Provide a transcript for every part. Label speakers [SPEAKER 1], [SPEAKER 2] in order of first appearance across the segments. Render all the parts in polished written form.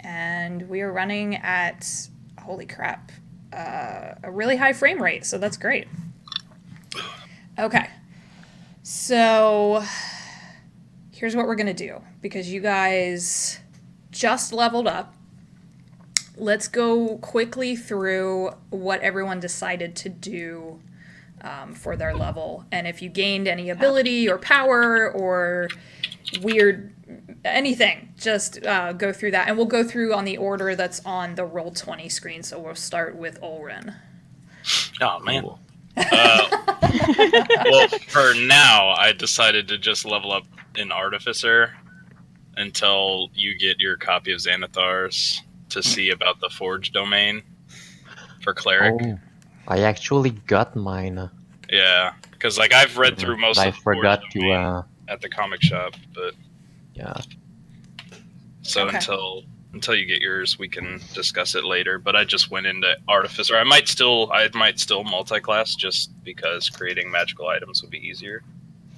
[SPEAKER 1] and we are running at, holy crap, a really high frame rate, so that's great. Okay, so here's what we're gonna do, because you guys just leveled up. Let's go quickly through what everyone decided to do for their level, and if you gained any ability or power or weird anything, just go through that, and we'll go through on the order that's on the Roll20 screen. So we'll start with Ulrin.
[SPEAKER 2] Oh man. Cool. Well, for now, I decided to just level up in Artificer until you get your copy of Xanathar's to see about the Forge domain for Cleric.
[SPEAKER 3] Oh, I actually got mine.
[SPEAKER 2] Yeah, because like I've read through most
[SPEAKER 3] I
[SPEAKER 2] of the
[SPEAKER 3] forgot
[SPEAKER 2] Forge
[SPEAKER 3] to
[SPEAKER 2] domain at the comic shop, but
[SPEAKER 3] yeah.
[SPEAKER 2] So okay. Until you get yours, we can discuss it later. But I just went into Artificer. I might still multi-class just because creating magical items would be easier.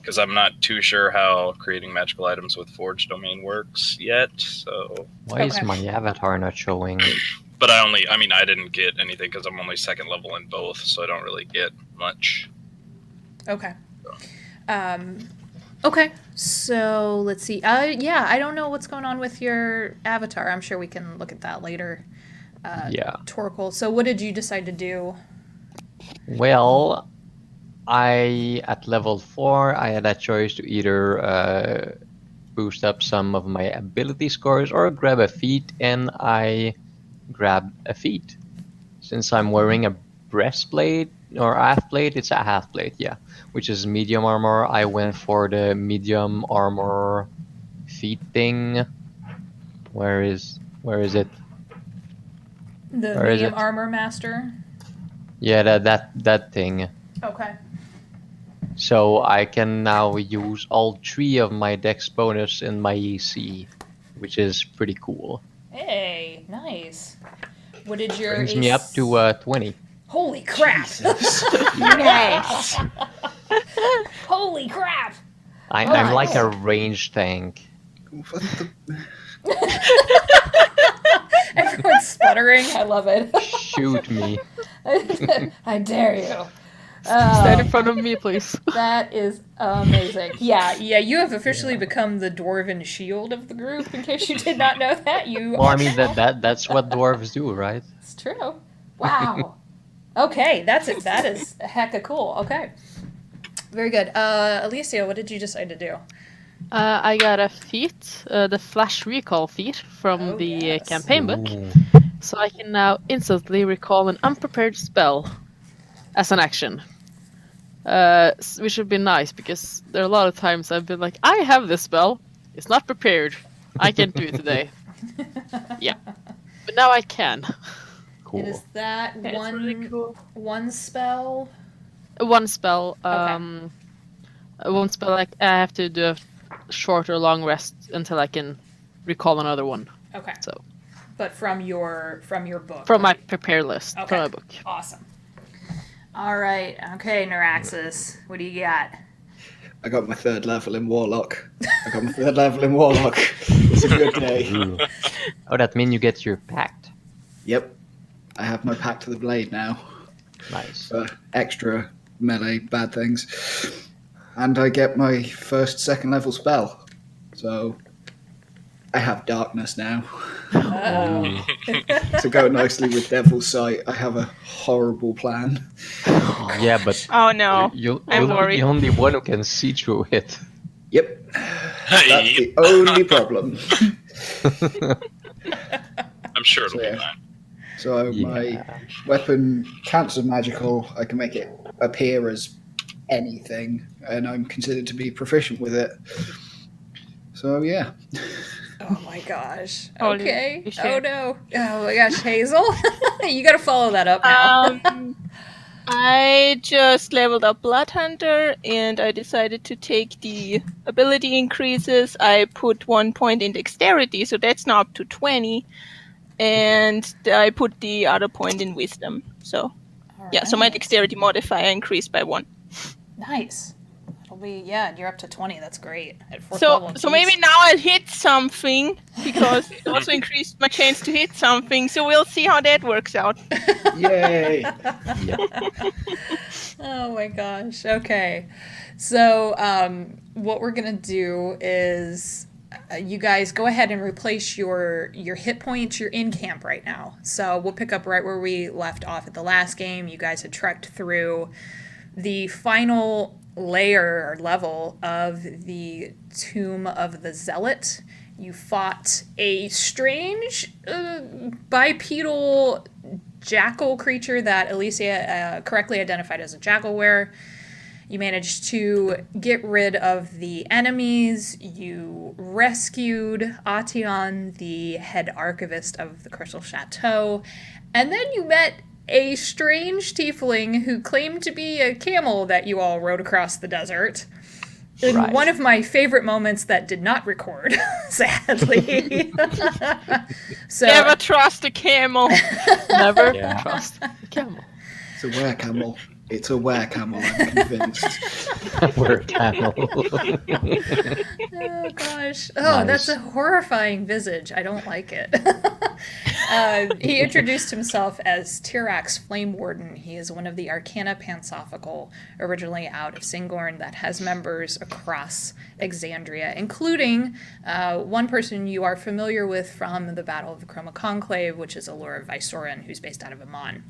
[SPEAKER 2] Because I'm not too sure how creating magical items with Forge domain works yet. So
[SPEAKER 3] why is my avatar not showing?
[SPEAKER 2] But I didn't get anything because I'm only second level in both, so I don't really get much.
[SPEAKER 1] Okay. Okay, so let's see. Yeah, I don't know what's going on with your avatar. I'm sure we can look at that later.
[SPEAKER 3] Yeah.
[SPEAKER 1] Torkel, so what did you decide to do?
[SPEAKER 3] Well, at level 4, I had a choice to either boost up some of my ability scores or grab a feat, and I grabbed a feat. Since I'm wearing a breastplate, or half plate, it's a half plate, yeah, which is medium armor. I went for the medium armor feat thing. Where is it?
[SPEAKER 1] The medium armor master?
[SPEAKER 3] Yeah, that thing.
[SPEAKER 1] Okay.
[SPEAKER 3] So I can now use all 3 of my dex bonus in my EC, which is pretty cool.
[SPEAKER 1] Hey, nice. What did your
[SPEAKER 3] brings me up to 20.
[SPEAKER 1] Holy crap!
[SPEAKER 4] Nice.
[SPEAKER 1] Holy crap!
[SPEAKER 3] I'm like a ranged tank.
[SPEAKER 5] What the...
[SPEAKER 1] Everyone's sputtering. I love it.
[SPEAKER 3] Shoot me.
[SPEAKER 1] I dare you.
[SPEAKER 4] Stand in front of me, please.
[SPEAKER 1] That is amazing. Yeah, you have officially become the dwarven shield of the group, in case you did not know that.
[SPEAKER 3] That's what dwarves do, right?
[SPEAKER 1] It's true. Wow. Okay, that is hecka cool. Okay. Very good. Alicia, what did you decide to do?
[SPEAKER 4] I got a feat, the Flash Recall feat from the campaign book. So I can now instantly recall an unprepared spell as an action. Which would be nice, because there are a lot of times I've been like, I have this spell, it's not prepared, I can't do it today. Yeah. But now I can.
[SPEAKER 3] Cool.
[SPEAKER 1] And is that
[SPEAKER 4] really cool.
[SPEAKER 1] One spell?
[SPEAKER 4] One spell.
[SPEAKER 1] Okay.
[SPEAKER 4] One spell, like, I have to do a short or long rest until I can recall another one.
[SPEAKER 1] Okay.
[SPEAKER 4] So.
[SPEAKER 1] But from your book.
[SPEAKER 4] From my prepare list.
[SPEAKER 1] Okay.
[SPEAKER 4] From my book.
[SPEAKER 1] Awesome. All right. Okay, Neuraxis, what do you got?
[SPEAKER 5] I got my 3rd level in Warlock. It's a good day.
[SPEAKER 3] Ooh. Oh, that means you get your pact.
[SPEAKER 5] Yep. I have my pact to the blade now.
[SPEAKER 3] Nice.
[SPEAKER 5] Extra melee bad things. And I get my first 2nd level spell. So I have darkness now.
[SPEAKER 1] Oh.
[SPEAKER 5] To go nicely with Devil's Sight, I have a horrible plan.
[SPEAKER 3] Yeah, but
[SPEAKER 6] oh no,
[SPEAKER 3] I'm the only one who can see through it.
[SPEAKER 5] Yep. That's the only problem.
[SPEAKER 2] I'm sure it'll be fine.
[SPEAKER 5] So my weapon counts as magical. I can make it appear as anything, and I'm considered to be proficient with it. So yeah.
[SPEAKER 1] Oh my gosh.
[SPEAKER 6] Holy
[SPEAKER 1] Okay.
[SPEAKER 6] shit.
[SPEAKER 1] Oh no. Oh my gosh, Hazel. You gotta follow that up now.
[SPEAKER 6] I just leveled up Blood Hunter, and I decided to take the ability increases. I put 1 point in dexterity, so that's now up to 20. And I put the other point in wisdom. So, yeah, so my dexterity modifier increased by 1.
[SPEAKER 1] Nice. That'll you're up to 20. That's great. At 4th
[SPEAKER 6] So
[SPEAKER 1] level.
[SPEAKER 6] so
[SPEAKER 1] Jeez.
[SPEAKER 6] maybe now I'll hit something because it also increased my chance to hit something. So we'll see how that works out.
[SPEAKER 5] Yay!
[SPEAKER 1] Oh my gosh. Okay. So, what we're gonna do is you guys go ahead and replace your hit points. You're in camp right now. So we'll pick up right where we left off at the last game. You guys had trekked through the final layer or level of the Tomb of the Zealot. You fought a strange bipedal jackal creature that Alicia correctly identified as a jackalware. You managed to get rid of the enemies. You rescued Ation, the head archivist of the Crystal Chateau. And then you met a strange tiefling who claimed to be a camel that you all rode across the desert. In
[SPEAKER 3] Right.
[SPEAKER 1] one of my favorite moments that did not record, sadly. So,
[SPEAKER 6] Never trust a camel.
[SPEAKER 4] Never
[SPEAKER 3] Yeah.
[SPEAKER 4] trust a camel.
[SPEAKER 5] It's a were-camel. It's a were-camel, I'm convinced.
[SPEAKER 3] We're a camel.
[SPEAKER 1] oh gosh. Oh, that's
[SPEAKER 3] Nice.
[SPEAKER 1] a horrifying visage. I don't like it. He introduced himself as Tirax Flame Warden. He is one of the Arcana Pansophical, originally out of Syngorn, that has members across Exandria, including one person you are familiar with from the Battle of the Chroma Conclave, which is Allura Vysoren, who's based out of Amon.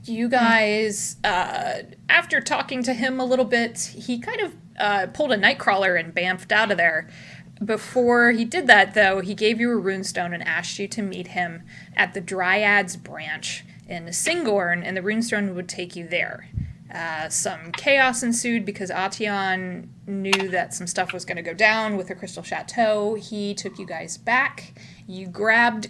[SPEAKER 1] You guys, after talking to him a little bit, he kind of pulled a Nightcrawler and bamfed out of there. Before he did that, though, he gave you a runestone and asked you to meet him at the Dryad's branch in Syngorn, and the runestone would take you there. Some chaos ensued because Ation knew that some stuff was going to go down with the Crystal Chateau. He took you guys back. You grabbed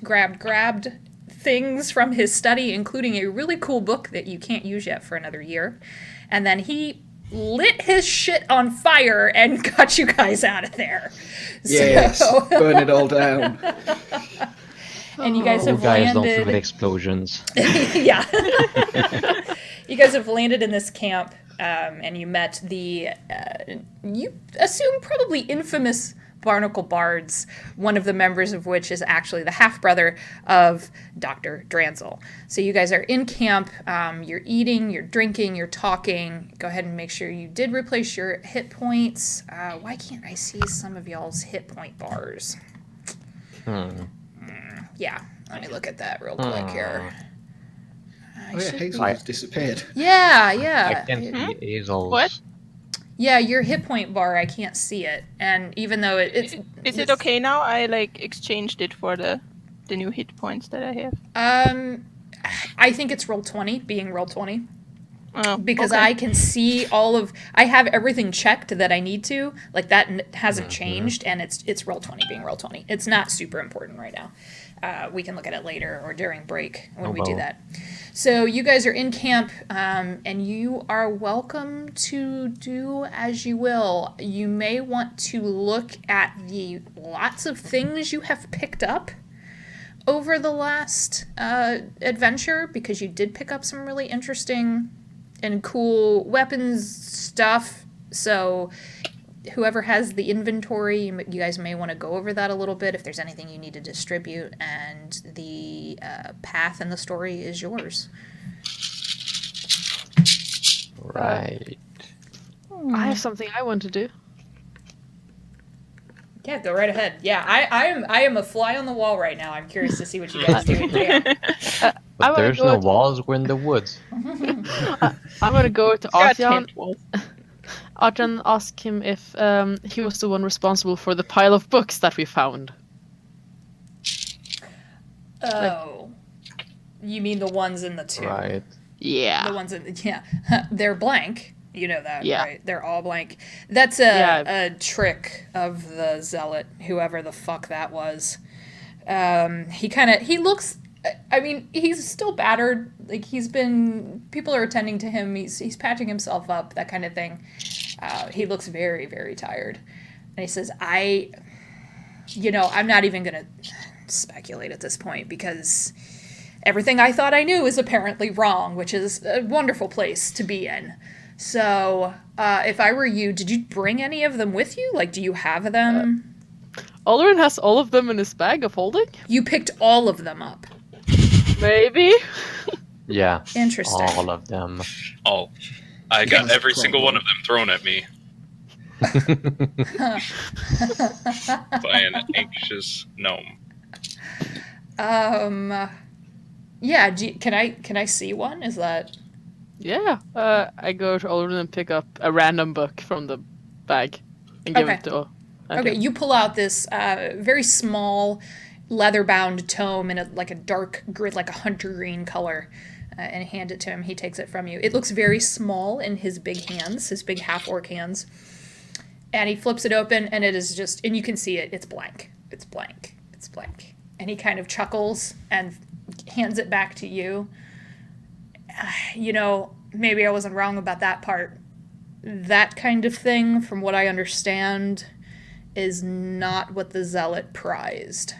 [SPEAKER 1] things from his study, including a really cool book that you can't use yet for another year. And then he lit his shit on fire and got you guys out of there.
[SPEAKER 5] Yes,
[SPEAKER 1] So,
[SPEAKER 5] burn it all down.
[SPEAKER 1] and you guys
[SPEAKER 3] You
[SPEAKER 1] have
[SPEAKER 3] guys don't
[SPEAKER 1] landed.
[SPEAKER 3] feel explosions.
[SPEAKER 1] Yeah. You guys have landed in this camp, and you met the, you assume probably infamous Barnacle Bards, one of the members of which is actually the half-brother of Dr. Dranzel. So you guys are in camp, you're eating, you're drinking, you're talking. Go ahead and make sure you did replace your hit points. Why can't I see some of y'all's hit point bars? Yeah, let me look at that real quick here.
[SPEAKER 5] Oh yeah, Hazel has disappeared.
[SPEAKER 1] Yeah.
[SPEAKER 3] I can't see Hazel's.
[SPEAKER 6] What?
[SPEAKER 1] Yeah, your hit point bar, I can't see it. And even though it's...
[SPEAKER 6] Is it okay now? I exchanged it for the new hit points that I have.
[SPEAKER 1] I think it's roll 20, being roll 20.
[SPEAKER 6] Oh,
[SPEAKER 1] Because
[SPEAKER 6] okay.
[SPEAKER 1] I can see I have everything checked that I need to. Like, that hasn't changed, and it's roll 20, being roll 20. It's not super important right now. We can look at it later or during break when we do that. So you guys are in camp, and you are welcome to do as you will. You may want to look at the lots of things you have picked up over the last adventure, because you did pick up some really interesting and cool weapons stuff. So whoever has the inventory, you guys may want to go over that a little bit if there's anything you need to distribute, and the path in the story is yours.
[SPEAKER 3] Right.
[SPEAKER 4] I have something I want to do.
[SPEAKER 1] Yeah, go right ahead. Yeah, I am a fly on the wall right now. I'm curious to see what you guys do. Yeah.
[SPEAKER 4] I
[SPEAKER 3] But
[SPEAKER 4] wanna
[SPEAKER 3] there's
[SPEAKER 4] go
[SPEAKER 3] no
[SPEAKER 4] to-
[SPEAKER 3] walls, we're in the woods.
[SPEAKER 4] I'm gonna go to
[SPEAKER 6] Got
[SPEAKER 4] Artian.
[SPEAKER 6] tent walls.
[SPEAKER 4] Artian, ask him if he was the one responsible for the pile of books that we found.
[SPEAKER 1] Oh, you mean the ones in the tomb?
[SPEAKER 3] Right.
[SPEAKER 1] The
[SPEAKER 4] Yeah.
[SPEAKER 1] ones in they're blank. You know that,
[SPEAKER 4] Yeah.
[SPEAKER 1] right? They're all blank. That's a trick of the zealot, whoever the fuck that was. He looks. I mean, he's still battered. Like, people are attending to him. He's patching himself up, that kind of thing. He looks very, very tired, and he says, I'm not even gonna speculate at this point, because everything I thought I knew is apparently wrong, which is a wonderful place to be in. So, if I were you, did you bring any of them with you? Like, do you have them?
[SPEAKER 4] Olrin has all of them in his bag of holding?
[SPEAKER 1] You picked all of them up.
[SPEAKER 4] Maybe.
[SPEAKER 3] Yeah.
[SPEAKER 1] Interesting.
[SPEAKER 3] All of them.
[SPEAKER 2] Oh, I got
[SPEAKER 5] That's
[SPEAKER 2] every single one
[SPEAKER 5] problem.
[SPEAKER 2] of them thrown at me by an anxious gnome.
[SPEAKER 1] Yeah. Can I see one? Is that?
[SPEAKER 4] Yeah. I go to Olrin and pick up a random book from the bag and give it to.
[SPEAKER 1] Okay. You pull out this very small, leather-bound tome in like a dark grid, like a hunter green color, and hand it to him. He takes it from you. It looks very small in his big hands, his big half-orc hands. And he flips it open, and it is just, and you can see it. It's blank. It's blank. It's blank. And he kind of chuckles and hands it back to you. You know, maybe I wasn't wrong about that part. That kind of thing, from what I understand, is not what the Zealot prized.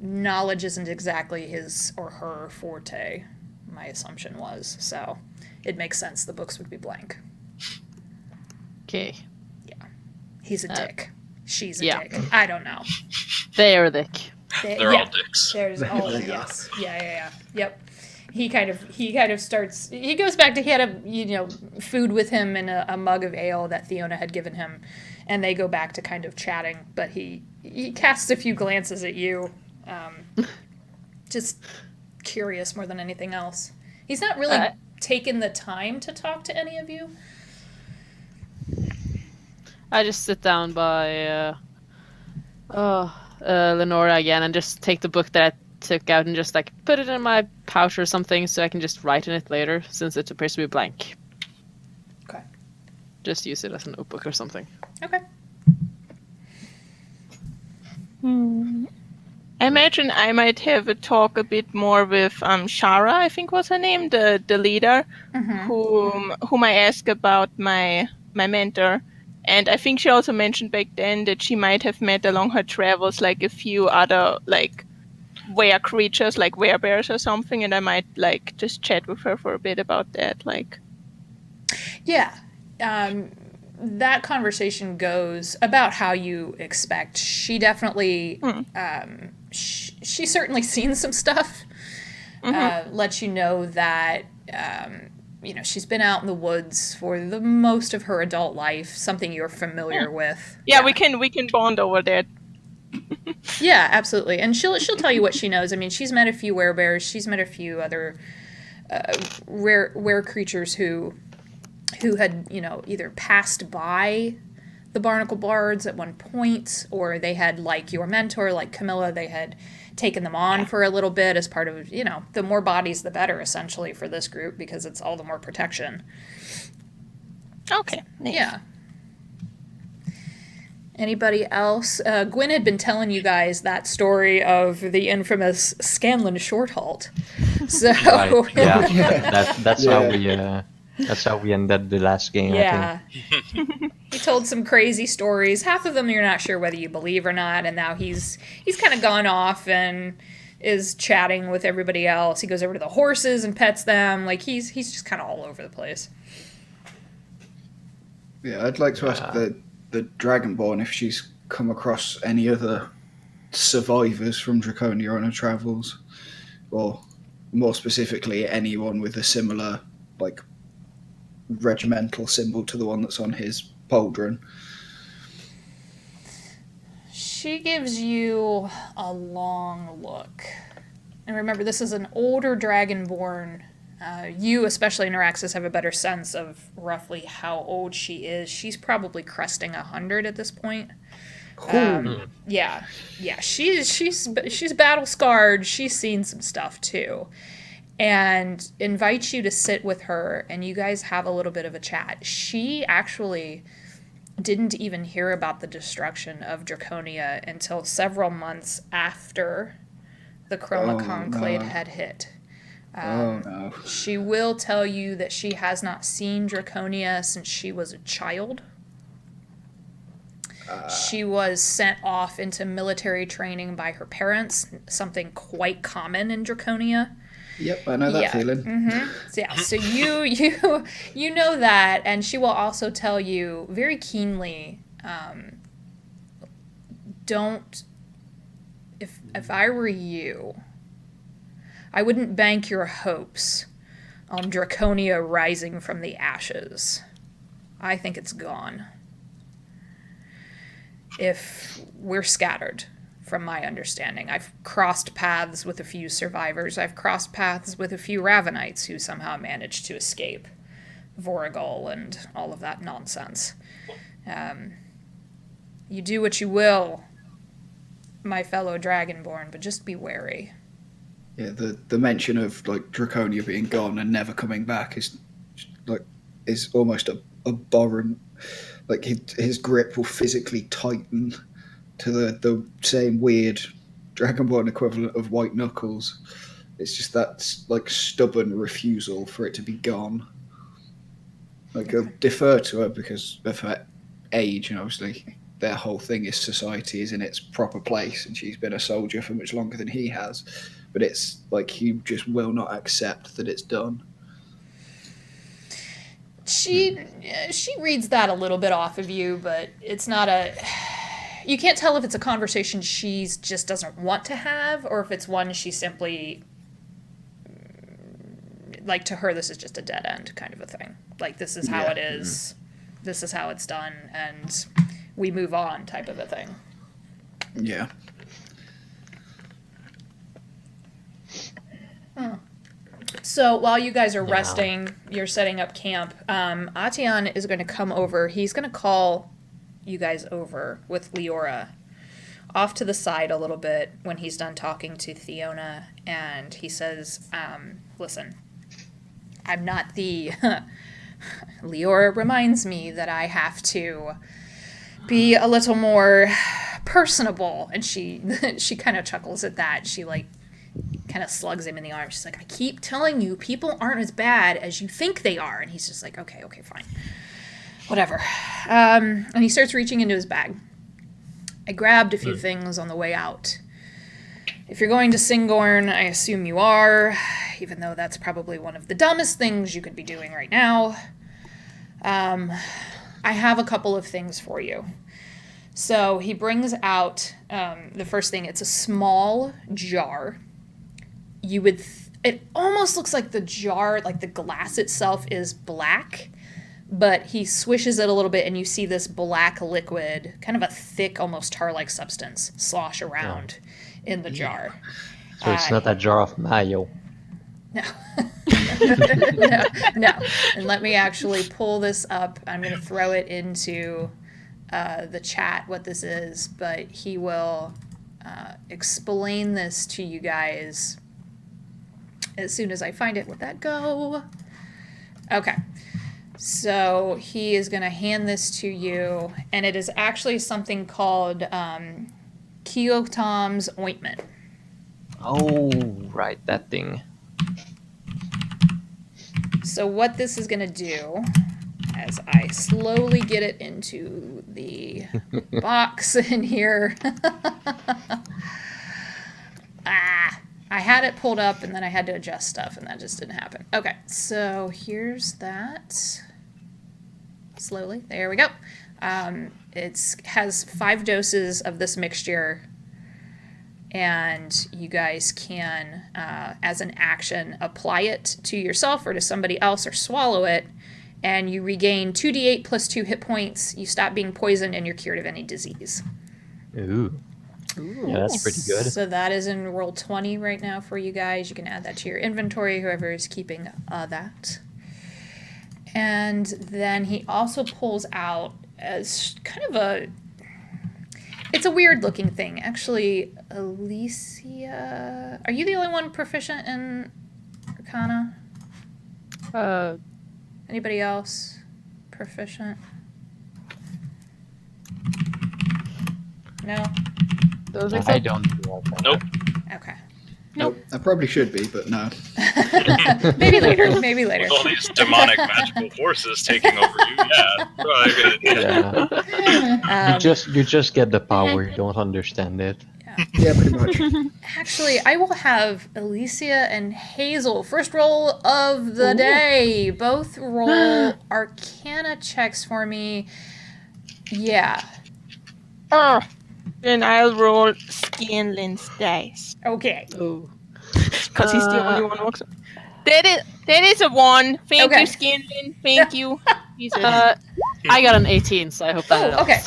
[SPEAKER 1] Knowledge isn't exactly his or her forte, my assumption was. So it makes sense the books would be blank.
[SPEAKER 4] Okay.
[SPEAKER 1] He's a dick. She's a
[SPEAKER 4] yeah.
[SPEAKER 1] dick. I don't know.
[SPEAKER 4] They are a dick.
[SPEAKER 2] They're all dicks.
[SPEAKER 1] There's yes. Yeah. Yep. He kind of starts. He goes back to, he had food with him in a mug of ale that Fiona had given him, and they go back to kind of chatting. But he casts a few glances at you, just curious more than anything else. He's not really taken the time to talk to any of you.
[SPEAKER 4] I just sit down by Lenora again and just take the book that I took out and just like put it in my pouch or something so I can just write in it later since it appears to be blank.
[SPEAKER 1] Okay.
[SPEAKER 4] Just use it as a notebook or something.
[SPEAKER 1] Okay.
[SPEAKER 6] I imagine I might have a talk a bit more with Shara, I think was her name, the leader, whom I asked about my mentor. And I think she also mentioned back then that she might have met along her travels like a few other like were creatures, like werebears or something, and I might like just chat with her for a bit about that. Like,
[SPEAKER 1] yeah, that conversation goes about how you expect. She definitely, she's certainly seen some stuff. Lets you know that. She's been out in the woods for the most of her adult life, something you're familiar with.
[SPEAKER 6] Yeah, we can bond over that.
[SPEAKER 1] Yeah, absolutely. And she'll tell you what she knows. I mean, she's met a few werebears. She's met a few other rare creatures who had, either passed by the Barnacle Bards at one point, or they had, like your mentor, like Camilla, they had taken them on for a little bit as part of, the more bodies the better, essentially, for this group, because it's all the more protection.
[SPEAKER 6] Okay. Nice.
[SPEAKER 1] Yeah. Anybody else? Gwyn had been telling you guys that story of the infamous Scanlan Shorthalt. So
[SPEAKER 3] Right. Yeah. That's how we ended the last game.
[SPEAKER 1] Yeah.
[SPEAKER 3] I think.
[SPEAKER 1] He told some crazy stories. Half of them you're not sure whether you believe or not, and now he's kind of gone off and is chatting with everybody else. He goes over to the horses and pets them. Like he's just kind of all over the place.
[SPEAKER 5] Yeah, I'd like to ask the Dragonborn if she's come across any other survivors from Draconia on her travels, or more specifically, anyone with a similar like regimental symbol to the one that's on his pauldron.
[SPEAKER 1] She gives you a long look. And remember, this is an older Dragonborn. You, especially Tirax, have a better sense of roughly how old she is. She's probably cresting 100 at this point. Yeah. She's battle scarred. She's seen some stuff too. And invites you to sit with her, and you guys have a little bit of a chat. She actually didn't even hear about the destruction of Draconia until several months after the Chroma Conclave had hit. She will tell you that she has not seen Draconia since she was a child. She was sent off into military training by her parents, something quite common in Draconia.
[SPEAKER 5] Yep, I know that feeling.
[SPEAKER 1] Mm-hmm. So you know that, and she will also tell you very keenly, don't. If I were you, I wouldn't bank your hopes on Draconia rising from the ashes. I think it's gone. If we're scattered, from my understanding. I've crossed paths with a few survivors. I've crossed paths with a few Ravenites who somehow managed to escape Voragol and all of that nonsense. You do what you will, my fellow Dragonborn, but just be wary.
[SPEAKER 5] Yeah, the mention of like Draconia being gone and never coming back is almost abhorrent. Like his grip will physically tighten to the same weird Dragonborn equivalent of white knuckles. It's just that like stubborn refusal for it to be gone. Like I'll defer to her because of her age, and obviously their whole thing is society is in its proper place, and she's been a soldier for much longer than he has. But it's like he just will not accept that it's done.
[SPEAKER 1] She reads that a little bit off of you, but it's not a... You can't tell if it's a conversation she just doesn't want to have, or if it's one she simply... Like, to her, this is just a dead end kind of a thing. Like, this is how it is. This is how it's done, and we move on type of a thing.
[SPEAKER 5] Yeah.
[SPEAKER 1] So while you guys are resting, you're setting up camp, Atian is going to come over. He's going to call you guys over with Leora off to the side a little bit when he's done talking to Theona, and he says, listen, I'm not the... Leora reminds me that I have to be a little more personable, and she kind of chuckles at that. She, like, kind of slugs him in the arm. She's like, I keep telling you, people aren't as bad as you think they are. And he's just like, okay, fine. Whatever. And he starts reaching into his bag. I grabbed a few things on the way out. If you're going to Syngorn, I assume you are, even though that's probably one of the dumbest things you could be doing right now. I have a couple of things for you. So he brings out the first thing. It's a small jar. It almost looks like the jar, like the glass itself is black, but he swishes it a little bit and you see this black liquid, kind of a thick, almost tar-like substance slosh around in the jar.
[SPEAKER 3] So it's not a jar of mayo.
[SPEAKER 1] No. No. And let me actually pull this up. I'm going to throw it into the chat what this is, but he will explain this to you guys as soon as I find it. Would that go? Okay. So he is going to hand this to you, and it is actually something called Keotom's ointment.
[SPEAKER 3] Oh, right, that thing.
[SPEAKER 1] So what this is going to do, as I slowly get it into the box in here... I had it pulled up, and then I had to adjust stuff, and that just didn't happen. Okay, so here's that. Slowly. There we go. It has 5 doses of this mixture, and you guys can, as an action, apply it to yourself or to somebody else or swallow it, and you regain 2d8 plus 2 hit points. You stop being poisoned, and you're cured of any disease.
[SPEAKER 3] Ooh. Yeah, that's pretty good.
[SPEAKER 1] So that is in roll 20 right now for you guys. You can add that to your inventory, whoever is keeping that. And then he also pulls out as kind of it's a weird looking thing. Actually, Alicia, are you the only one proficient in Arcana? Anybody else proficient? No?
[SPEAKER 3] I don't do that.
[SPEAKER 2] Nope.
[SPEAKER 1] Okay.
[SPEAKER 5] Nope. I probably should be, but no.
[SPEAKER 1] Maybe later.
[SPEAKER 2] With all these demonic magical forces taking over you, probably a good idea.
[SPEAKER 3] Yeah. You just get the power, you don't understand it.
[SPEAKER 1] Yeah.
[SPEAKER 5] Yeah, pretty much.
[SPEAKER 1] Actually, I will have Alicia and Hazel. First roll of the day. Both roll Arcana checks for me. Yeah.
[SPEAKER 6] Then I'll roll Scanlan's dice.
[SPEAKER 1] Okay.
[SPEAKER 4] Oh.
[SPEAKER 6] Because he's the only one who walks. That is a 1. Thank
[SPEAKER 1] Okay.
[SPEAKER 6] you, Scanlan. Thank you. Jesus.
[SPEAKER 4] I got an 18, so I hope that helps.
[SPEAKER 1] Okay.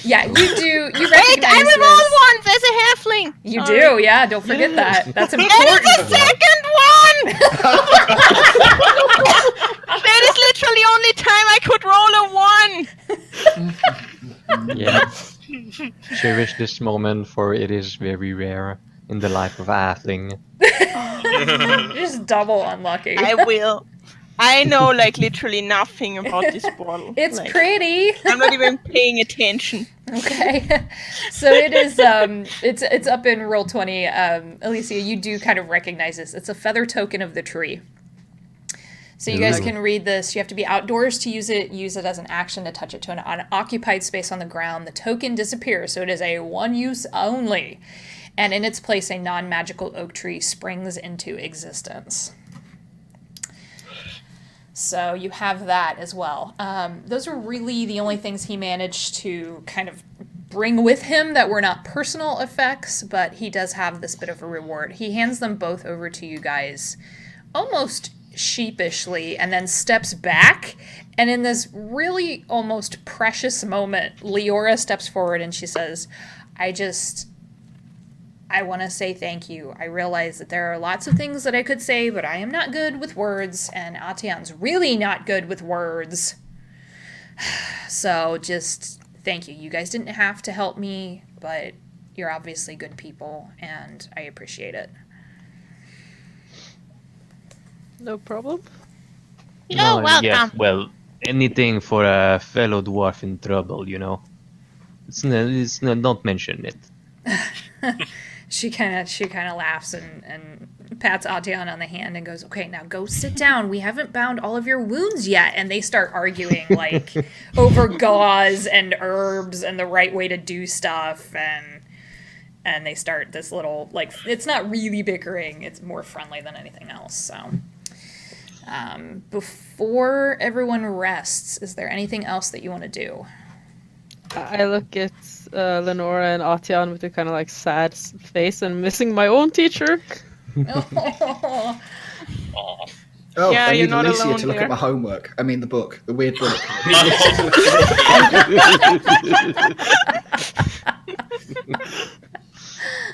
[SPEAKER 1] Yeah, you do. You
[SPEAKER 6] Wait,
[SPEAKER 1] recognize
[SPEAKER 6] I
[SPEAKER 1] this.
[SPEAKER 6] roll ones as a halfling.
[SPEAKER 1] You
[SPEAKER 6] Sorry.
[SPEAKER 1] do, yeah. Don't forget that. That's important.
[SPEAKER 6] That is the second one! That is literally only time I could roll a 1!
[SPEAKER 3] Yeah. Cherish this moment, for it is very rare in the life of a halfling.
[SPEAKER 1] Just double unlucky.
[SPEAKER 6] I will. I know like literally nothing about this bottle.
[SPEAKER 1] It's
[SPEAKER 6] like,
[SPEAKER 1] pretty.
[SPEAKER 6] I'm not even paying attention.
[SPEAKER 1] Okay. So it is it's up in roll 20. Alicia, you do kind of recognize this. It's a feather token of the tree. So you guys can read this. You have to be outdoors to use it. Use it as an action to touch it to an unoccupied space on the ground. The token disappears, so it is a one use only. And in its place, a non-magical oak tree springs into existence. So you have that as well. Those are really the only things he managed to kind of bring with him that were not personal effects, but he does have this bit of a reward. He hands them both over to you guys almost sheepishly and then steps back. And in this really almost precious moment, Leora steps forward and she says, I want to say thank you. I realize that there are lots of things that I could say, but I am not good with words, and Atian's really not good with words. So just thank you. You guys didn't have to help me, but you're obviously good people, and I appreciate it.
[SPEAKER 4] No problem.
[SPEAKER 6] You're welcome.
[SPEAKER 3] Yeah, well, anything for a fellow dwarf in trouble, you know. Don't mention it.
[SPEAKER 1] She kind of laughs and pats Atian on the hand and goes, "Okay, now go sit down. We haven't bound all of your wounds yet." And they start arguing like over gauze and herbs and the right way to do stuff, and they start this little like it's not really bickering. It's more friendly than anything else. So before everyone rests, is there anything else that you want to do?
[SPEAKER 4] I look at Lenora and Atian with a kind of like sad face and missing my own teacher.
[SPEAKER 1] Oh.
[SPEAKER 5] Oh,
[SPEAKER 6] Yeah,
[SPEAKER 5] I
[SPEAKER 6] you're
[SPEAKER 5] need
[SPEAKER 6] not
[SPEAKER 5] Alicia
[SPEAKER 6] alone
[SPEAKER 5] to look
[SPEAKER 6] there.
[SPEAKER 5] at my homework. I mean, the book. The weird book.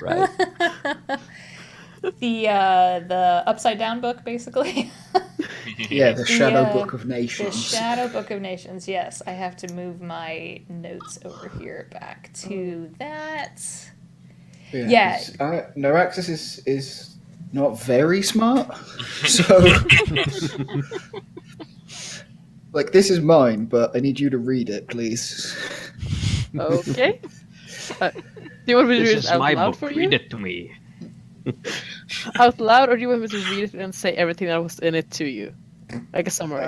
[SPEAKER 3] Right.
[SPEAKER 1] The upside down book, basically.
[SPEAKER 5] Yeah, the Shadow Book of
[SPEAKER 1] The
[SPEAKER 5] Nations.
[SPEAKER 1] Shadow Book of Nations. Yes, I have to move my notes over here back to that. Yeah.
[SPEAKER 5] 'Cause, Neuraxis is not very smart, so like this is mine, but I need you to read it, please.
[SPEAKER 4] Okay. Do you want me to read
[SPEAKER 3] This
[SPEAKER 4] it
[SPEAKER 3] is
[SPEAKER 4] out
[SPEAKER 3] my
[SPEAKER 4] loud
[SPEAKER 3] book.
[SPEAKER 4] for you?
[SPEAKER 3] Read it to me.
[SPEAKER 4] Out loud, or do you want me to read it and say everything that was in it to you? Like a summary.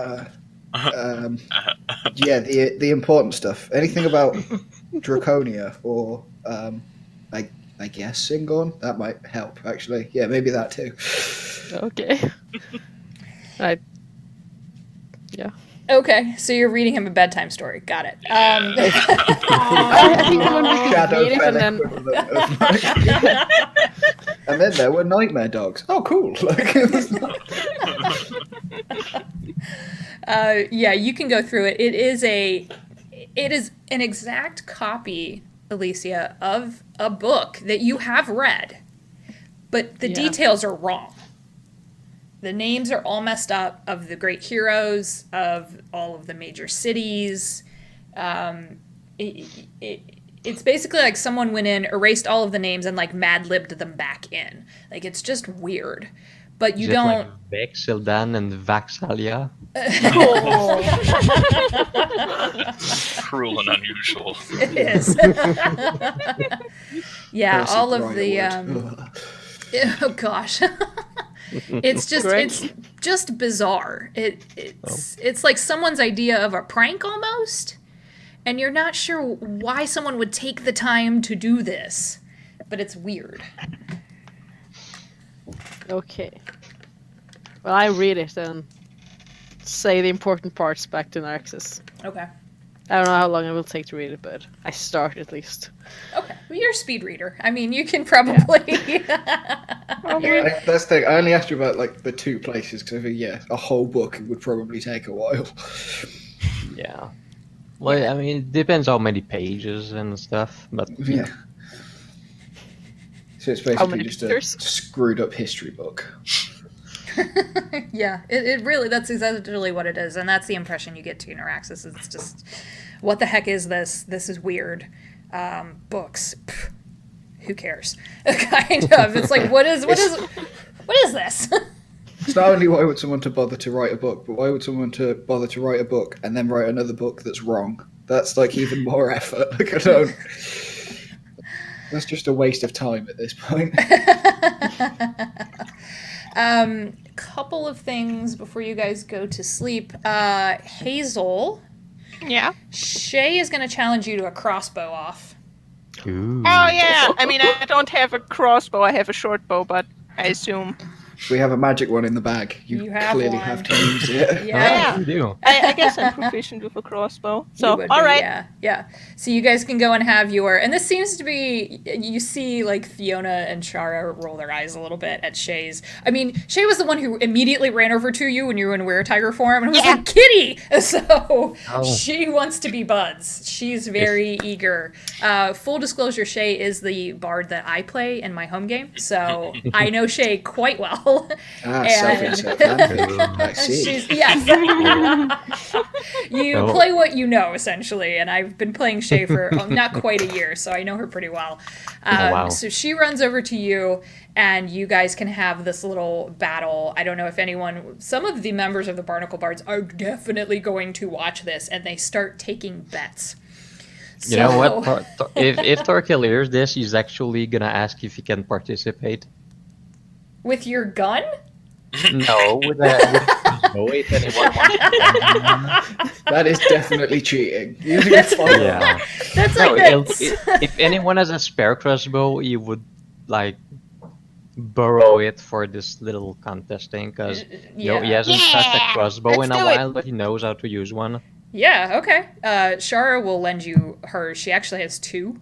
[SPEAKER 5] Yeah, the important stuff. Anything about Draconia or I guess Syngorn? That might help, actually. Yeah, maybe that too.
[SPEAKER 4] Okay. Right. Yeah.
[SPEAKER 1] Okay, so you're reading him a bedtime story. Got it.
[SPEAKER 4] I think you want me to
[SPEAKER 5] Shadow
[SPEAKER 4] read it and then.
[SPEAKER 5] equivalent of my- And then there were nightmare dogs. Oh, cool. Like, it was not-
[SPEAKER 1] Yeah, you can go through it. It is an exact copy, Alicia, of a book that you have read, but the details are wrong. The names are all messed up of the great heroes, of all of the major cities. It's basically like someone went in, erased all of the names, and like mad-libbed them back in. Like, it's just weird. But you
[SPEAKER 3] Is it
[SPEAKER 1] don't...
[SPEAKER 3] like Vexeldan and Vaxalia?
[SPEAKER 2] Cruel and unusual.
[SPEAKER 1] It is. Yeah,
[SPEAKER 5] Percy
[SPEAKER 1] all of the...
[SPEAKER 5] Briarwood.
[SPEAKER 1] Oh gosh. It's just bizarre. It's like someone's idea of a prank almost, and you're not sure why someone would take the time to do this, but it's weird.
[SPEAKER 4] Okay. Well, I read it and say the important parts back to Narxis.
[SPEAKER 1] Okay.
[SPEAKER 4] I don't know how long it will take to read it, but I start at least.
[SPEAKER 1] Okay. Well, you're a speed reader. I mean, you can probably.
[SPEAKER 5] That's the thing. I only asked you about like the 2 places because a whole book would probably take a while.
[SPEAKER 3] Yeah. Well, I mean, it depends how many pages and stuff, but
[SPEAKER 5] Yeah. So it's
[SPEAKER 4] How
[SPEAKER 5] basically
[SPEAKER 4] many
[SPEAKER 5] just
[SPEAKER 4] pictures?
[SPEAKER 5] a screwed up history book.
[SPEAKER 1] Yeah, it really, that's exactly what it is, and that's the impression you get to Tirax. It's just, what the heck is this? This is weird. Books. Pff, who cares? Kind of. It's like, what is this?
[SPEAKER 5] It's not only why would someone to bother to write a book, but why would someone to bother to write a book and then write another book that's wrong? That's like even more effort. Like I don't. That's just a waste of time at this point.
[SPEAKER 1] Couple of things before you guys go to sleep. Hazel,
[SPEAKER 6] Yeah.
[SPEAKER 1] Shay is going to challenge you to a crossbow off.
[SPEAKER 3] Ooh.
[SPEAKER 6] Oh yeah. I mean, I don't have a crossbow. I have a short bow, but I assume.
[SPEAKER 5] We have a magic one in the bag. You
[SPEAKER 1] have
[SPEAKER 5] clearly
[SPEAKER 1] one.
[SPEAKER 5] have to use it.
[SPEAKER 1] Yeah.
[SPEAKER 3] You do.
[SPEAKER 6] I guess I'm proficient with a crossbow. So
[SPEAKER 1] You would
[SPEAKER 6] all
[SPEAKER 1] be,
[SPEAKER 6] right.
[SPEAKER 1] yeah. So you guys can go and have your, and this seems to be, you see like Fiona and Shara roll their eyes a little bit at Shay's. I mean, Shay was the one who immediately ran over to you when you were in weretiger form, and was like, Kitty! So she wants to be buds. She's very eager. Full disclosure, Shay is the bard that I play in my home game, so I know Shay quite well.
[SPEAKER 5] Self-advantage. I see.
[SPEAKER 1] She's, yes. You play what you know, essentially, and I've been playing Shay for not quite a year, so I know her pretty well.
[SPEAKER 3] Wow.
[SPEAKER 1] So she runs over to you, and you guys can have this little battle. I don't know if some of the members of the Barnacle Bards are definitely going to watch this, and they start taking bets.
[SPEAKER 3] You know what? If Torquil hears this, he's actually gonna ask if he can participate.
[SPEAKER 1] With your gun?
[SPEAKER 3] No, with if anyone wants.
[SPEAKER 5] That is definitely cheating. Using a firearm.
[SPEAKER 3] Yeah.
[SPEAKER 1] That's
[SPEAKER 3] No,
[SPEAKER 1] like
[SPEAKER 3] if anyone has a spare crossbow, he would like borrow it for this little contest thing because he hasn't touched a crossbow in a while, but he knows how to use one.
[SPEAKER 1] Yeah, okay. Shara will lend you hers. She actually has 2.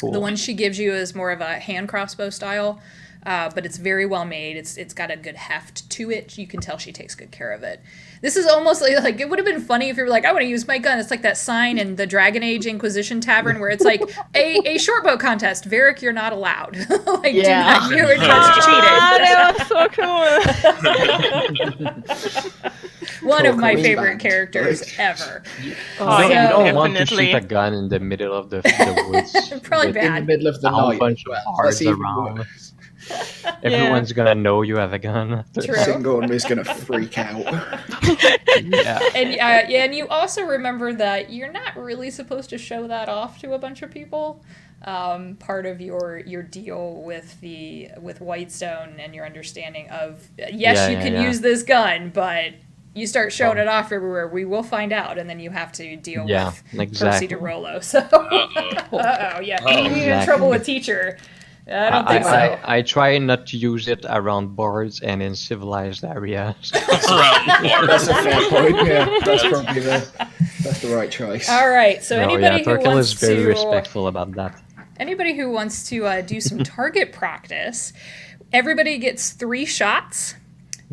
[SPEAKER 3] Cool.
[SPEAKER 1] The one she gives you is more of a hand crossbow style, but it's very well made. It's got a good heft to it. You can tell she takes good care of it. This is almost like it would have been funny if you were like, I want to use my gun. It's like that sign in the Dragon Age Inquisition Tavern where it's like a short bow contest. Varric, you're not allowed. Like, do not, you were just
[SPEAKER 6] That was so cool.
[SPEAKER 1] One of my favorite characters ever.
[SPEAKER 3] You don't
[SPEAKER 6] yeah,
[SPEAKER 3] want to
[SPEAKER 6] definitely.
[SPEAKER 3] shoot a gun in the middle of the woods.
[SPEAKER 1] Probably
[SPEAKER 3] with
[SPEAKER 5] In the
[SPEAKER 1] bad.
[SPEAKER 5] middle of the
[SPEAKER 3] a whole
[SPEAKER 5] night.
[SPEAKER 3] bunch of
[SPEAKER 5] Well,
[SPEAKER 3] bards
[SPEAKER 5] that's even
[SPEAKER 3] around.
[SPEAKER 5] worse.
[SPEAKER 3] Everyone's gonna know you have a gun.
[SPEAKER 1] True.
[SPEAKER 5] Syngorn is going to freak out.
[SPEAKER 3] Yeah.
[SPEAKER 1] And you also remember that you're not really supposed to show that off to a bunch of people. Part of your deal with Whitestone and your understanding of you can use this gun, but you start showing it off everywhere, we will find out, and then you have to deal with Percy DeRollo. So, you in trouble with teacher. I don't think so.
[SPEAKER 3] I try not to use it around bards and in civilized areas.
[SPEAKER 5] That's a fair point. Yeah, that's probably that's the right choice.
[SPEAKER 1] All right. So anybody who
[SPEAKER 3] Torquil
[SPEAKER 1] wants
[SPEAKER 3] is very
[SPEAKER 1] to
[SPEAKER 3] respectful about that.
[SPEAKER 1] anybody who wants to do some target practice, everybody gets 3 shots.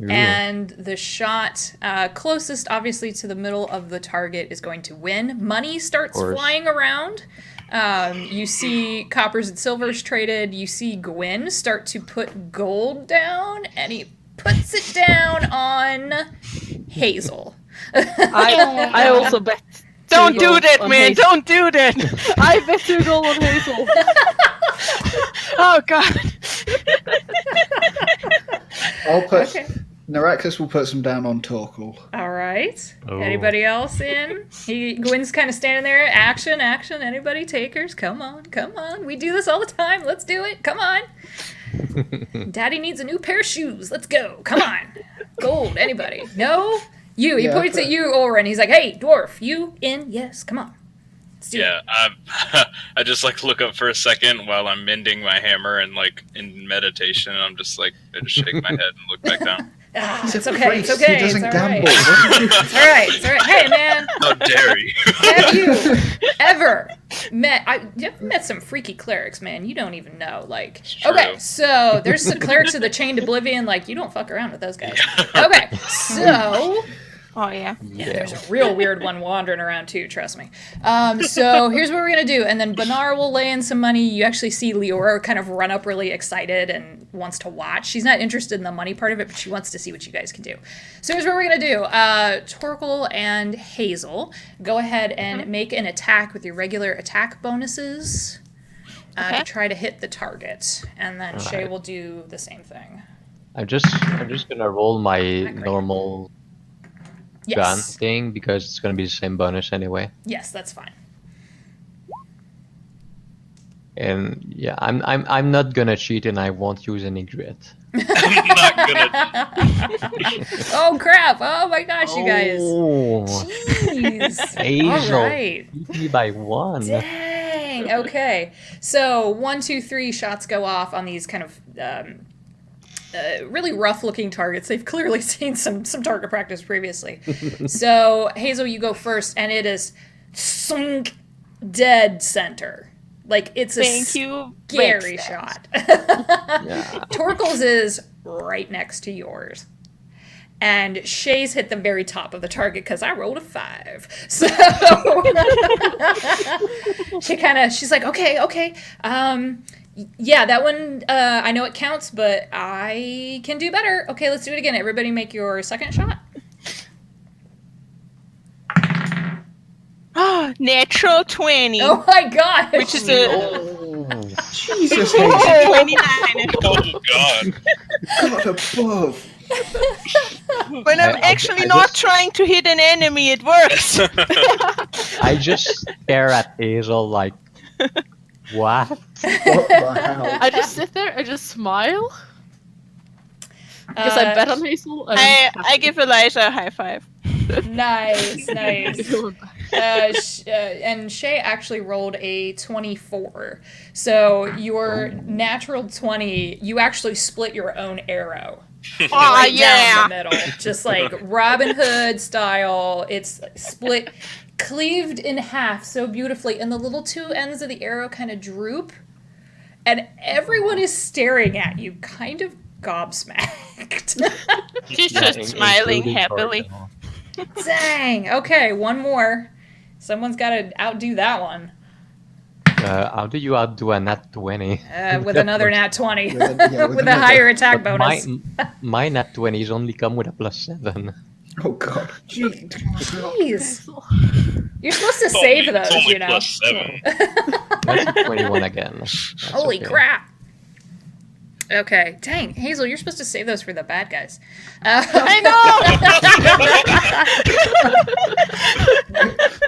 [SPEAKER 3] Ooh.
[SPEAKER 1] And the shot closest, obviously, to the middle of the target is going to win. Money starts flying around. You see coppers and silvers traded. You see Gwyn start to put gold down, and he puts it down on Hazel.
[SPEAKER 4] I also bet.
[SPEAKER 6] Don't do that, man!
[SPEAKER 4] Hazel.
[SPEAKER 6] Don't do that!
[SPEAKER 4] I bet 2 gold on Hazel.
[SPEAKER 6] Oh god!
[SPEAKER 5] I'll put. Naraxis will put some down on Torquil.
[SPEAKER 1] All right.
[SPEAKER 3] Oh.
[SPEAKER 1] Anybody else in? Gwyn's kind of standing there. Action, action. Anybody takers? Come on, come on. We do this all the time. Let's do it. Come on. Daddy needs a new pair of shoes. Let's go. Come on. Gold. Anybody? No? You. He points at you, Oren. He's like, hey, dwarf, you in? Yes. Come on.
[SPEAKER 2] Yeah, I just like look up for a second while I'm mending my hammer and like in meditation. And I'm just like, I just shake my head and look back down.
[SPEAKER 1] It's okay. It's okay.
[SPEAKER 5] He doesn't
[SPEAKER 1] it's
[SPEAKER 5] gamble.
[SPEAKER 1] All right. It's all right. It's all right. Hey, man.
[SPEAKER 2] How dare you?
[SPEAKER 1] Have you ever met? You've met some freaky clerics, man. You don't even know. Like, okay, so there's the clerics of the Chained Oblivion. Like, you don't fuck around with those guys. Okay, so.
[SPEAKER 6] Oh yeah.
[SPEAKER 1] Yeah, there's a real weird one wandering around too, trust me. So here's what we're going to do. And then Banar will lay in some money. You actually see Leora kind of run up really excited and wants to watch. She's not interested in the money part of it, but she wants to see what you guys can do. So here's what we're going to do. Torkel and Hazel, go ahead and make an attack with your regular attack bonuses to try to hit the target. And then Shay will do the same thing.
[SPEAKER 3] I'm just gonna roll my normal gun thing because it's gonna be the same bonus anyway.
[SPEAKER 1] Yes, that's fine.
[SPEAKER 3] And yeah, I'm not gonna cheat, and I won't use any grit.
[SPEAKER 2] I'm not gonna.
[SPEAKER 1] Oh crap! Oh my gosh, you guys!
[SPEAKER 3] Oh,
[SPEAKER 1] Jeez!
[SPEAKER 3] Hazel,
[SPEAKER 1] All right.
[SPEAKER 3] beat me by 1.
[SPEAKER 1] Dang. Okay. So 1, 2, 3 shots go off on these kind of really rough-looking targets. They've clearly seen some target practice previously. So Hazel, you go first, and it is sunk dead center. Like it's a scary shot. Torkel's is right next to yours. And Shay's hit the very top of the target because I rolled a 5. So she's like, okay. Yeah, that one, I know it counts, but I can do better. Okay, let's do it again. Everybody make your second shot.
[SPEAKER 6] Natural 20.
[SPEAKER 1] Oh my gosh.
[SPEAKER 6] Which is
[SPEAKER 5] Jesus,
[SPEAKER 6] 29.
[SPEAKER 2] Oh god.
[SPEAKER 5] God above.
[SPEAKER 6] When I'm actually not trying to hit an enemy, it works.
[SPEAKER 3] I just stare at Hazel like, what?
[SPEAKER 5] What the hell?
[SPEAKER 4] I just sit there, I just smile. Because I bet on Hazel.
[SPEAKER 6] I give Elijah a high five.
[SPEAKER 1] Nice. And Shay actually rolled a 24. So your natural 20, you actually split your own arrow. Right down the middle. Just like Robin Hood style. It's split, cleaved in half so beautifully. And the little two ends of the arrow kind of droop. And everyone is staring at you, kind of gobsmacked.
[SPEAKER 6] She's just smiling happily.
[SPEAKER 1] Dang. Okay, one more. Someone's got to outdo that one.
[SPEAKER 3] How do you outdo a nat 20?
[SPEAKER 1] With another nat 20. With a
[SPEAKER 5] another.
[SPEAKER 1] higher attack bonus.
[SPEAKER 3] My nat 20s only come with a +7.
[SPEAKER 5] Oh god.
[SPEAKER 1] Jeez. You're supposed to save those,
[SPEAKER 2] it's only
[SPEAKER 1] you know.
[SPEAKER 2] +7.
[SPEAKER 3] That's a 21 again. That's
[SPEAKER 1] Holy
[SPEAKER 3] okay.
[SPEAKER 1] crap. Okay. Dang, Hazel, you're supposed to save those for the bad guys.
[SPEAKER 6] I know!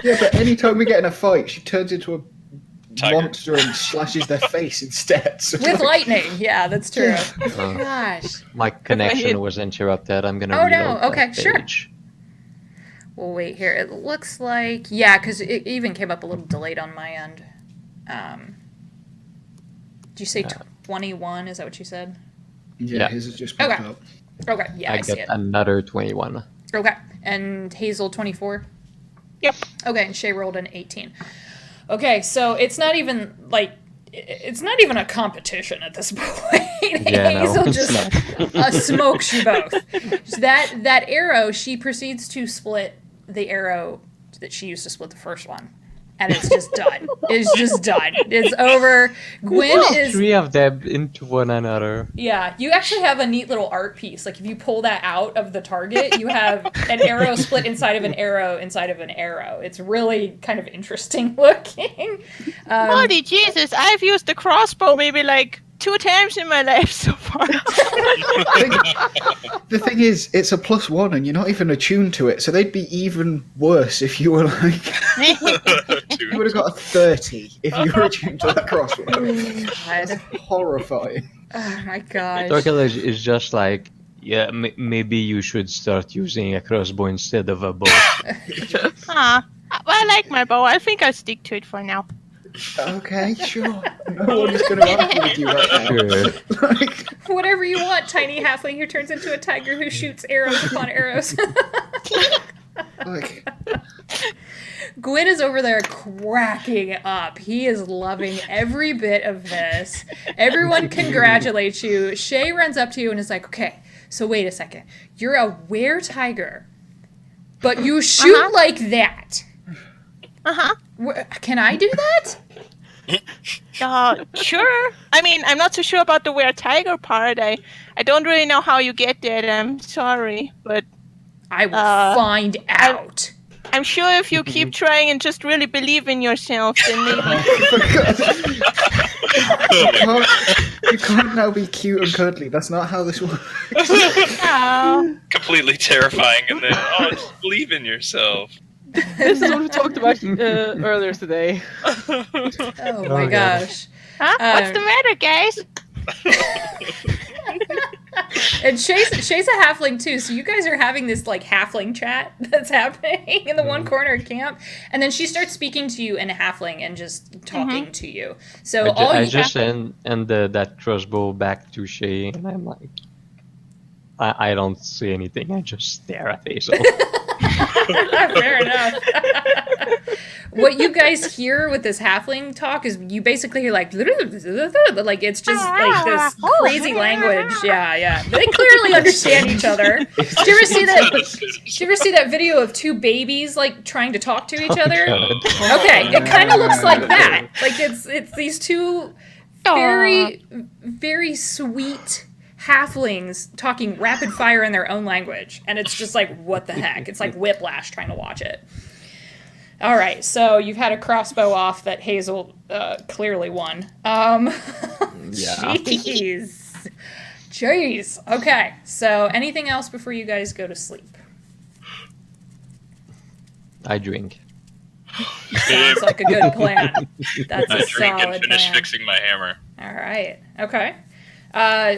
[SPEAKER 5] Yeah, but anytime we get in a fight, she turns into a
[SPEAKER 2] Tiger.
[SPEAKER 5] monster and slashes their face instead. So
[SPEAKER 1] With lightning. Yeah, that's true.
[SPEAKER 3] Uh,
[SPEAKER 1] Gosh.
[SPEAKER 3] My connection was interrupted. I'm gonna
[SPEAKER 1] Oh,
[SPEAKER 3] reload
[SPEAKER 1] no.
[SPEAKER 3] that
[SPEAKER 1] Okay, sure.
[SPEAKER 3] page.
[SPEAKER 1] Well, wait here. It looks like... Yeah, because it even came up a little delayed on my end. Did you say 21? Is that what you said?
[SPEAKER 5] yeah, his has just popped
[SPEAKER 1] Okay.
[SPEAKER 5] up.
[SPEAKER 1] Okay, yeah, I see
[SPEAKER 3] get
[SPEAKER 1] it.
[SPEAKER 3] another 21.
[SPEAKER 1] Okay, and Hazel 24?
[SPEAKER 6] Yep.
[SPEAKER 1] Okay, and Shay rolled an 18. Okay, so it's not even, like, it's not even a competition at this point.
[SPEAKER 3] Yeah,
[SPEAKER 1] Hazel
[SPEAKER 3] no,
[SPEAKER 1] just smokes you both. That arrow, she proceeds to split the arrow that she used to split the first one. And it's just done. It's just done. It's over. Gwen is...
[SPEAKER 3] 3 of them into one another.
[SPEAKER 1] Yeah, you actually have a neat little art piece. Like, if you pull that out of the target, you have an arrow split inside of an arrow inside of an arrow. It's really kind of interesting looking.
[SPEAKER 6] Holy Jesus, I've used the crossbow maybe like 2 times in my life so far.
[SPEAKER 5] The thing is, it's a +1 and you're not even attuned to it, so they'd be even worse if you were like... You would have got a 30 if you were attuned to that crossbow.
[SPEAKER 1] God.
[SPEAKER 5] Horrifying.
[SPEAKER 1] Oh my gosh.
[SPEAKER 3] Torkel is just like, yeah, maybe you should start using a crossbow instead of a bow.
[SPEAKER 6] I like my bow. I think I'll stick to it for now.
[SPEAKER 5] Okay, sure. No one is going to argue with you right now.
[SPEAKER 3] Sure.
[SPEAKER 5] Like,
[SPEAKER 1] Whatever you want, tiny halfling who turns into a tiger who shoots arrows upon arrows.
[SPEAKER 5] like,
[SPEAKER 1] Gwyn is over there cracking up. He is loving every bit of this. Everyone congratulates you. Shay runs up to you and is like, okay, so wait a second. You're a were-tiger, but you shoot like that.
[SPEAKER 6] Uh-huh.
[SPEAKER 1] Can I do that?
[SPEAKER 6] Sure. I mean, I'm not so sure about the were-tiger part. I don't really know how you get there. I'm sorry, but...
[SPEAKER 1] I will find out.
[SPEAKER 6] I'm sure if you keep trying and just really believe in yourself, then maybe...
[SPEAKER 5] you can't now be cute and cuddly. That's not how this works.
[SPEAKER 6] Oh.
[SPEAKER 2] Completely terrifying, and then just believe in yourself.
[SPEAKER 4] This is what we talked about earlier today.
[SPEAKER 1] Oh my gosh.
[SPEAKER 6] Huh? What's the matter, guys?
[SPEAKER 1] And Shay's a halfling too, so you guys are having this like halfling chat that's happening in the one corner of camp, and then she starts speaking to you in halfling and just talking to you. So
[SPEAKER 3] I just send that crossbow back to Shay, and I'm like, I don't say anything. I just stare at Hazel.
[SPEAKER 1] Fair enough. What you guys hear with this halfling talk is you basically hear like it's just like this crazy language. Yeah. But they clearly understand each other. Did you ever see that video of two babies like trying to talk to each other? Okay, it kind of looks like that. Like it's these two very, very sweet halflings talking rapid fire in their own language, and it's just like, what the heck? It's like whiplash trying to watch it. All right, so you've had a crossbow off that Hazel clearly won.
[SPEAKER 3] Yeah.
[SPEAKER 1] Jeez. Okay, so anything else before you guys go to sleep?
[SPEAKER 3] I drink.
[SPEAKER 1] Sounds like a good plan. That's a
[SPEAKER 2] I drink
[SPEAKER 1] solid
[SPEAKER 2] and finish
[SPEAKER 1] plan.
[SPEAKER 2] fixing my hammer.
[SPEAKER 1] All right. Okay.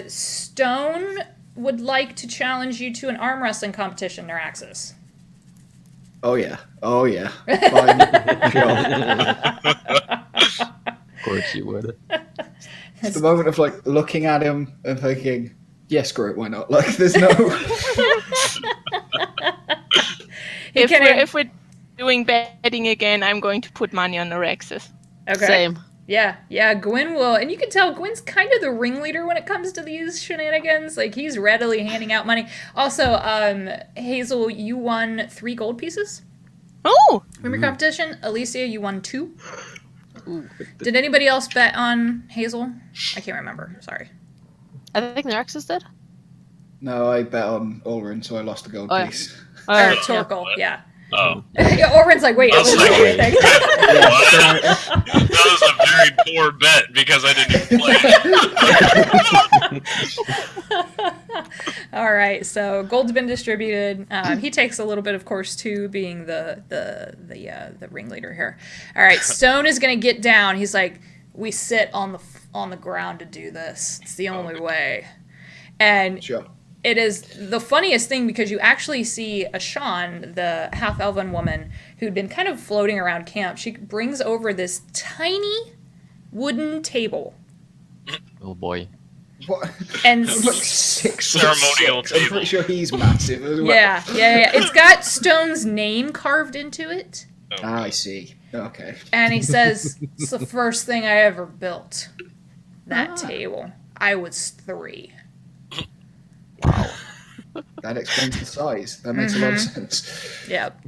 [SPEAKER 1] Stone would like to challenge you to an arm wrestling competition, Tirax.
[SPEAKER 5] Oh yeah. Fine. Sure.
[SPEAKER 3] Of course you would.
[SPEAKER 5] It's the moment of like looking at him and thinking, yeah, screw it, why not? Like, there's no.
[SPEAKER 6] If we're doing betting again, I'm going to put money on Tirax.
[SPEAKER 1] Okay.
[SPEAKER 4] Same.
[SPEAKER 1] Yeah, Gwyn will, and you can tell Gwyn's kind of the ringleader when it comes to these shenanigans. Like, he's readily handing out money. Also, Hazel, you won 3 gold pieces
[SPEAKER 6] Oh!
[SPEAKER 1] from your competition. Alicia, you won 2. Did anybody else bet on Hazel? I can't remember. Sorry.
[SPEAKER 4] I think Tirax did.
[SPEAKER 5] No, I bet on Ulrin, so I lost a gold
[SPEAKER 4] Oh, yeah.
[SPEAKER 5] piece.
[SPEAKER 1] Or Torkel, yeah.
[SPEAKER 2] Oh.
[SPEAKER 1] Oren's like, wait,
[SPEAKER 2] I was
[SPEAKER 1] it
[SPEAKER 2] like,
[SPEAKER 1] wasn't anything.
[SPEAKER 2] What? That was a very poor bet because I didn't play.
[SPEAKER 1] All right, so gold's been distributed. He takes a little bit, of course, too, being the ringleader here. All right, Stone is gonna get down. He's like, we sit on the ground to do this. It's the only way. And
[SPEAKER 5] Sure.
[SPEAKER 1] it is the funniest thing because you actually see Ashan, the half-elven woman who'd been kind of floating around camp. She brings over this tiny wooden table.
[SPEAKER 3] Oh boy.
[SPEAKER 5] What?
[SPEAKER 1] And
[SPEAKER 5] It's like 6
[SPEAKER 2] Ceremonial
[SPEAKER 5] foot 6. I'm
[SPEAKER 2] table.
[SPEAKER 5] pretty sure he's massive as well.
[SPEAKER 1] yeah. It's got Stone's name carved into it.
[SPEAKER 5] Ah, I see. Okay.
[SPEAKER 1] And he says, it's the first thing I ever built. That table. I was 3.
[SPEAKER 5] That explains the size. That makes a lot of sense.
[SPEAKER 1] Yep.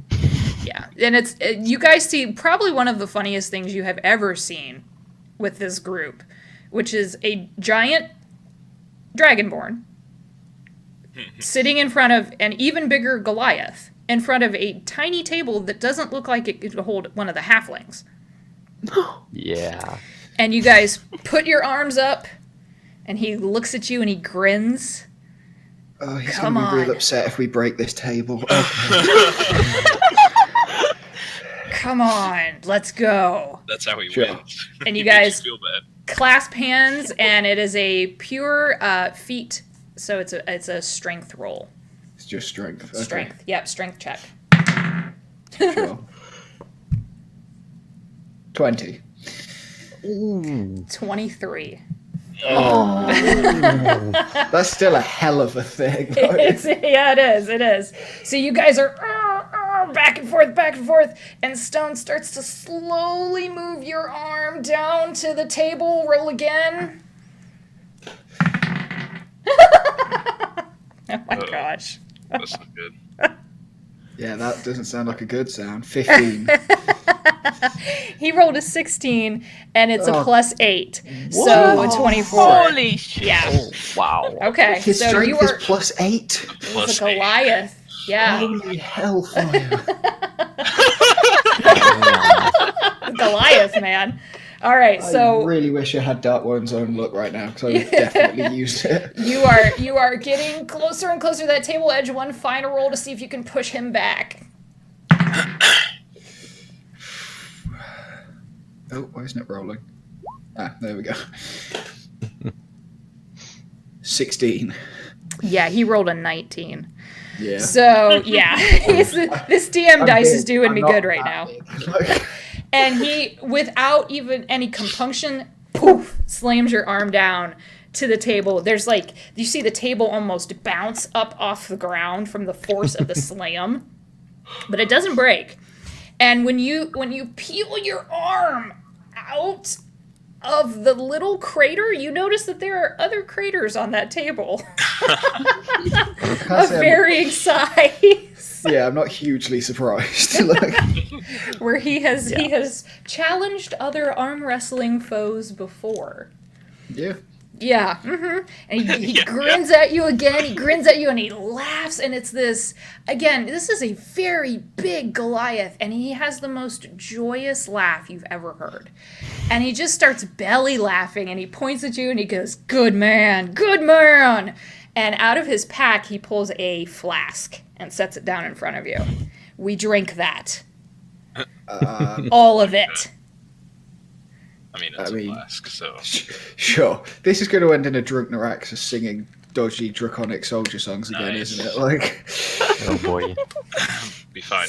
[SPEAKER 1] Yeah. And you guys see probably one of the funniest things you have ever seen with this group, which is a giant dragonborn sitting in front of an even bigger Goliath in front of a tiny table that doesn't look like it could hold one of the halflings.
[SPEAKER 3] Yeah.
[SPEAKER 1] And you guys put your arms up, and he looks at you and he grins.
[SPEAKER 5] Oh, he's
[SPEAKER 1] Come
[SPEAKER 5] going to be real
[SPEAKER 1] on.
[SPEAKER 5] upset if we break this table.
[SPEAKER 1] Come on, let's go.
[SPEAKER 2] That's how he
[SPEAKER 5] Sure.
[SPEAKER 2] wins.
[SPEAKER 1] And you
[SPEAKER 2] He makes
[SPEAKER 1] guys
[SPEAKER 2] feel bad.
[SPEAKER 1] clasp hands, and it is a pure feat, so it's a strength roll.
[SPEAKER 5] It's just strength. Okay.
[SPEAKER 1] Strength. Yep, strength check.
[SPEAKER 5] Sure. 20.
[SPEAKER 3] Ooh.
[SPEAKER 1] 23.
[SPEAKER 5] Oh. That's still a hell of a thing. Though.
[SPEAKER 1] It is. So you guys are back and forth, and Stone starts to slowly move your arm down to the table. Roll again. Oh my gosh.
[SPEAKER 2] That's not good.
[SPEAKER 5] Yeah, that doesn't sound like a good sound. 15.
[SPEAKER 1] He rolled a 16, and it's a +8.
[SPEAKER 3] What?
[SPEAKER 1] So a 24.
[SPEAKER 6] Holy shit.
[SPEAKER 1] Yeah.
[SPEAKER 3] Oh, wow.
[SPEAKER 1] Okay,
[SPEAKER 5] His
[SPEAKER 1] so
[SPEAKER 5] strength
[SPEAKER 1] you
[SPEAKER 5] is
[SPEAKER 1] are
[SPEAKER 5] +8.
[SPEAKER 1] it's a Goliath. Yeah.
[SPEAKER 5] Holy hellfire.
[SPEAKER 1] Goliath, man. All right, so
[SPEAKER 5] I really wish I had Dark One's own look right now, because I would definitely use it.
[SPEAKER 1] you are getting closer and closer to that table edge. One final roll to see if you can push him back.
[SPEAKER 5] Oh, why isn't it rolling? Ah, there we go. 16.
[SPEAKER 1] Yeah, he rolled a 19.
[SPEAKER 5] Yeah.
[SPEAKER 1] So, yeah, this DM dice is doing me good right now.
[SPEAKER 5] Like,
[SPEAKER 1] And he, without even any compunction, poof, slams your arm down to the table. There's like, you see the table almost bounce up off the ground from the force of the slam, but it doesn't break. And when you peel your arm out of the little crater, you notice that there are other craters on that table of varying size.
[SPEAKER 5] yeah, I'm not hugely surprised. Like,
[SPEAKER 1] Where he has challenged other arm wrestling foes before.
[SPEAKER 5] yeah.
[SPEAKER 1] Yeah, and he grins at you again. He grins at you and he laughs, and it's this again. This is a very big Goliath, and he has the most joyous laugh you've ever heard. And he just starts belly laughing, and he points at you and he goes, "Good man, good man!" And out of his pack, he pulls a flask and sets it down in front of you. We drink that, all of it.
[SPEAKER 2] I mean, it's a flask, so.
[SPEAKER 5] Sure. This is going to end in a drunk Tirax singing dodgy draconic soldier songs again,
[SPEAKER 2] Nice.
[SPEAKER 5] isn't it? Like,
[SPEAKER 3] Oh boy.
[SPEAKER 2] Be fine.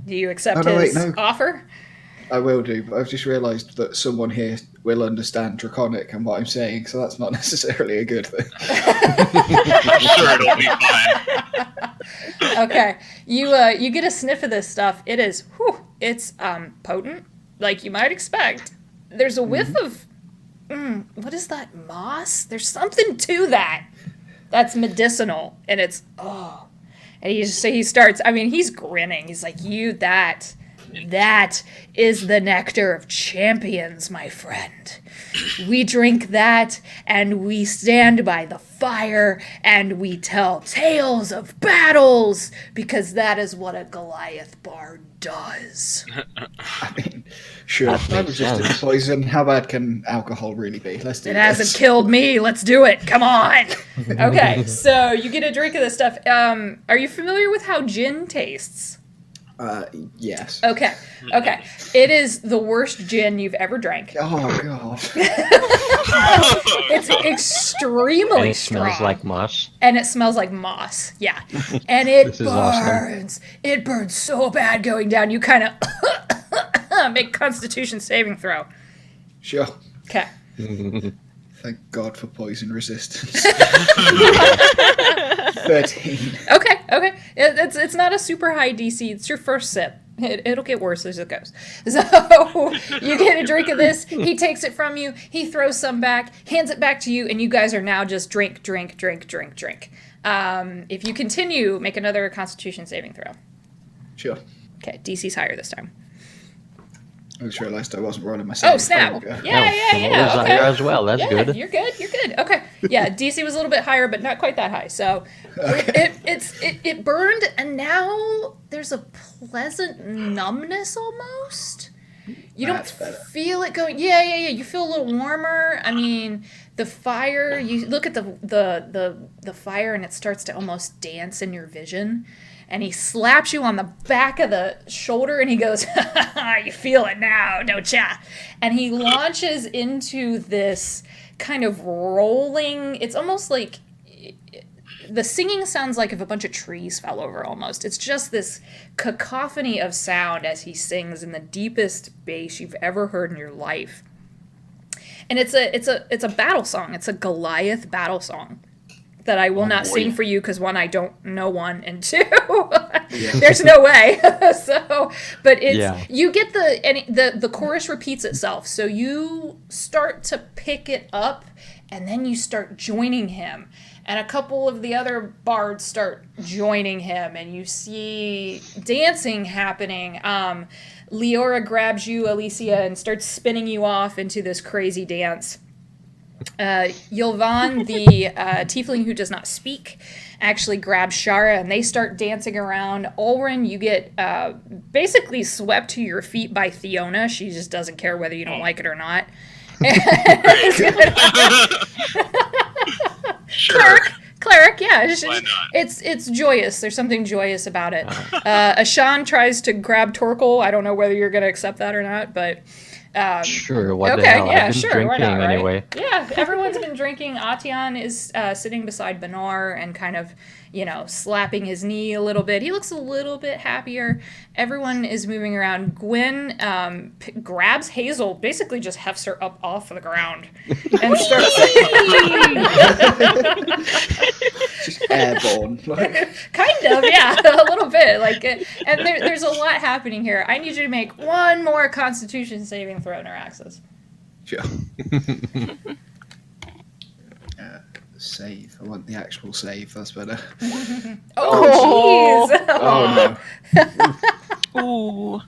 [SPEAKER 1] Do you accept
[SPEAKER 5] Oh, no,
[SPEAKER 1] his
[SPEAKER 5] wait, no.
[SPEAKER 1] offer?
[SPEAKER 5] I will do, but I've just realised that someone here will understand draconic and what I'm saying, so that's not necessarily a good thing.
[SPEAKER 2] I'm sure it'll be fine.
[SPEAKER 1] Okay, you get a sniff of this stuff. It is, it's potent, like you might expect. There's a whiff of, what is that, moss? There's something to that that's medicinal, and it's, and he starts, I mean, he's grinning. He's like, that is the nectar of champions, my friend. We drink that, and we stand by the fire, and we tell tales of battles, because that is what a Goliath bard does.
[SPEAKER 5] I mean, sure.
[SPEAKER 3] That
[SPEAKER 5] I'm
[SPEAKER 3] makes
[SPEAKER 5] resistant to
[SPEAKER 3] sense.
[SPEAKER 5] poison. How bad can alcohol really be? Let's do
[SPEAKER 1] It
[SPEAKER 5] this.
[SPEAKER 1] hasn't killed me. Let's do it. Come on. Okay, so you get a drink of this stuff. Are you familiar with how gin tastes?
[SPEAKER 5] Yes.
[SPEAKER 1] Okay. It is the worst gin you've ever drank.
[SPEAKER 5] Oh, God.
[SPEAKER 1] It's extremely
[SPEAKER 3] And it
[SPEAKER 1] strong.
[SPEAKER 3] smells like moss.
[SPEAKER 1] And it smells like moss. Yeah. And it
[SPEAKER 3] This is awesome.
[SPEAKER 1] burns. It burns so bad going down. You kind of make Constitution saving throw.
[SPEAKER 5] Sure.
[SPEAKER 1] Okay.
[SPEAKER 5] Thank God for poison resistance. 13.
[SPEAKER 1] Okay. It's not a super high DC. It's your first sip. It'll get worse as it goes. So you get a drink of this. He takes it from you. He throws some back, hands it back to you, and you guys are now just drink. If you continue, make another Constitution saving throw.
[SPEAKER 5] Sure.
[SPEAKER 1] Okay, DC's higher this time.
[SPEAKER 5] I just realised I wasn't rolling myself.
[SPEAKER 1] Oh, snap.
[SPEAKER 5] There we go.
[SPEAKER 1] Yeah.
[SPEAKER 3] Those are
[SPEAKER 1] Okay.
[SPEAKER 3] higher as well. That's
[SPEAKER 1] Yeah,
[SPEAKER 3] good.
[SPEAKER 1] You're good. Okay. Yeah, DC was a little bit higher, but not quite that high. So it burned, and now there's a pleasant numbness almost. You
[SPEAKER 5] That's
[SPEAKER 1] don't
[SPEAKER 5] better.
[SPEAKER 1] feel it going. Yeah. You feel a little warmer. I mean, the fire. You look at the fire, and it starts to almost dance in your vision. And he slaps you on the back of the shoulder, and he goes, "You feel it now, don't ya?" And he launches into this kind of rolling. It's almost like the singing sounds like if a bunch of trees fell over almost. It's just this cacophony of sound as he sings in the deepest bass you've ever heard in your life. And it's a battle song. It's a Goliath battle song that I will not sing for you because one, I don't know one, and two, there's no way. But you get the chorus repeats itself. So you start to pick it up, and then you start joining him. And a couple of the other bards start joining him, and you see dancing happening. Leora grabs you, Alicia, and starts spinning you off into this crazy dance. Yulvan, the tiefling who does not speak, actually grabs Shara, and they start dancing around. Ulrin, you get basically swept to your feet by Fiona. She just doesn't care whether you don't like it or not.
[SPEAKER 2] Sure.
[SPEAKER 1] Cleric, yeah. It's joyous. There's something joyous about it. Ashan tries to grab Torkel. I don't know whether you're going to accept that or not, but...
[SPEAKER 3] sure, what the hell?
[SPEAKER 1] Yeah,
[SPEAKER 3] I've been
[SPEAKER 1] sure,
[SPEAKER 3] drinking
[SPEAKER 1] why not, right?
[SPEAKER 3] anyway.
[SPEAKER 1] Yeah, everyone's been drinking. Atian is sitting beside Benar and kind of, slapping his knee a little bit. He looks a little bit happier. Everyone is moving around. Gwen grabs Hazel, basically just hefts her up off the ground and starts...
[SPEAKER 5] Just airborne.
[SPEAKER 1] Kind of, yeah, a little bit. And there's a lot happening here. I need you to make one more Constitution saving throw, Tirax.
[SPEAKER 5] Sure. Save. I want the actual save. That's better.
[SPEAKER 1] Oh, jeez.
[SPEAKER 5] Oh, no.
[SPEAKER 6] Ooh.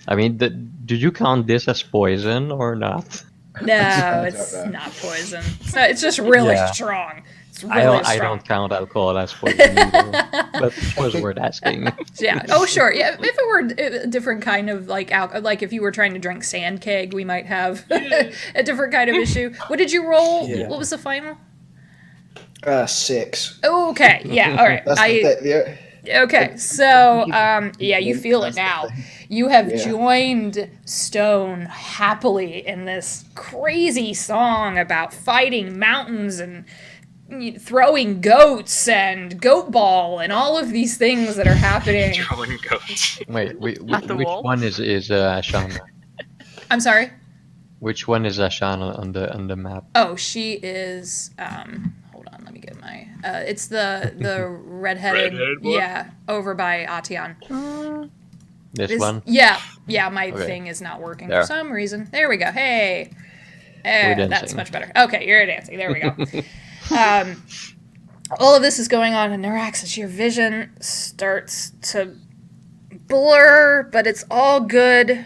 [SPEAKER 3] I mean, did you count this as poison or not?
[SPEAKER 1] No, it's not poison. It's just really strong. It's really
[SPEAKER 3] I don't count alcohol as poison either, but it was worth asking.
[SPEAKER 1] Yeah. Oh, sure. Yeah. If it were a different kind of alcohol, like if you were trying to drink sand keg, we might have a different kind of issue. What did you roll?
[SPEAKER 5] Yeah.
[SPEAKER 1] What was the final?
[SPEAKER 5] 6.
[SPEAKER 1] Okay. Yeah. All right. Okay. So, you feel it now. You have joined Stone happily in this crazy song about fighting mountains and throwing goats and goat ball and all of these things that are happening.
[SPEAKER 2] Throwing goats.
[SPEAKER 3] Wait, which
[SPEAKER 6] wall?
[SPEAKER 3] one is Ashana?
[SPEAKER 1] I'm sorry?
[SPEAKER 3] Which one is Ashana on the map?
[SPEAKER 1] Oh, she is hold on, let me get my it's the redheaded
[SPEAKER 2] one?
[SPEAKER 1] yeah, over by Atian.
[SPEAKER 3] This one?
[SPEAKER 1] Yeah, my thing is not working
[SPEAKER 3] There.
[SPEAKER 1] for some reason. There we go. Hey.
[SPEAKER 3] dancing.
[SPEAKER 1] That's much better. Okay, you're dancing. There we go. All of this is going on in Tirax as your vision starts to blur, but it's all good.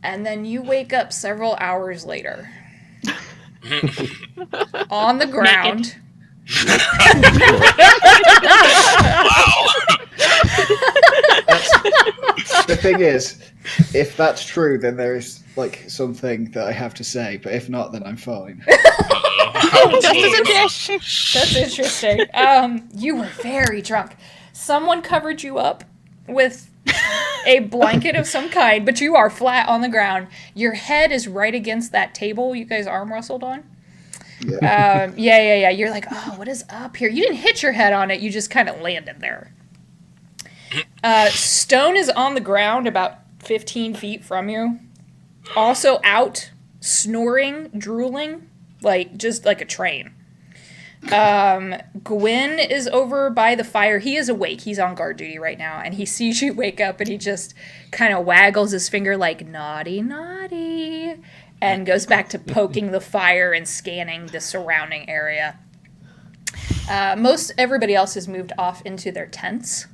[SPEAKER 1] And then you wake up several hours later. On the ground.
[SPEAKER 5] The thing is, if that's true, then there is something that I have to say. But if not, then I'm fine.
[SPEAKER 1] That's interesting. You were very drunk. Someone covered you up with a blanket of some kind, but you are flat on the ground. Your head is right against that table you guys arm wrestled on.
[SPEAKER 5] Yeah.
[SPEAKER 1] Yeah. You're like, oh, what is up here? You didn't hit your head on it. You just kind of landed there. Stone is on the ground about 15 feet from you. Also out, snoring, drooling, just like a train. Gwyn is over by the fire. He is awake. He's on guard duty right now, and he sees you wake up, and he just kind of waggles his finger like, naughty, naughty, and goes back to poking the fire and scanning the surrounding area. Most everybody else has moved off into their tents.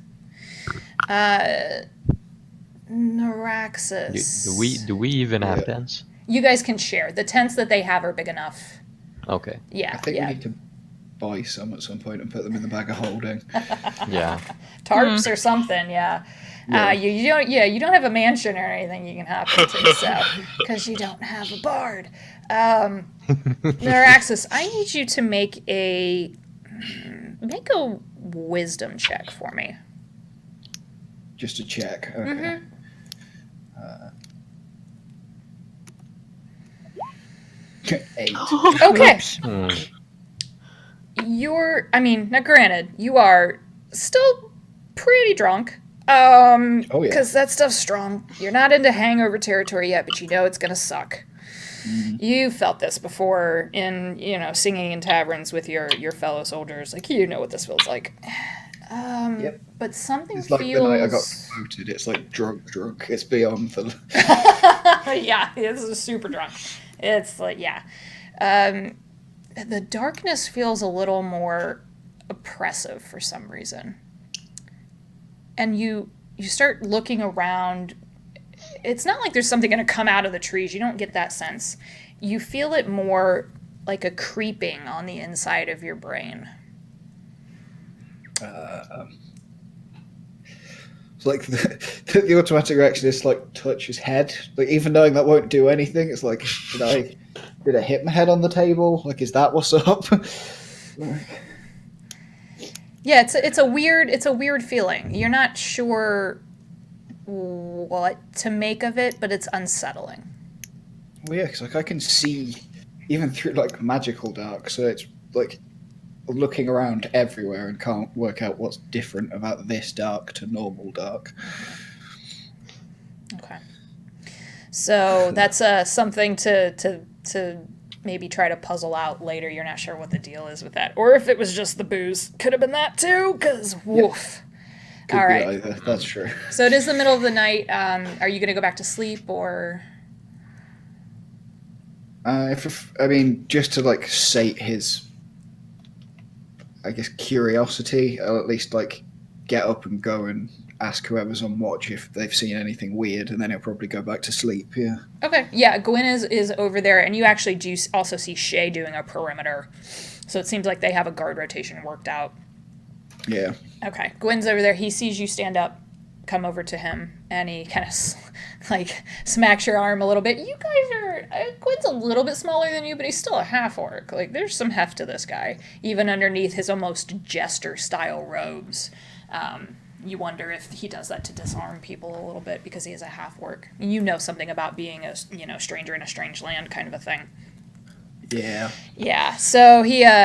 [SPEAKER 1] Neuraxis.
[SPEAKER 3] Do we even have tents?
[SPEAKER 1] You guys can share. The tents that they have are big enough.
[SPEAKER 3] Okay.
[SPEAKER 1] Yeah.
[SPEAKER 5] I think we need to buy some at some point and put them in the bag of holding.
[SPEAKER 3] Yeah.
[SPEAKER 1] Tarps or something. Yeah. You don't have a mansion or anything you can hop into, so because you don't have a bard. Neuraxis, I need you to make a wisdom check for me.
[SPEAKER 5] Just to check. Okay.
[SPEAKER 1] Mm-hmm.
[SPEAKER 5] Eight.
[SPEAKER 1] Okay. now granted, you are still pretty drunk.
[SPEAKER 5] Oh, yeah.
[SPEAKER 1] Because that stuff's strong. You're not into hangover territory yet, but you know it's gonna suck. You felt this before in, singing in taverns with your fellow soldiers. Like, you know what this feels like.
[SPEAKER 5] Yep.
[SPEAKER 1] But something
[SPEAKER 5] It's like
[SPEAKER 1] feels...
[SPEAKER 5] the night I got promoted. It's like drunk. It's beyond the...
[SPEAKER 1] Yeah, this is super drunk. It's like, yeah. The darkness feels a little more oppressive for some reason. And you start looking around. It's not like there's something going to come out of the trees. You don't get that sense. You feel it more like a creeping on the inside of your brain.
[SPEAKER 5] It's like the automatic reaction is like touch his head. Like, even knowing that won't do anything, it's like, did I hit my head on the table? Like, is that what's up?
[SPEAKER 1] Yeah, it's a weird feeling. You're not sure what to make of it, but it's unsettling.
[SPEAKER 5] Well, yeah, because like I can see even through like magical dark, so it's like looking around everywhere and can't work out what's different about this dark to normal dark.
[SPEAKER 1] Okay, so that's something to maybe try to puzzle out later. You're not sure what the deal is with that, or if it was just the booze. Could have been that too, because woof.
[SPEAKER 5] Could
[SPEAKER 1] All
[SPEAKER 5] be
[SPEAKER 1] right,
[SPEAKER 5] either. That's true.
[SPEAKER 1] so it is the middle of the night. Are you going to go back to sleep, or?
[SPEAKER 5] Just to like sate his, I guess, curiosity, I'll at least like get up and go and ask whoever's on watch if they've seen anything weird, and then he'll probably go back to sleep. Yeah.
[SPEAKER 1] Okay. Yeah, Gwyn is over there, and you actually do also see Shay doing a perimeter, so it seems like they have a guard rotation worked out.
[SPEAKER 5] Yeah.
[SPEAKER 1] Okay. Gwyn's over there. He sees you stand up, come over to him, and he kind of like smacks your arm a little bit. You guys are... Gwyn's a little bit smaller than you, but he's still a half-orc. Like, there's some heft to this guy, even underneath his almost jester-style robes. You wonder if he does that to disarm people a little bit because he is a half-orc. You know something about being a stranger in a strange land kind of a thing.
[SPEAKER 5] Yeah.
[SPEAKER 1] Yeah. So you're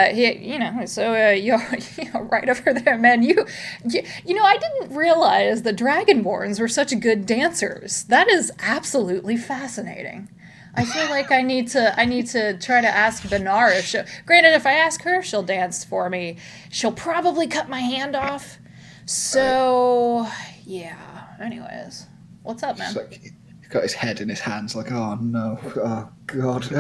[SPEAKER 1] right over there, man. You I didn't realize the Dragonborns were such good dancers. That is absolutely fascinating. I feel like I need to try to ask Benar if granted, if I ask her if she'll dance for me, she'll probably cut my hand off. So, yeah. Anyways, what's up, man?
[SPEAKER 5] Like, he's got his head in his hands, like, oh no, oh god.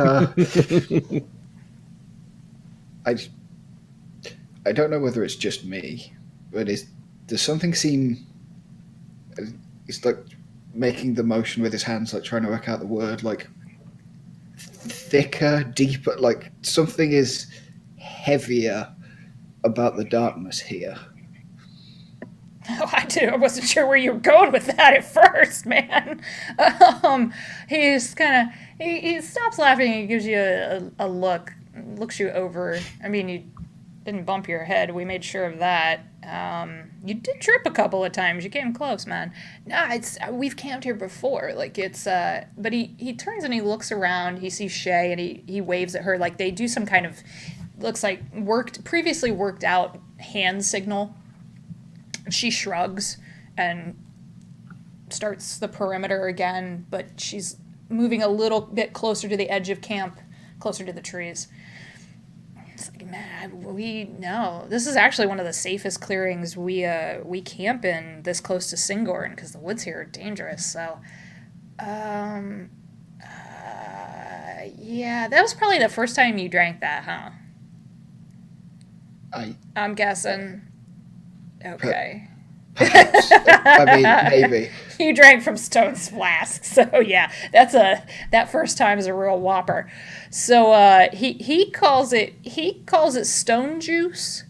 [SPEAKER 5] I don't know whether it's just me, but does something seem? It's like making the motion with his hands, like trying to work out the word, like thicker, deeper. Like something is heavier about the darkness here.
[SPEAKER 1] Oh, I wasn't sure where you were going with that at first, man. He's kind of... He stops laughing and gives you a look. Looks you over. I mean, you didn't bump your head. We made sure of that. You did trip a couple of times. You came close, man. Nah, we've camped here before. Like, it's... But he turns and he looks around. He sees Shay, and he waves at her. Like, they do some kind of... Looks like previously worked out hand signal. She shrugs and starts the perimeter again, but she's moving a little bit closer to the edge of camp, closer to the trees. It's like, man, this is actually one of the safest clearings we camp in this close to Syngorn, because the woods here are dangerous. So, yeah, that was probably the first time you drank that, huh? I'm guessing. Okay.
[SPEAKER 5] I mean, maybe.
[SPEAKER 1] You drank from Stone's flask, so yeah, that first time is a real whopper. So he calls it stone juice.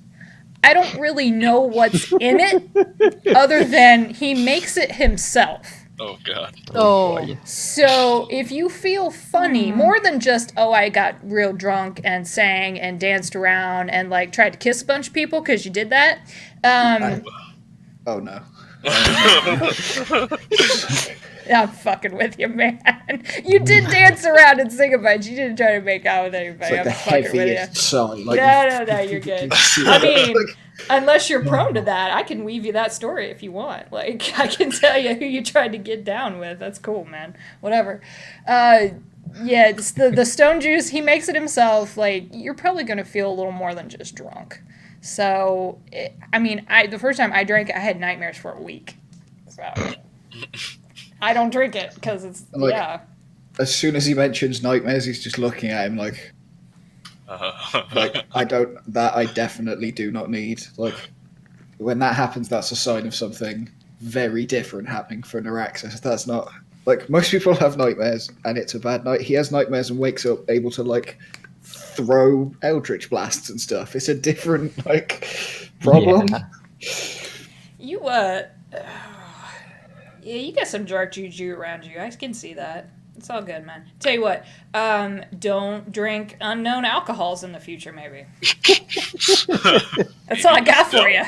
[SPEAKER 1] I don't really know what's in it, other than he makes it himself.
[SPEAKER 2] Oh god.
[SPEAKER 4] Oh.
[SPEAKER 1] So if you feel funny, more than just, I got real drunk and sang and danced around and like tried to kiss a bunch of people because you did that.
[SPEAKER 5] Oh no.
[SPEAKER 1] I'm fucking with you, man. You did dance around and sing a bunch. You didn't try to make out with anybody.
[SPEAKER 5] It's like
[SPEAKER 1] I'm
[SPEAKER 5] the
[SPEAKER 1] fucking with you.
[SPEAKER 5] heaviest song. Like,
[SPEAKER 1] No, you're good. I mean,
[SPEAKER 5] like,
[SPEAKER 1] unless you're prone to that, I can weave you that story if you want. Like, I can tell you who you tried to get down with. That's cool, man. Whatever. Yeah, it's the stone juice, he makes it himself. Like, you're probably going to feel a little more than just drunk. So, the first time I drank it, I had nightmares for a week. So, I don't drink it because it's,
[SPEAKER 5] like,
[SPEAKER 1] yeah.
[SPEAKER 5] As soon as he mentions nightmares, he's just looking at him like, I definitely do not need. Like, when that happens, that's a sign of something very different happening for Tirax. That's not, like, most people have nightmares and it's a bad night. He has nightmares and wakes up able to, like, throw eldritch blasts and stuff. It's a different, like, problem.
[SPEAKER 1] Yeah. You got some dark juju around you. I can see that. It's all good, man. Tell you what, don't drink unknown alcohols in the future, maybe. That's all I got for you.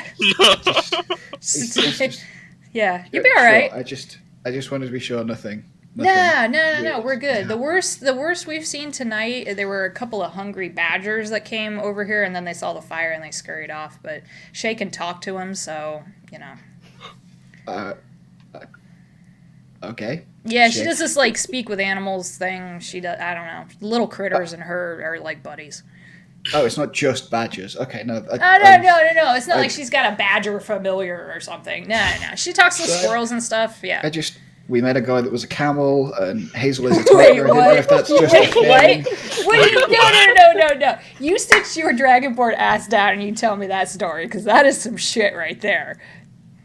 [SPEAKER 1] Yeah, you'll be all right.
[SPEAKER 5] Sure, I just wanted to be sure nothing.
[SPEAKER 1] No, we're good. The worst we've seen tonight, there were a couple of hungry badgers that came over here, and then they saw the fire and they scurried off. But Shay can talk to them, so, you know.
[SPEAKER 5] Okay.
[SPEAKER 1] Yeah, she does this, like, speak with animals thing. She does, I don't know. Little critters and her are, like, buddies.
[SPEAKER 5] Oh, it's not just badgers. Okay, no.
[SPEAKER 1] No. It's not like she's got a badger familiar or something. No. She talks to squirrels and stuff, yeah.
[SPEAKER 5] We met a guy that was a camel, and Hazel is a tiger. I didn't know if that's just a thing.
[SPEAKER 1] Wait, no. You sit your dragonborn ass down and you tell me that story, because that is some shit right there.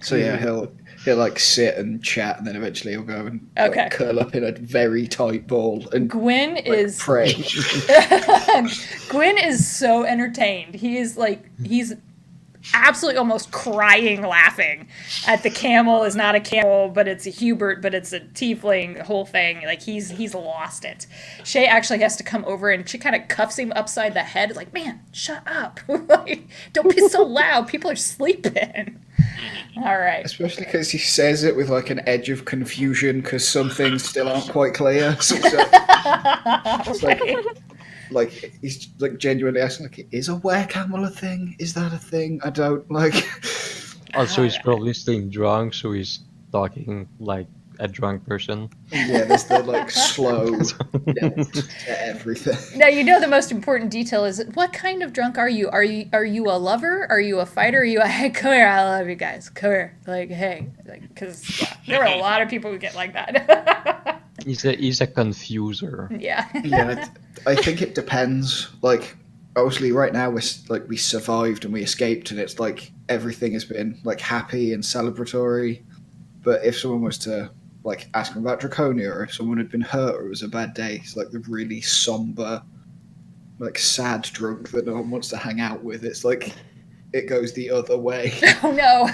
[SPEAKER 5] So yeah, he'll like sit and chat, and then eventually he'll go and like, curl up in a very tight ball and
[SPEAKER 1] Gwyn is
[SPEAKER 5] pray.
[SPEAKER 1] Gwyn is so entertained. He's absolutely almost crying laughing at the camel is not a camel, but it's a Hubert, but it's a tiefling, the whole thing. Like, he's lost it. Shay actually has to come over and she kind of cuffs him upside the head, like, man, shut up. Like, don't be so loud, people are sleeping. All right.
[SPEAKER 5] Especially because he says it with like an edge of confusion because some things still aren't quite clear. So it's like he's like genuinely asking, like, is a were-camel a thing? Is that a thing? I don't like.
[SPEAKER 3] Also, he's probably still drunk, so he's talking like a drunk person.
[SPEAKER 5] Yeah, there's the like slow depth to everything.
[SPEAKER 1] Now, you know the most important detail is, what kind of drunk are you? Are you a lover? Are you a fighter? Are you a, hey, come here, I love you guys. Come here. Like, hey. Because there were a lot of people who get like that.
[SPEAKER 3] He's a confuser.
[SPEAKER 1] Yeah.
[SPEAKER 5] Yeah, I think it depends. Like, obviously right now we survived and we escaped, and it's like everything has been like happy and celebratory. But if someone was to like ask him about Draconia, or if someone had been hurt or it was a bad day, it's like the really somber, like sad drunk that no one wants to hang out with. It's like it goes the other way.
[SPEAKER 1] Oh no.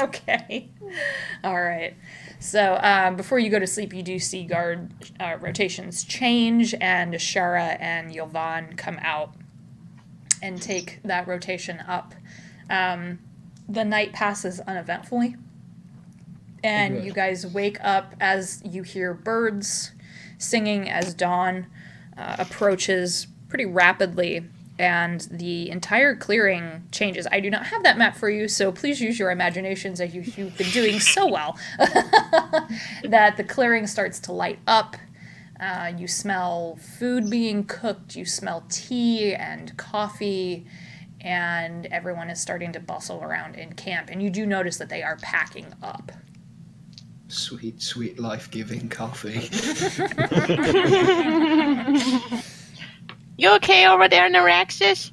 [SPEAKER 1] Okay. All right. So before you go to sleep, you do see guard rotations change, and Shara and Yovan come out and take that rotation up. The night passes uneventfully, and you guys wake up as you hear birds singing as dawn approaches pretty rapidly, and the entire clearing changes. I do not have that map for you, so please use your imaginations, as you've been doing so well. That the clearing starts to light up. You smell food being cooked. You smell tea and coffee, and everyone is starting to bustle around in camp. And you do notice that they are packing up.
[SPEAKER 5] Sweet, sweet, life-giving coffee.
[SPEAKER 6] You okay over there, Naraxis?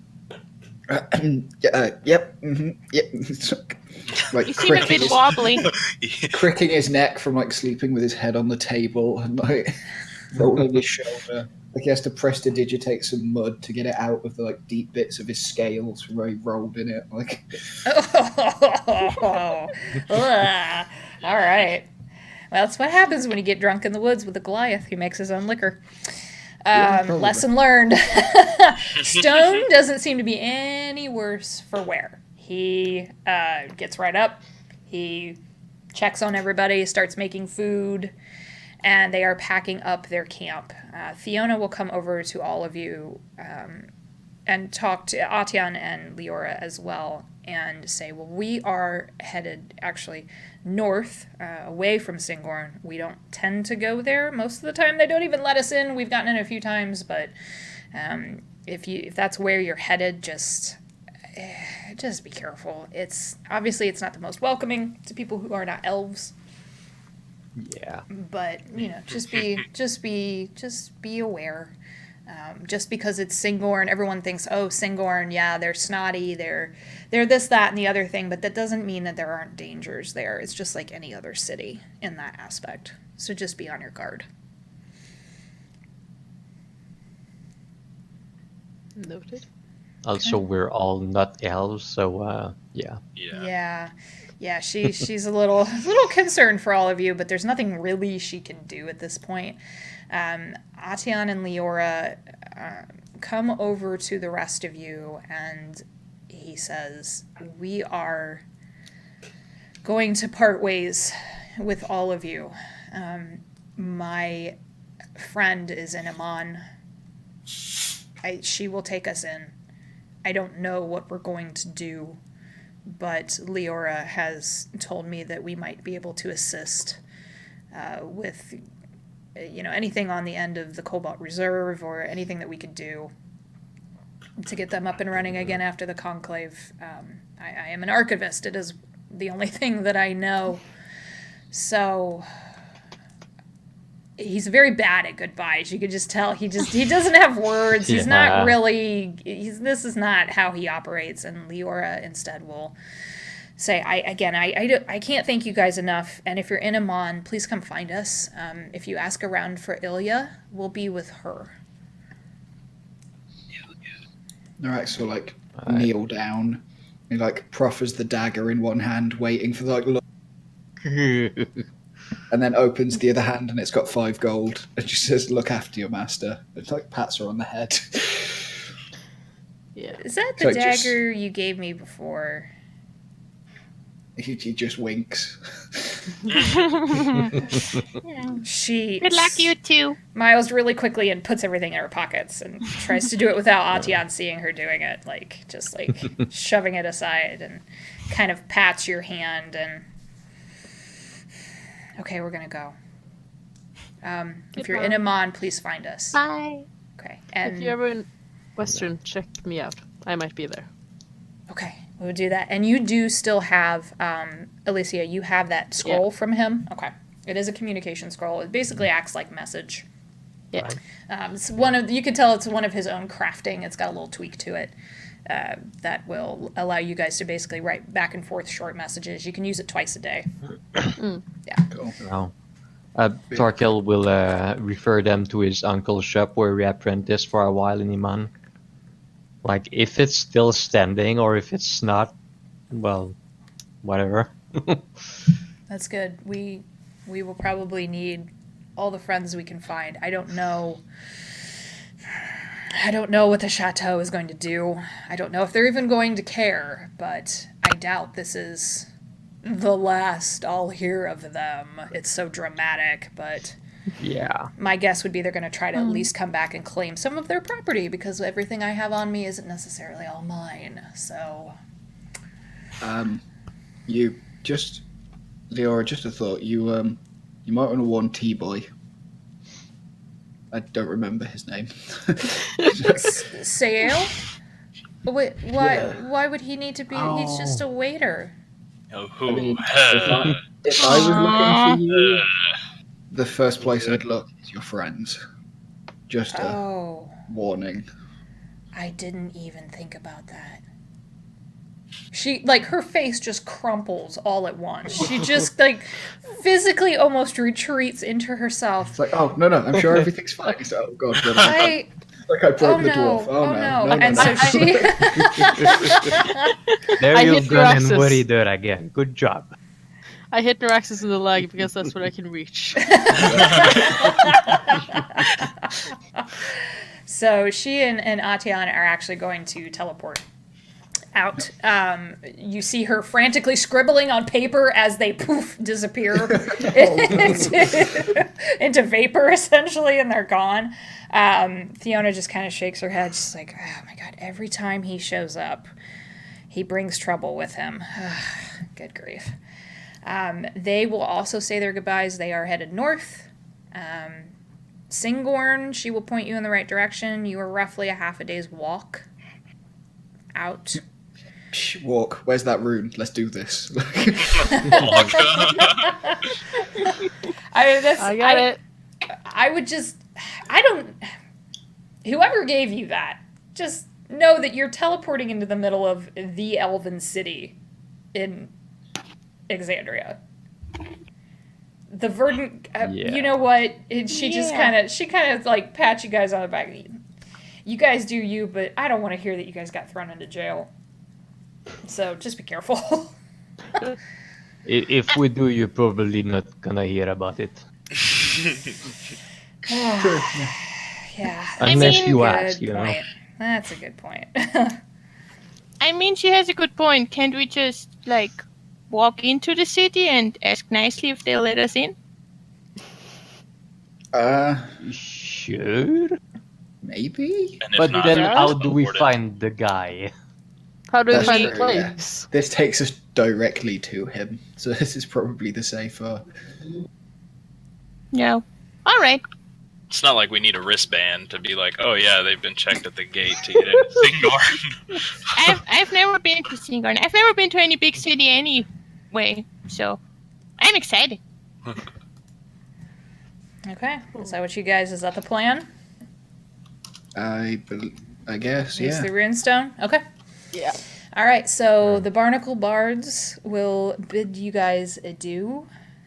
[SPEAKER 5] Yep. Mm-hmm, yep. Like
[SPEAKER 6] You seem a bit wobbly.
[SPEAKER 5] Cricking his neck from like sleeping with his head on the table and like rolling his shoulder. Like he has to prestidigitate some mud to get it out of the like deep bits of his scales from where he rolled in it. Like.
[SPEAKER 1] All right. Well, that's what happens when you get drunk in the woods with a Goliath. He makes his own liquor. Lesson learned. Stone doesn't seem to be any worse for wear. He gets right up. He checks on everybody, starts making food. and they are packing up their camp. Fiona will come over to all of you and talk to Atian and Leora as well and say, well, we are headed actually north, away from Syngorn. We don't tend to go there. Most of the time they don't even let us in. We've gotten in a few times, but if that's where you're headed, just be careful. It's not the most welcoming to people who are not elves.
[SPEAKER 3] Yeah.
[SPEAKER 1] But just be aware. Just because it's Syngorn, everyone thinks, oh, Syngorn, yeah, they're snotty, they're this, that, and the other thing, but that doesn't mean that there aren't dangers there. It's just like any other city in that aspect. So just be on your guard.
[SPEAKER 4] Noted.
[SPEAKER 3] Also, we're all not elves, so yeah.
[SPEAKER 1] Yeah. She's a little concerned for all of you, but there's nothing really she can do at this point. Atian and Leora come over to the rest of you, and he says, we are going to part ways with all of you. My friend is in Amon. She will take us in. I don't know what we're going to do, but Leora has told me that we might be able to assist with anything on the end of the Cobalt Reserve or anything that we could do to get them up and running again after the Conclave. I am an archivist. It is the only thing that I know. So he's very bad at goodbyes. You could just tell he doesn't have words. He's not really, this is not how he operates. And Leora instead will say, I can't thank you guys enough. And if you're in Amon, please come find us. If you ask around for Ilya, we'll be with her.
[SPEAKER 5] Tirax will kneel down. He proffers the dagger in one hand, waiting for look. And then opens the other hand, and it's got 5 gold. And she says, "Look after your master." It's pats her on the head.
[SPEAKER 4] Yeah.
[SPEAKER 1] Is that the dagger you gave me before?
[SPEAKER 5] He just winks.
[SPEAKER 1] She.
[SPEAKER 6] Good luck, you two.
[SPEAKER 1] Miles really quickly and puts everything in her pockets and tries to do it without Atian seeing her doing it, just shoving it aside, and kind of pats your hand and. Okay, we're gonna go. If you're in Amon, please find us.
[SPEAKER 6] Bye.
[SPEAKER 1] Okay, and
[SPEAKER 4] if you're ever in Western, check me out. I might be there.
[SPEAKER 1] Okay, we'll do that. And you do still have, Alicia, you have that scroll from him? Okay. It is a communication scroll. It basically acts like message.
[SPEAKER 4] Yeah.
[SPEAKER 1] It's you can tell it's one of his own crafting. It's got a little tweak to it that will allow you guys to basically write back and forth short messages. You can use it twice a day. Yeah.
[SPEAKER 5] Cool.
[SPEAKER 3] Wow. Torkel will refer them to his uncle's shop where he apprenticed for a while in Iman. If it's still standing or if it's not, well, whatever.
[SPEAKER 1] That's good. We will probably need all the friends we can find. I don't know what the chateau is going to do. I don't know if they're even going to care, but I doubt this is the last I'll hear of them. It's so dramatic, but
[SPEAKER 3] yeah.
[SPEAKER 1] My guess would be they're going to try to at least come back and claim some of their property, because everything I have on me isn't necessarily all mine. So,
[SPEAKER 5] Leora, just a thought. You might want to warn T-Boy. I don't remember his name.
[SPEAKER 1] Sael? Wait, why would he need to be? He's just a waiter.
[SPEAKER 2] Oh,
[SPEAKER 5] if I was looking for you, the first place I'd look is your friends. Just a warning.
[SPEAKER 1] I didn't even think about that. She, her face just crumples all at once. She just, physically almost retreats into herself.
[SPEAKER 5] It's oh, no, I'm sure everything's fine. It's, oh, God. I broke the dwarf. Oh, no.
[SPEAKER 1] And so she...
[SPEAKER 3] There you go and worry there again. Good job.
[SPEAKER 4] I hit Tirax in the leg because that's what I can reach.
[SPEAKER 1] So she and Atian are actually going to teleport out. You see her frantically scribbling on paper as they poof disappear into vapor, essentially, and they're gone. Fiona just kind of shakes her head. She's like, oh my god, every time he shows up, he brings trouble with him. Good grief. They will also say their goodbyes. They are headed north. Syngorn, she will point you in the right direction. You are roughly a half a day's walk out.
[SPEAKER 5] Walk. Where's that rune? Let's do this.
[SPEAKER 4] I got it.
[SPEAKER 1] I would just... Whoever gave you that, just know that you're teleporting into the middle of the Elven city in Exandria. The Verdant... You know what? She kind of like pats you guys on the back. You guys do you, but I don't want to hear that you guys got thrown into jail. So just be careful.
[SPEAKER 3] If we do, you're probably not gonna hear about it.
[SPEAKER 1] Yeah.
[SPEAKER 3] Unless you ask, you know.
[SPEAKER 1] Point. That's a good point.
[SPEAKER 6] I mean, she has a good point. Can't we just, like, walk into the city and ask nicely if they'll let us in?
[SPEAKER 3] Sure.
[SPEAKER 5] Maybe?
[SPEAKER 2] And if
[SPEAKER 3] But
[SPEAKER 2] not,
[SPEAKER 3] then
[SPEAKER 2] we'll
[SPEAKER 3] how
[SPEAKER 2] just
[SPEAKER 3] do we
[SPEAKER 2] teleport it.
[SPEAKER 3] find the guy?
[SPEAKER 4] How do we
[SPEAKER 5] That's
[SPEAKER 4] find the
[SPEAKER 5] true, yeah.
[SPEAKER 4] place?
[SPEAKER 5] This takes us directly to him, so this is probably the safer.
[SPEAKER 6] No. All right.
[SPEAKER 2] It's not like we need a wristband to be like, oh yeah, they've been checked at the gate to get into Syngorn.
[SPEAKER 6] I've never been to Syngorn. I've never been to any big city anyway, so I'm excited.
[SPEAKER 1] Okay. Is that what you guys... Is that the plan?
[SPEAKER 5] I guess,
[SPEAKER 1] Use
[SPEAKER 5] yeah.
[SPEAKER 1] the runestone? Okay.
[SPEAKER 4] Yeah.
[SPEAKER 1] All right, so the Barnacle Bards will bid you guys adieu,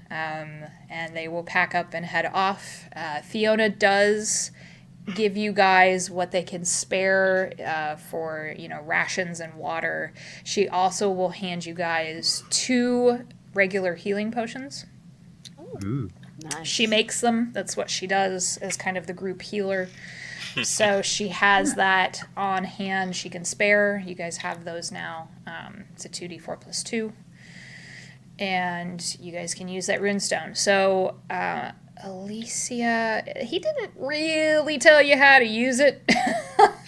[SPEAKER 1] and they will pack up and head off. Fiona does give you guys what they can spare for, rations and water. She also will hand you guys 2 regular healing potions.
[SPEAKER 3] Ooh.
[SPEAKER 4] Nice.
[SPEAKER 1] She makes them. That's what she does as kind of the group healer. So she has that on hand she can spare. You guys have those now. It's a 2d4 plus 2. And you guys can use that runestone. So, Alicia, he didn't really tell you how to use it.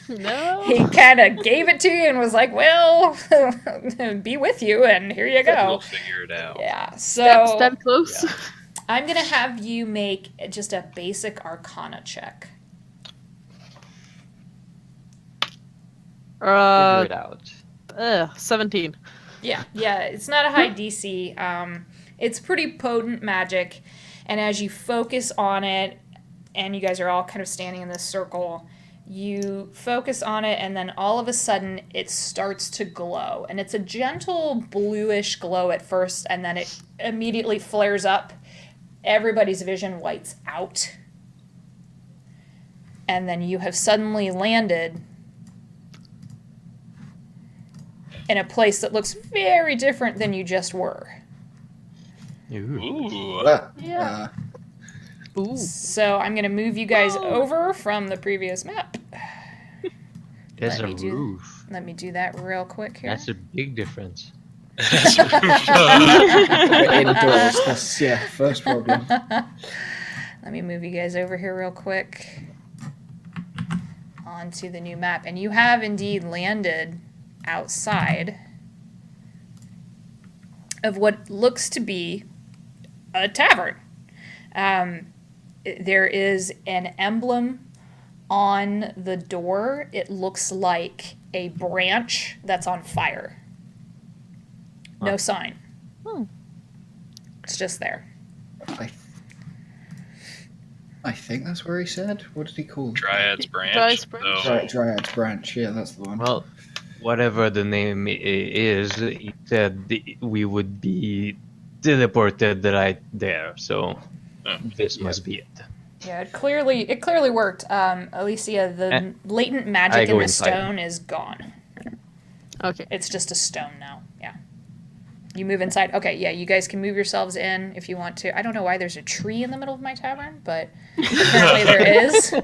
[SPEAKER 4] No.
[SPEAKER 1] He kind of gave it to you and was like, well, be with you, and here you
[SPEAKER 2] We'll
[SPEAKER 1] go.
[SPEAKER 2] figure it out.
[SPEAKER 1] Yeah, so
[SPEAKER 4] Step close.
[SPEAKER 3] Yeah.
[SPEAKER 1] I'm going to have you make just a basic Arcana check.
[SPEAKER 3] Figure it out.
[SPEAKER 4] 17.
[SPEAKER 1] Yeah, it's not a high DC. It's pretty potent magic, and as you focus on it, and you guys are all kind of standing in this circle, you focus on it, and then all of a sudden it starts to glow, and it's a gentle bluish glow at first, and then it immediately flares up. Everybody's vision whites out, and then you have suddenly landed in a place that looks very different than you just were.
[SPEAKER 3] Ooh.
[SPEAKER 2] Ooh.
[SPEAKER 4] Yeah. Ooh.
[SPEAKER 1] So I'm going to move you guys over from the previous map.
[SPEAKER 3] There's
[SPEAKER 1] Let
[SPEAKER 3] a
[SPEAKER 1] me do-
[SPEAKER 3] roof.
[SPEAKER 1] Let me do that real quick here.
[SPEAKER 3] That's a big difference.
[SPEAKER 5] Indoors, that's, first problem.
[SPEAKER 1] Let me move you guys over here real quick onto the new map. And you have indeed landed outside of what looks to be a tavern. There is an emblem on the door. It looks like a branch that's on fire. No sign. It's just there.
[SPEAKER 5] I think that's where he said. What did he call it?
[SPEAKER 2] Dryad's branch.
[SPEAKER 4] Dryad's branch.
[SPEAKER 2] So,
[SPEAKER 5] Dryad's branch. Yeah, that's the one.
[SPEAKER 3] Well, whatever the name is, he said we would be teleported right there. So this must be it.
[SPEAKER 1] Yeah, it clearly worked. Alicia, the latent magic in the
[SPEAKER 3] inside.
[SPEAKER 1] stone is gone.
[SPEAKER 4] Okay.
[SPEAKER 1] It's just a stone now. Yeah. You move inside. Okay, yeah, you guys can move yourselves in if you want to. I don't know why there's a tree in the middle of my tavern, but apparently there is.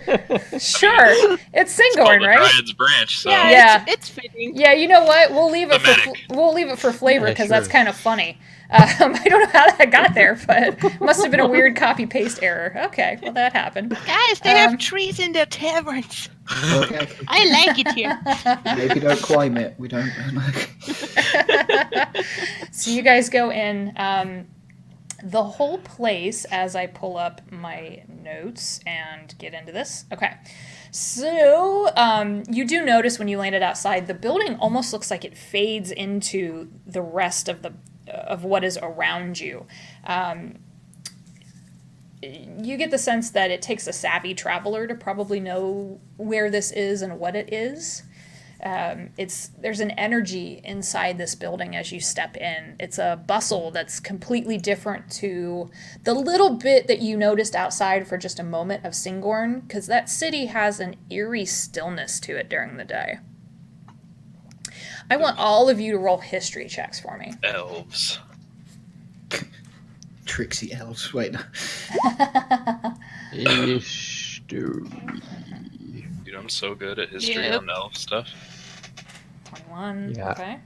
[SPEAKER 1] Sure, it's Syngorn, right?
[SPEAKER 2] Dryad's branch. So.
[SPEAKER 1] Yeah,
[SPEAKER 6] it's fitting.
[SPEAKER 1] Yeah, you know what? We'll leave it for flavor because that's kind of funny. I don't know how that got there, but must have been a weird copy paste error. Okay, well that happened.
[SPEAKER 6] Guys, they have trees in their taverns.
[SPEAKER 5] Okay.
[SPEAKER 6] I like it here.
[SPEAKER 5] Maybe don't climb it. We don't.
[SPEAKER 1] So you guys go in. The whole place, as I pull up my notes and get into this. Okay. So you do notice when you landed outside, the building almost looks like it fades into the rest of what is around you. You get the sense that it takes a savvy traveler to probably know where this is and what it is. There's an energy inside this building as you step in. It's a bustle that's completely different to the little bit that you noticed outside for just a moment of Syngorn, because that city has an eerie stillness to it during the day. I want all of you to roll history checks for me.
[SPEAKER 2] Elves.
[SPEAKER 5] Tricksy elves. Wait.
[SPEAKER 3] History.
[SPEAKER 2] Dude, I'm so good at history on elf stuff.
[SPEAKER 1] 21.
[SPEAKER 3] Yeah.
[SPEAKER 1] Okay.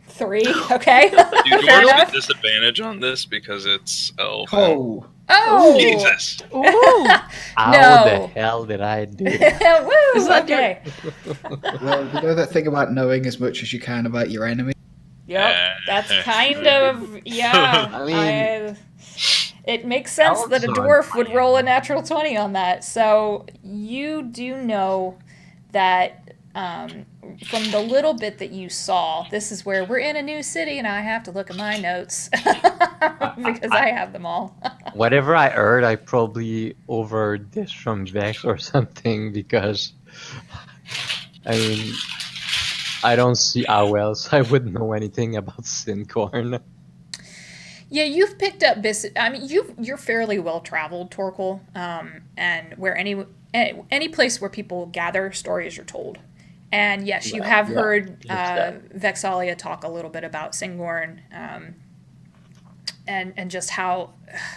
[SPEAKER 1] 3. Okay.
[SPEAKER 2] Dude, you
[SPEAKER 1] Fair
[SPEAKER 2] want
[SPEAKER 1] enough.
[SPEAKER 2] a disadvantage on this because it's elf.
[SPEAKER 5] Oh.
[SPEAKER 1] Oh!
[SPEAKER 2] Jesus.
[SPEAKER 4] Ooh.
[SPEAKER 3] How
[SPEAKER 1] No.
[SPEAKER 3] the hell did I do?
[SPEAKER 1] Woo!
[SPEAKER 4] Is that
[SPEAKER 1] Okay.
[SPEAKER 5] Well, you know that thing about knowing as much as you can about your enemy?
[SPEAKER 1] Yep. That's kind of
[SPEAKER 3] I mean,
[SPEAKER 1] it makes sense that a
[SPEAKER 3] elves
[SPEAKER 1] dwarf
[SPEAKER 3] are
[SPEAKER 1] would roll a natural 20 on that. So you do know that from the little bit that you saw, this is where we're in a new city, and I have to look at my notes because I have them all.
[SPEAKER 3] Whatever I heard, I probably overheard this from Vex or something because, I mean, I don't see how else I would know anything about Syngorn.
[SPEAKER 1] Yeah, you've picked up I mean, you're fairly well traveled, Torkel, and where any place where people gather, stories are told. And yes, you have heard Vexalia talk a little bit about Syngorn, and just how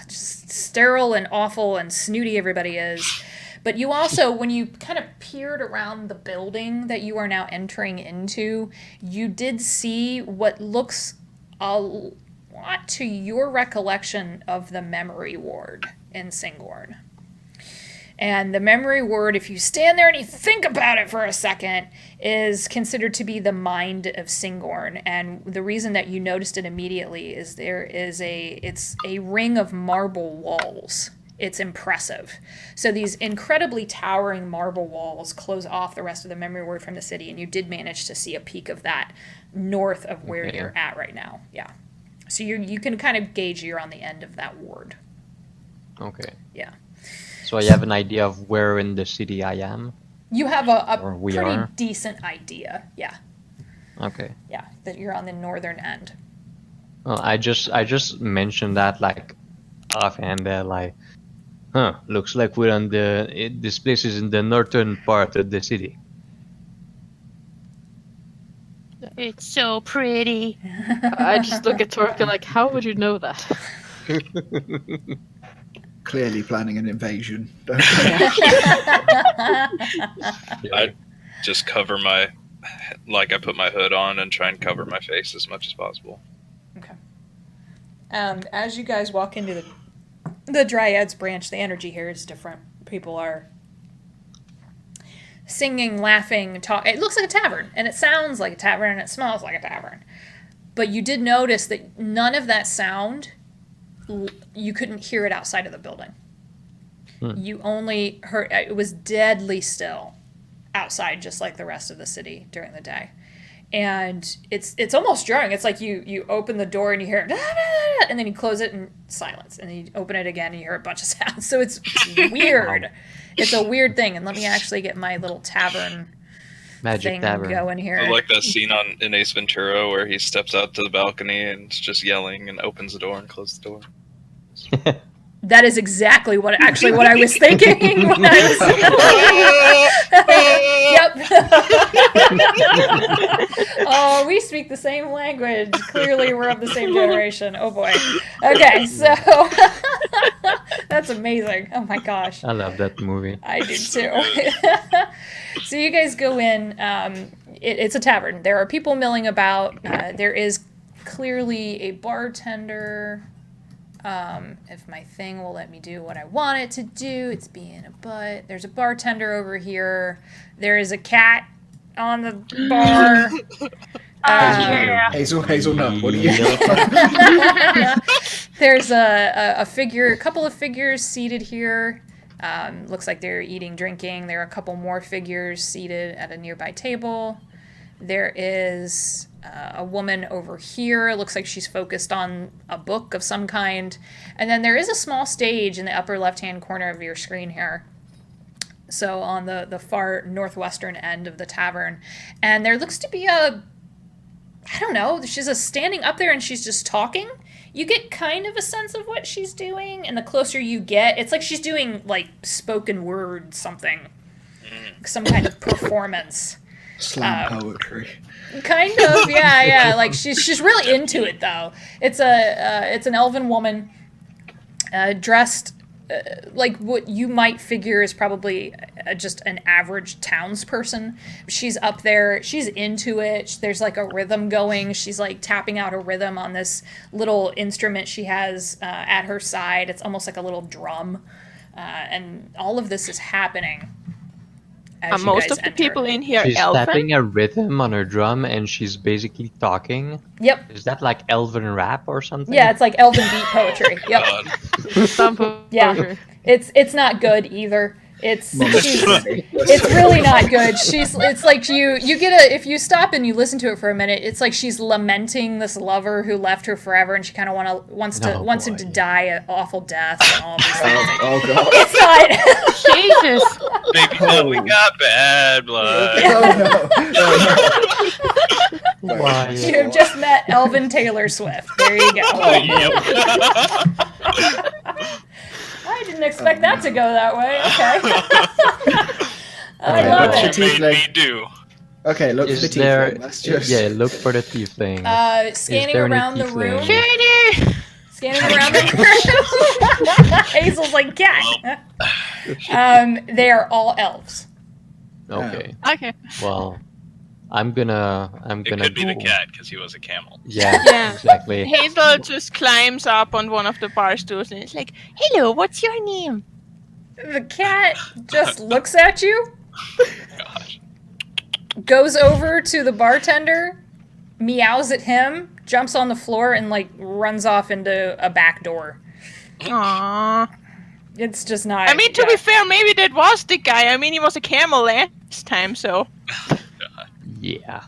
[SPEAKER 1] just sterile and awful and snooty everybody is. But you also, when you kind of peered around the building that you are now entering into, you did see what looks a lot to your recollection of the memory ward in Syngorn. And the memory ward, if you stand there and you think about it for a second, is considered to be the mind of Syngorn. And the reason that you noticed it immediately is it's a ring of marble walls. It's impressive. So these incredibly towering marble walls close off the rest of the memory ward from the city, and you did manage to see a peek of that north of where you're at right now. Yeah. So you can kind of gauge you're on the end of that ward.
[SPEAKER 3] Okay.
[SPEAKER 1] Yeah.
[SPEAKER 3] So I have an idea of where in the city I am?
[SPEAKER 1] You have a
[SPEAKER 3] Or we
[SPEAKER 1] pretty
[SPEAKER 3] are?
[SPEAKER 1] decent idea. Yeah.
[SPEAKER 3] Okay.
[SPEAKER 1] Yeah. That you're on the northern end.
[SPEAKER 3] Well, I just mentioned that like offhand there, like, looks like we're on this place is in the northern part of the city.
[SPEAKER 6] It's so pretty.
[SPEAKER 4] I just look at Torka like, how would you know that?
[SPEAKER 5] Clearly planning an invasion.
[SPEAKER 2] I just cover I put my hood on and try and cover my face as much as possible.
[SPEAKER 1] Okay. As you guys walk into the Dryad's branch, the energy here is different. People are singing, laughing, talk. It looks like a tavern, and it sounds like a tavern, and it smells like a tavern. But you did notice that none of that sound, you couldn't hear it outside of the building. You only heard, it was deadly still outside, just like the rest of the city during the day. And it's almost jarring. It's like you open the door and you hear, and then you close it and silence. And then you open it again and you hear a bunch of sounds. So it's weird. It's a weird thing. And let me actually get my little tavern
[SPEAKER 3] Magic
[SPEAKER 1] thing
[SPEAKER 3] tavern.
[SPEAKER 1] going here.
[SPEAKER 2] I like that scene in Ace Ventura where he steps out to the balcony and is just yelling and opens the door and closes the door.
[SPEAKER 1] That is exactly what I was thinking when I was. Yep. Oh, we speak the same language. Clearly, we're of the same generation. Oh boy. Okay, so that's amazing. Oh my gosh.
[SPEAKER 3] I love that movie.
[SPEAKER 1] I do too. So you guys go in. It's a tavern. There are people milling about. There is clearly a bartender. If my thing will let me do what I want it to do, it's being a butt. There's a bartender over here. There is a cat on the bar.
[SPEAKER 5] Hazelnut, what do you
[SPEAKER 1] There's a figure, a couple of figures seated here. Looks like they're eating, drinking. There are a couple more figures seated at a nearby table. There is a woman over here. It looks like she's focused on a book of some kind. And then there is a small stage in the upper left-hand corner of your screen here. So on the far northwestern end of the tavern. And there looks to be I don't know, she's standing up there and she's just talking. You get kind of a sense of what she's doing, and the closer you get, it's like she's doing, like, spoken word something. Some kind of performance.
[SPEAKER 5] Slam poetry.
[SPEAKER 1] Kind of, yeah. Like, she's really into it, though. It's an elven woman dressed like what you might figure is probably just an average townsperson. She's up there. She's into it. There's like a rhythm going. She's like tapping out a rhythm on this little instrument she has at her side. It's almost like a little drum. And all of this is happening.
[SPEAKER 6] Most of the people in here
[SPEAKER 3] she's
[SPEAKER 6] elven?
[SPEAKER 3] tapping a rhythm on her drum and she's basically talking.
[SPEAKER 1] Yep.
[SPEAKER 3] Is that like elven rap or something?
[SPEAKER 1] Yeah, it's like elven beat poetry. Yep. Yeah. It's not good either. It's really not good. It's like you get if you stop and you listen to it for a minute, it's like she's lamenting this lover who left her forever, and she kind of wants him to die an awful death and all these things.
[SPEAKER 5] Oh god.
[SPEAKER 1] It's not.
[SPEAKER 4] Jesus.
[SPEAKER 2] Baby, we got bad blood.
[SPEAKER 5] No.
[SPEAKER 3] Why?
[SPEAKER 1] You have just met Elvin Taylor Swift. There you go. I didn't expect that to go that way. Okay. I love
[SPEAKER 5] what's
[SPEAKER 1] it.
[SPEAKER 5] your
[SPEAKER 2] You made me do.
[SPEAKER 5] Okay, look for the tiefling. That's just...
[SPEAKER 3] Yeah, look for the tiefling.
[SPEAKER 1] Scanning
[SPEAKER 3] there any
[SPEAKER 1] around the
[SPEAKER 3] tiefling?
[SPEAKER 1] room. Scanning around the room. Hazel's like, cat. They are all elves.
[SPEAKER 3] Okay.
[SPEAKER 4] Okay.
[SPEAKER 3] Well, I'm gonna
[SPEAKER 2] It could be the
[SPEAKER 3] go-
[SPEAKER 2] cat because he was a camel.
[SPEAKER 3] Yeah,
[SPEAKER 6] Yeah.
[SPEAKER 3] exactly.
[SPEAKER 6] Hazel just climbs up on one of the bar stools and it's like, "Hello, what's your name?"
[SPEAKER 1] The cat just looks at you,
[SPEAKER 2] Gosh.
[SPEAKER 1] goes over to the bartender, meows at him, jumps on the floor, and like runs off into a back door.
[SPEAKER 6] Aww.
[SPEAKER 1] It's just not.
[SPEAKER 6] I mean, to be fair, maybe that was the guy. I mean, he was a camel last time, so.
[SPEAKER 3] Yeah.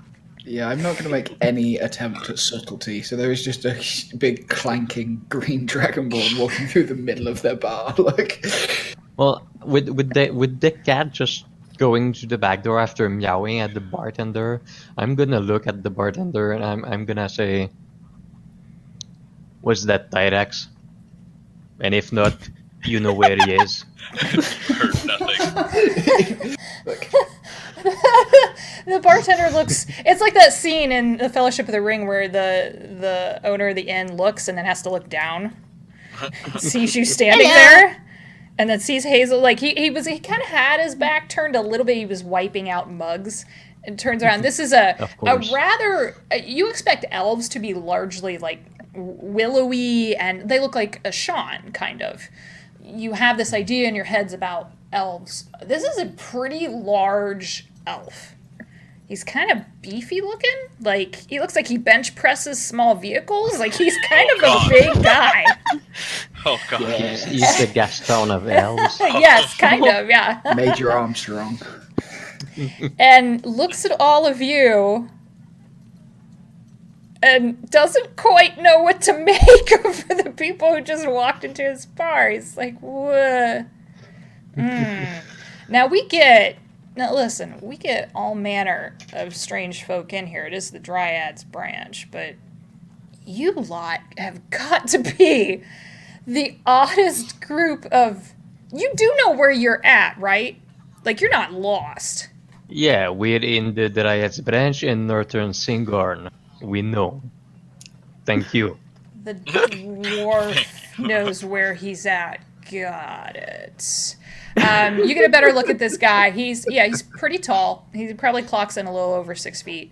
[SPEAKER 5] Yeah, I'm not going to make any attempt at subtlety, so there is just a big clanking green dragonborn walking through the middle of their bar. Like,
[SPEAKER 3] Well, with the cat just going to the back door after meowing at the bartender, I'm gonna look at the bartender and I'm gonna say, "Was that Tirax? And if not, you know where he is."
[SPEAKER 2] Heard nothing.
[SPEAKER 5] like
[SPEAKER 1] The bartender looks. It's like that scene in The Fellowship of the Ring where the owner of the inn looks and then has to look down, sees you standing there, and then sees Hazel. Like he kind of had his back turned a little bit. He was wiping out mugs, and turns around. This is a rather. You expect elves to be largely like willowy, and they look like a Sean kind of. You have this idea in your heads about elves. This is a pretty large elf. He's kind of beefy looking. Like, he looks like he bench presses small vehicles. Like, he's kind of a big guy.
[SPEAKER 2] Oh god.
[SPEAKER 3] He's the Gaston of elves.
[SPEAKER 1] Yes, kind of, yeah.
[SPEAKER 5] Major Armstrong.
[SPEAKER 1] And looks at all of you and doesn't quite know what to make of the people who just walked into his bar. He's like, what? Now we get all manner of strange folk in here. It is the Dryads branch, but you lot have got to be the oddest group of... You do know where you're at, right? Like, you're not lost.
[SPEAKER 3] Yeah, we're in the Dryad's branch in northern Syngorn. We know. Thank you.
[SPEAKER 1] The dwarf knows where he's at. Got it. You get a better look at this guy. He's pretty tall. He probably clocks in a little over 6 feet.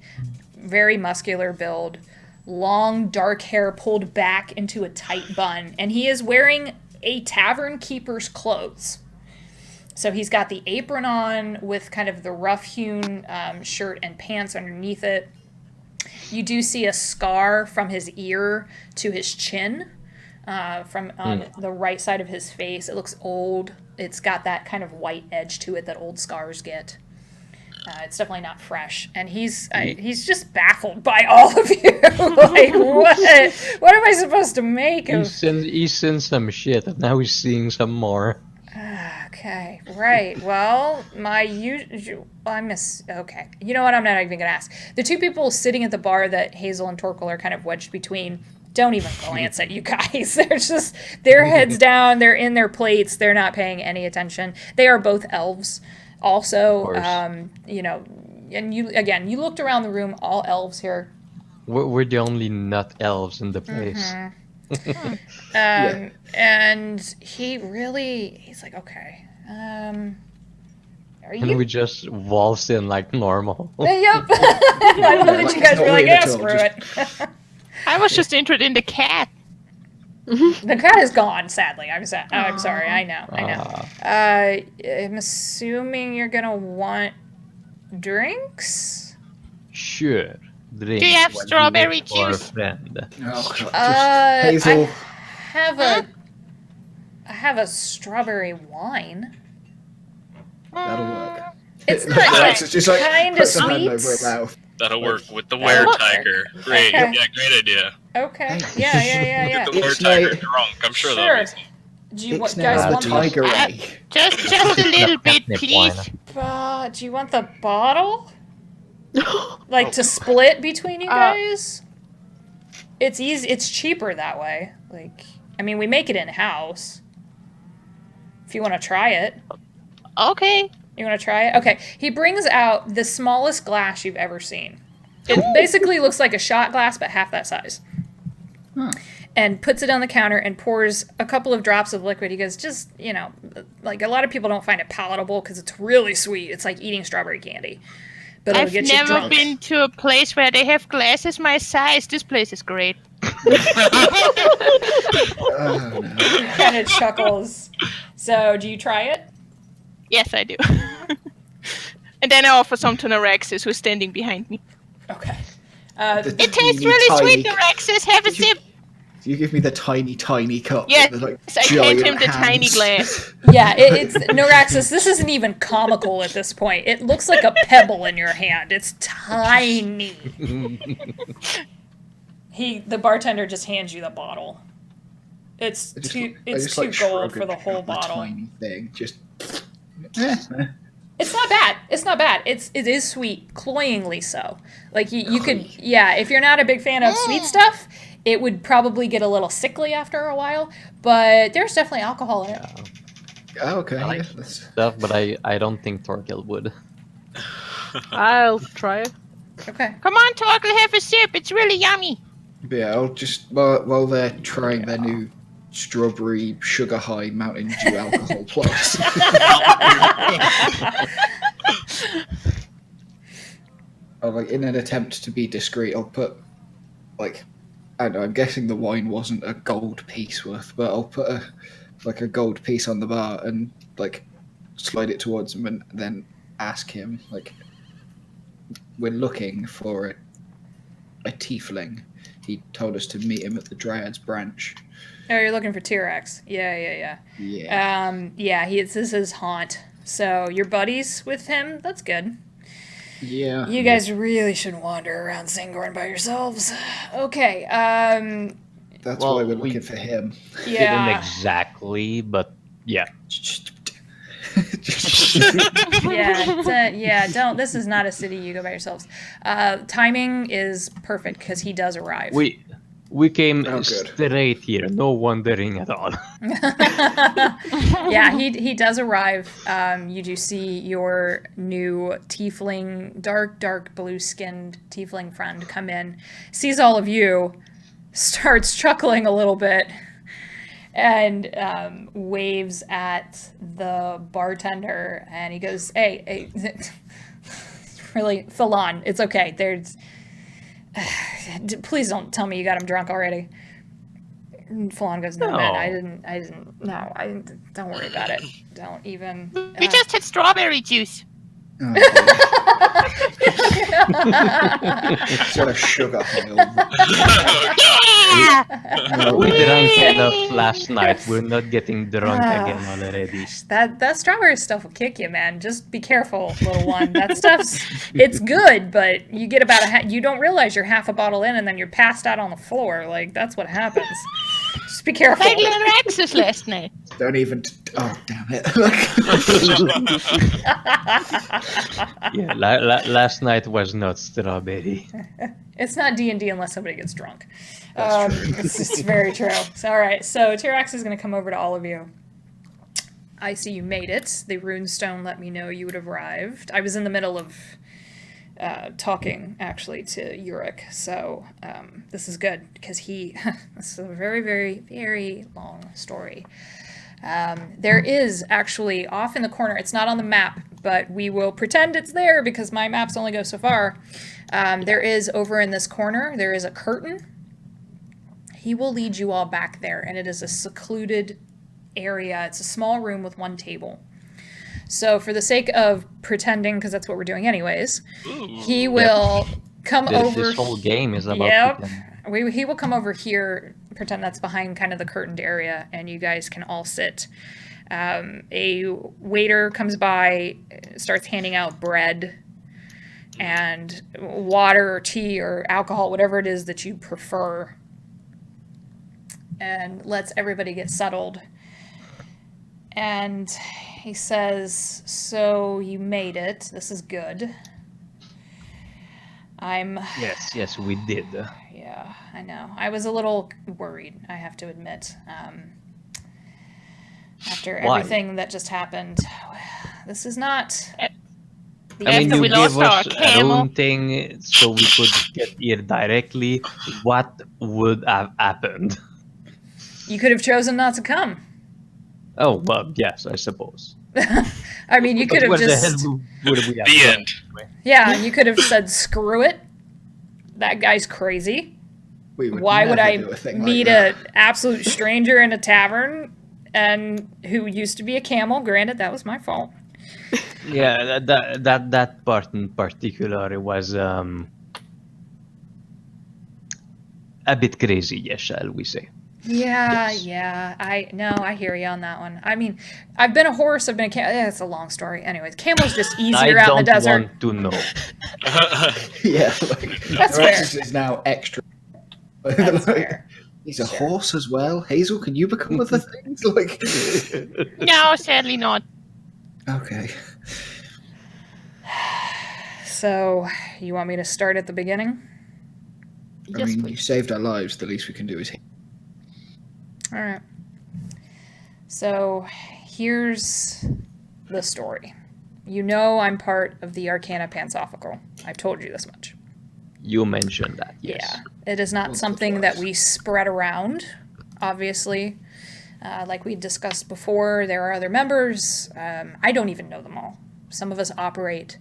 [SPEAKER 1] Very muscular build. Long dark hair pulled back into a tight bun. And he is wearing a tavern keeper's clothes. So he's got the apron on with kind of the rough-hewn shirt and pants underneath it. You do see a scar from his ear to his chin, from on the right side of his face. It looks old. It's got that kind of white edge to it that old scars get. It's definitely not fresh, and he's just baffled by all of you. Like, what am I supposed to make of?
[SPEAKER 3] He's seen some shit, and now he's seeing some more.
[SPEAKER 1] Okay, right. Well, okay. You know what? I'm not even gonna ask. The two people sitting at the bar that Hazel and Torkel are kind of wedged between don't even glance at you guys. They're just their heads down. They're in their plates. They're not paying any attention. They are both elves. Also, you know, and you looked around the room, all elves here.
[SPEAKER 3] We're the only not elves in the place.
[SPEAKER 1] And he's like, okay,
[SPEAKER 3] Can we just waltz in like normal?
[SPEAKER 1] Yep. I love that you guys were like, yeah, screw it.
[SPEAKER 6] I was just interested in the cat.
[SPEAKER 1] The cat is gone, sadly. I'm sorry. I know. I'm assuming you're gonna want drinks.
[SPEAKER 3] Sure. Drinks.
[SPEAKER 6] Do you have strawberry juice?
[SPEAKER 3] Friend.
[SPEAKER 5] Hazel.
[SPEAKER 1] I have a strawberry wine.
[SPEAKER 5] That'll work.
[SPEAKER 1] It's not
[SPEAKER 5] It's just like
[SPEAKER 1] kind of
[SPEAKER 5] puts a hand
[SPEAKER 1] sweet.
[SPEAKER 5] over her mouth.
[SPEAKER 2] That'll work with the were-tiger. Great.
[SPEAKER 1] Okay.
[SPEAKER 2] Yeah, great idea.
[SPEAKER 1] Okay. Yeah.
[SPEAKER 2] Get the were-tiger drunk. I'm sure that'll be fun.
[SPEAKER 1] Do you
[SPEAKER 5] It's
[SPEAKER 1] guys
[SPEAKER 5] now
[SPEAKER 1] want
[SPEAKER 5] the tiger
[SPEAKER 1] the?
[SPEAKER 5] ray.
[SPEAKER 6] Just a little bit,
[SPEAKER 3] Catnip
[SPEAKER 6] please.
[SPEAKER 3] wine.
[SPEAKER 1] Do you want the bottle? Like to split between you guys? It's easy. It's cheaper that way. Like, I mean, we make it in house. If you want to try it.
[SPEAKER 6] Okay.
[SPEAKER 1] You want to try it? Okay. He brings out the smallest glass you've ever seen. It basically looks like a shot glass, but half that size. And puts it on the counter and pours a couple of drops of liquid. He goes, just, you know, like a lot of people don't find it palatable because it's really sweet. It's like eating strawberry candy. But it'll
[SPEAKER 6] I've
[SPEAKER 1] get you
[SPEAKER 6] never
[SPEAKER 1] drunk.
[SPEAKER 6] been to a place where they have glasses my size. This place is great.
[SPEAKER 5] Oh, no.
[SPEAKER 1] Kind of chuckles. So, do you try it?
[SPEAKER 6] Yes, I do. And then I offer some to Tirax, who's standing behind me.
[SPEAKER 1] Okay.
[SPEAKER 6] It tastes really sweet, Tirax. Have a sip.
[SPEAKER 5] You give me the tiny cup.
[SPEAKER 6] Yes,
[SPEAKER 5] with the, like,
[SPEAKER 6] I hand him
[SPEAKER 5] giant
[SPEAKER 6] the tiny
[SPEAKER 5] hands.
[SPEAKER 6] glass.
[SPEAKER 1] Yeah, it's Neuraxis. This isn't even comical at this point. It looks like a pebble in your hand. It's tiny. The bartender just hands you the bottle. It's too
[SPEAKER 5] like,
[SPEAKER 1] gold
[SPEAKER 5] shrug
[SPEAKER 1] for the
[SPEAKER 5] and
[SPEAKER 1] whole
[SPEAKER 5] drop the
[SPEAKER 1] bottle.
[SPEAKER 5] Tiny thing, just.
[SPEAKER 1] It's not bad. It is sweet, cloyingly so. Like you could, if you're not a big fan of sweet stuff, it would probably get a little sickly after a while. But there's definitely alcohol in it.
[SPEAKER 5] Oh, okay.
[SPEAKER 3] I like
[SPEAKER 5] yeah, that's...
[SPEAKER 3] stuff, but I don't think Torkel would.
[SPEAKER 4] I'll try it.
[SPEAKER 1] Okay.
[SPEAKER 6] Come on, Torkel, have a sip. It's really yummy.
[SPEAKER 5] But yeah, I'll just while they're trying their new strawberry sugar high Mountain Dew alcohol plus. In an attempt to be discreet, I'll put I don't know. I'm guessing the wine wasn't a gold piece worth, but I'll put a gold piece on the bar and slide it towards him and then ask him we're looking for a tiefling. He told us to meet him at the Dryad's branch.
[SPEAKER 1] Oh, you're looking for Tirax. Yeah.
[SPEAKER 5] Yeah.
[SPEAKER 1] This is his haunt. So you're buddies with him? That's good.
[SPEAKER 5] Yeah.
[SPEAKER 1] You guys really should wander around Syngorn by yourselves. Okay.
[SPEAKER 5] That's why we're looking for him.
[SPEAKER 1] Yeah.
[SPEAKER 3] Didn't exactly, but yeah.
[SPEAKER 1] Don't. This is not a city you go by yourselves. Timing is perfect because he does arrive.
[SPEAKER 3] We came
[SPEAKER 5] Oh, good.
[SPEAKER 3] straight here, no wandering at all.
[SPEAKER 1] Yeah, he does arrive. You do see your new tiefling, dark blue-skinned tiefling friend come in, sees all of you, starts chuckling a little bit, and waves at the bartender, and he goes, hey, really, Falon, it's okay. There's... Please don't tell me you got him drunk already. Falon goes, no, man, I didn't, don't worry about it. Don't even.
[SPEAKER 6] We just had strawberry juice.
[SPEAKER 5] Oh, it's got a sugar hill.
[SPEAKER 3] We drank enough last night. We're not getting drunk again already.
[SPEAKER 1] That strawberry stuff will kick you, man. Just be careful, little one. That it's good, but you get about you don't realize you're half a bottle in, and then you're passed out on the floor. Like, that's what happens. Just be careful.
[SPEAKER 6] I did access last night.
[SPEAKER 5] Don't even. Oh, damn it.
[SPEAKER 3] Yeah, last night was not strawberry.
[SPEAKER 1] It's not D&D unless somebody gets drunk.
[SPEAKER 5] That's true.
[SPEAKER 1] It's very true. So, all right, so Tirax is going to come over to all of you. I see you made it. The runestone let me know you would have arrived. I was in the middle of talking, actually, to Uric, so this is good, because this is a very, very, very long story. There is actually off in the corner, it's not on the map, but we will pretend it's there because my maps only go so far. There is over in this corner, there is a curtain. He will lead you all back there, and it is a secluded area. It's a small room with one table. So for the sake of pretending, because that's what we're doing anyways, he will come over.
[SPEAKER 3] This whole game is about pretending.
[SPEAKER 1] He will come over here, pretend that's behind kind of the curtained area, and you guys can all sit. A waiter comes by, starts handing out bread and water or tea or alcohol, whatever it is that you prefer, and lets everybody get settled. And he says, so you made it. This is good.
[SPEAKER 3] Yes, we did.
[SPEAKER 1] Yeah, I know. I was a little worried, I have to admit. After everything that just happened, this is not...
[SPEAKER 3] I mean, you
[SPEAKER 6] we
[SPEAKER 3] gave
[SPEAKER 6] lost our
[SPEAKER 3] us
[SPEAKER 6] camel.
[SPEAKER 3] our own thing so we could get here directly. What would have happened?
[SPEAKER 1] You could have chosen not to come.
[SPEAKER 3] Oh, well, yes, I suppose.
[SPEAKER 1] I mean, you could have
[SPEAKER 3] What the
[SPEAKER 1] just...
[SPEAKER 3] hell would we have
[SPEAKER 2] The
[SPEAKER 3] done?
[SPEAKER 2] end.
[SPEAKER 1] Yeah, you could have said, screw it. That guy's crazy. Why would I meet an absolute stranger in a tavern and who used to be a camel? Granted, that was my fault.
[SPEAKER 3] Yeah, that part in particular was a bit crazy, yes, shall we say.
[SPEAKER 1] Yeah,
[SPEAKER 3] Yes.
[SPEAKER 1] yeah. I hear you on that one. I mean, I've been a horse, I've been a camel. Yeah, it's a long story. Anyways, camel's just easier out in the desert.
[SPEAKER 3] Want to know.
[SPEAKER 5] Yeah, like,
[SPEAKER 1] That's
[SPEAKER 5] Tirax
[SPEAKER 1] fair.
[SPEAKER 5] is now extra.
[SPEAKER 1] That's fair.
[SPEAKER 5] He's a horse as well. Hazel, can you become other things? Like,
[SPEAKER 6] No, sadly not.
[SPEAKER 5] okay.
[SPEAKER 1] So, you want me to start at the beginning?
[SPEAKER 5] I
[SPEAKER 4] Yes,
[SPEAKER 5] mean, you
[SPEAKER 4] please.
[SPEAKER 5] saved our lives. The least we can do is.
[SPEAKER 1] All right. So, here's the story. You know I'm part of the Arcana Pansophical. I've told you this much.
[SPEAKER 3] You mentioned that, yes.
[SPEAKER 1] Yeah. It is not something that we spread around, obviously. Like we discussed before, there are other members. I don't even know them all. Some of us operate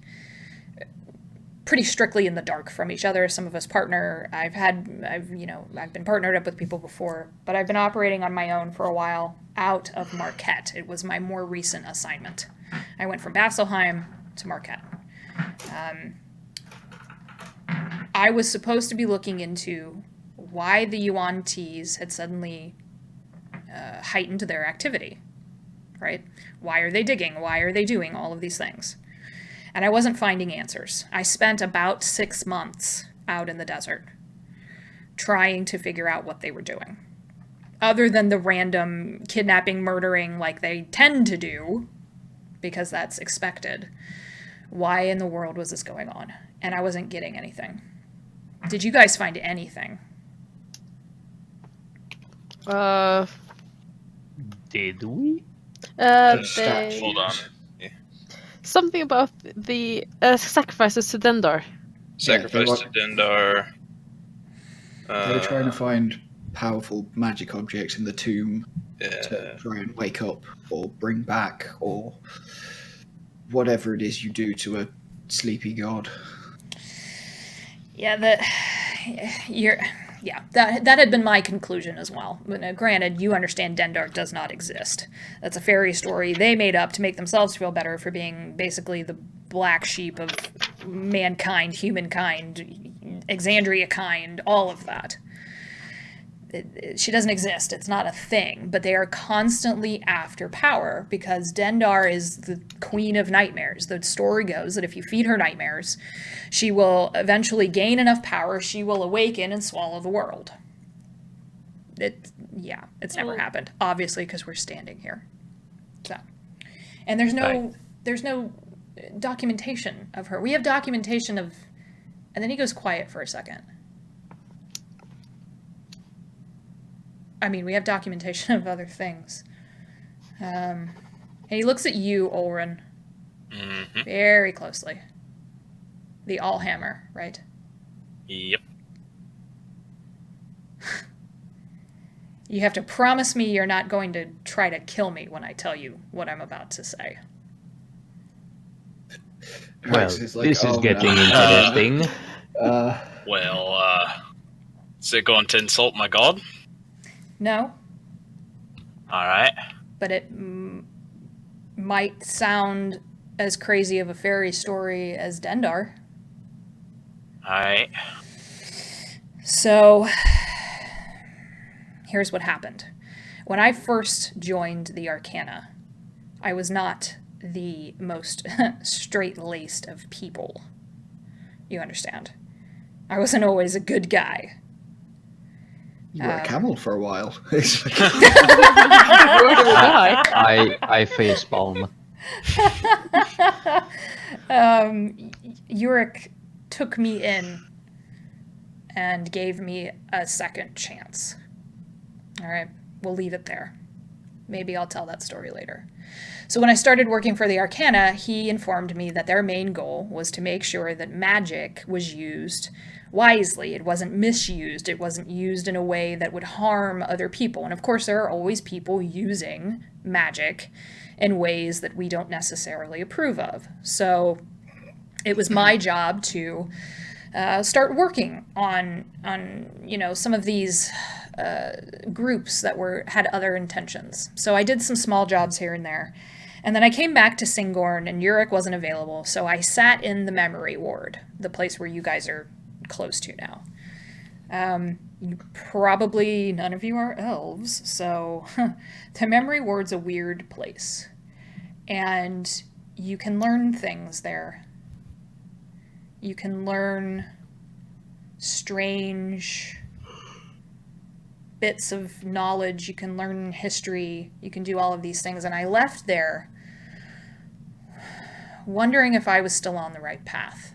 [SPEAKER 1] pretty strictly in the dark from each other. Some of us partner. I've been partnered up with people before, but I've been operating on my own for a while out of Marquette. It was my more recent assignment. I went from Vasselheim to Marquette. I was supposed to be looking into why the Yuan-Tis had suddenly heightened their activity, right? Why are they digging? Why are they doing all of these things? And I wasn't finding answers. I spent about 6 months out in the desert trying to figure out what they were doing. Other than the random kidnapping, murdering like they tend to do, because that's expected. Why in the world was this going on? And I wasn't getting anything. Did you guys find anything?
[SPEAKER 4] Uh,
[SPEAKER 3] Did we?
[SPEAKER 5] Statues.
[SPEAKER 2] Hold on.
[SPEAKER 4] Something about the sacrifices to Dendar.
[SPEAKER 2] Sacrifice
[SPEAKER 5] were-
[SPEAKER 2] to Dendar.
[SPEAKER 5] They were trying to find powerful magic objects in the tomb
[SPEAKER 2] Yeah.
[SPEAKER 5] to try and wake up or bring back or whatever it is you do to a sleepy god.
[SPEAKER 1] Yeah, that had been my conclusion as well. Granted, you understand Dendar does not exist. That's a fairy story they made up to make themselves feel better for being basically the black sheep of mankind, humankind, Exandria kind, all of that. She doesn't exist. It's not a thing. But they are constantly after power because Dendar is the queen of nightmares. The story goes that if you feed her nightmares, she will eventually gain enough power, she will awaken and swallow the world. It's never happened. Obviously, because we're standing here. So, and there's no documentation of her. We have documentation of, and then he goes quiet for a second. I mean, we have documentation of other things. And he looks at you, Olrin, very closely. The Allhammer, right?
[SPEAKER 2] Yep.
[SPEAKER 1] You have to promise me you're not going to try to kill me when I tell you what I'm about to say.
[SPEAKER 3] Well,
[SPEAKER 5] Tirax is like,
[SPEAKER 3] this is
[SPEAKER 5] "Oh,
[SPEAKER 3] getting
[SPEAKER 5] no."
[SPEAKER 3] interesting.
[SPEAKER 2] Well, is it going to insult my god?
[SPEAKER 1] No,
[SPEAKER 2] Alright.
[SPEAKER 1] but it might sound as crazy of a fairy story as Dendar.
[SPEAKER 2] Alright.
[SPEAKER 1] So, here's what happened. When I first joined the Arcana, I was not the most straight-laced of people. You understand? I wasn't always a good guy.
[SPEAKER 5] You were a camel for a while.
[SPEAKER 3] I facepalm.
[SPEAKER 1] Yurik took me in and gave me a second chance. All right, we'll leave it there. Maybe I'll tell that story later. So when I started working for the Arcana, he informed me that their main goal was to make sure that magic was used wisely. It wasn't misused. It wasn't used in a way that would harm other people. And of course, there are always people using magic in ways that we don't necessarily approve of. So it was my job to start working on some of these groups that had other intentions. So I did some small jobs here and there. And then I came back to Syngorn, and Yurik wasn't available, so I sat in the memory ward, the place where you guys are close to now. Probably none of you are elves, so the memory ward's a weird place. And you can learn things there. You can learn strange bits of knowledge. You can learn history. You can do all of these things. And I left there wondering if I was still on the right path.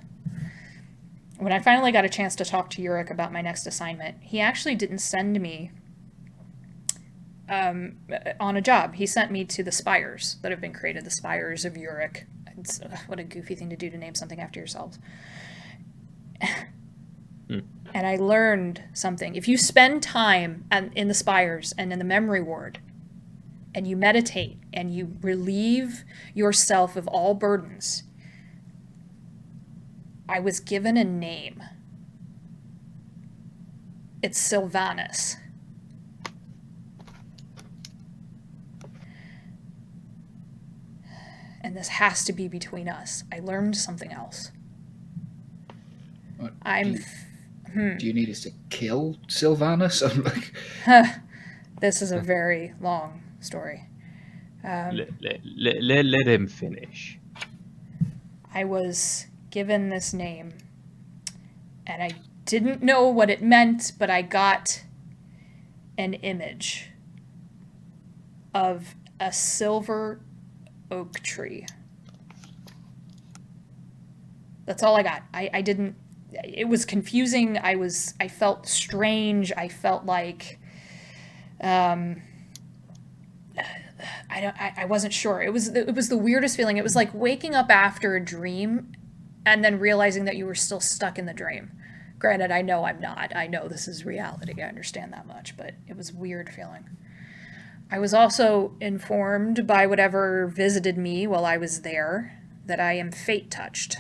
[SPEAKER 1] When I finally got a chance to talk to Yurik about my next assignment, he actually didn't send me on a job. He sent me to the spires that have been created, the spires of Yurik. What a goofy thing to do, to name something after yourselves. And I learned something. If you spend time in the spires and in the memory ward, and you meditate and you relieve yourself of all burdens, I was given a name. It's Sylvanus. And this has to be between us. I learned something else.
[SPEAKER 5] What,
[SPEAKER 1] Do
[SPEAKER 5] you need us to kill Sylvanus? I'm like,
[SPEAKER 1] This is a very long story.
[SPEAKER 3] Let him finish.
[SPEAKER 1] I was given this name, and I didn't know what it meant, but I got an image of a silver oak tree. That's all I got. I didn't... It was confusing. I felt strange. I felt like I wasn't sure. It was the weirdest feeling. It was like waking up after a dream and then realizing that you were still stuck in the dream. Granted, I know I'm not. I know this is reality. I understand that much, but it was a weird feeling. I was also informed by whatever visited me while I was there that I am fate touched.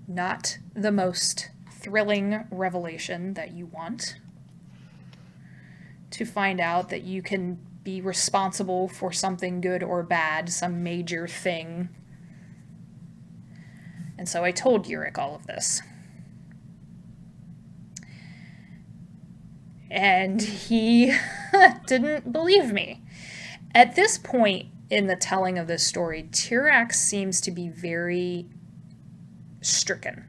[SPEAKER 1] Not the most thrilling revelation that you want. To find out that you can be responsible for something good or bad, some major thing. And so I told Yurik all of this. And he didn't believe me. At this point in the telling of this story, Tirax seems to be very stricken.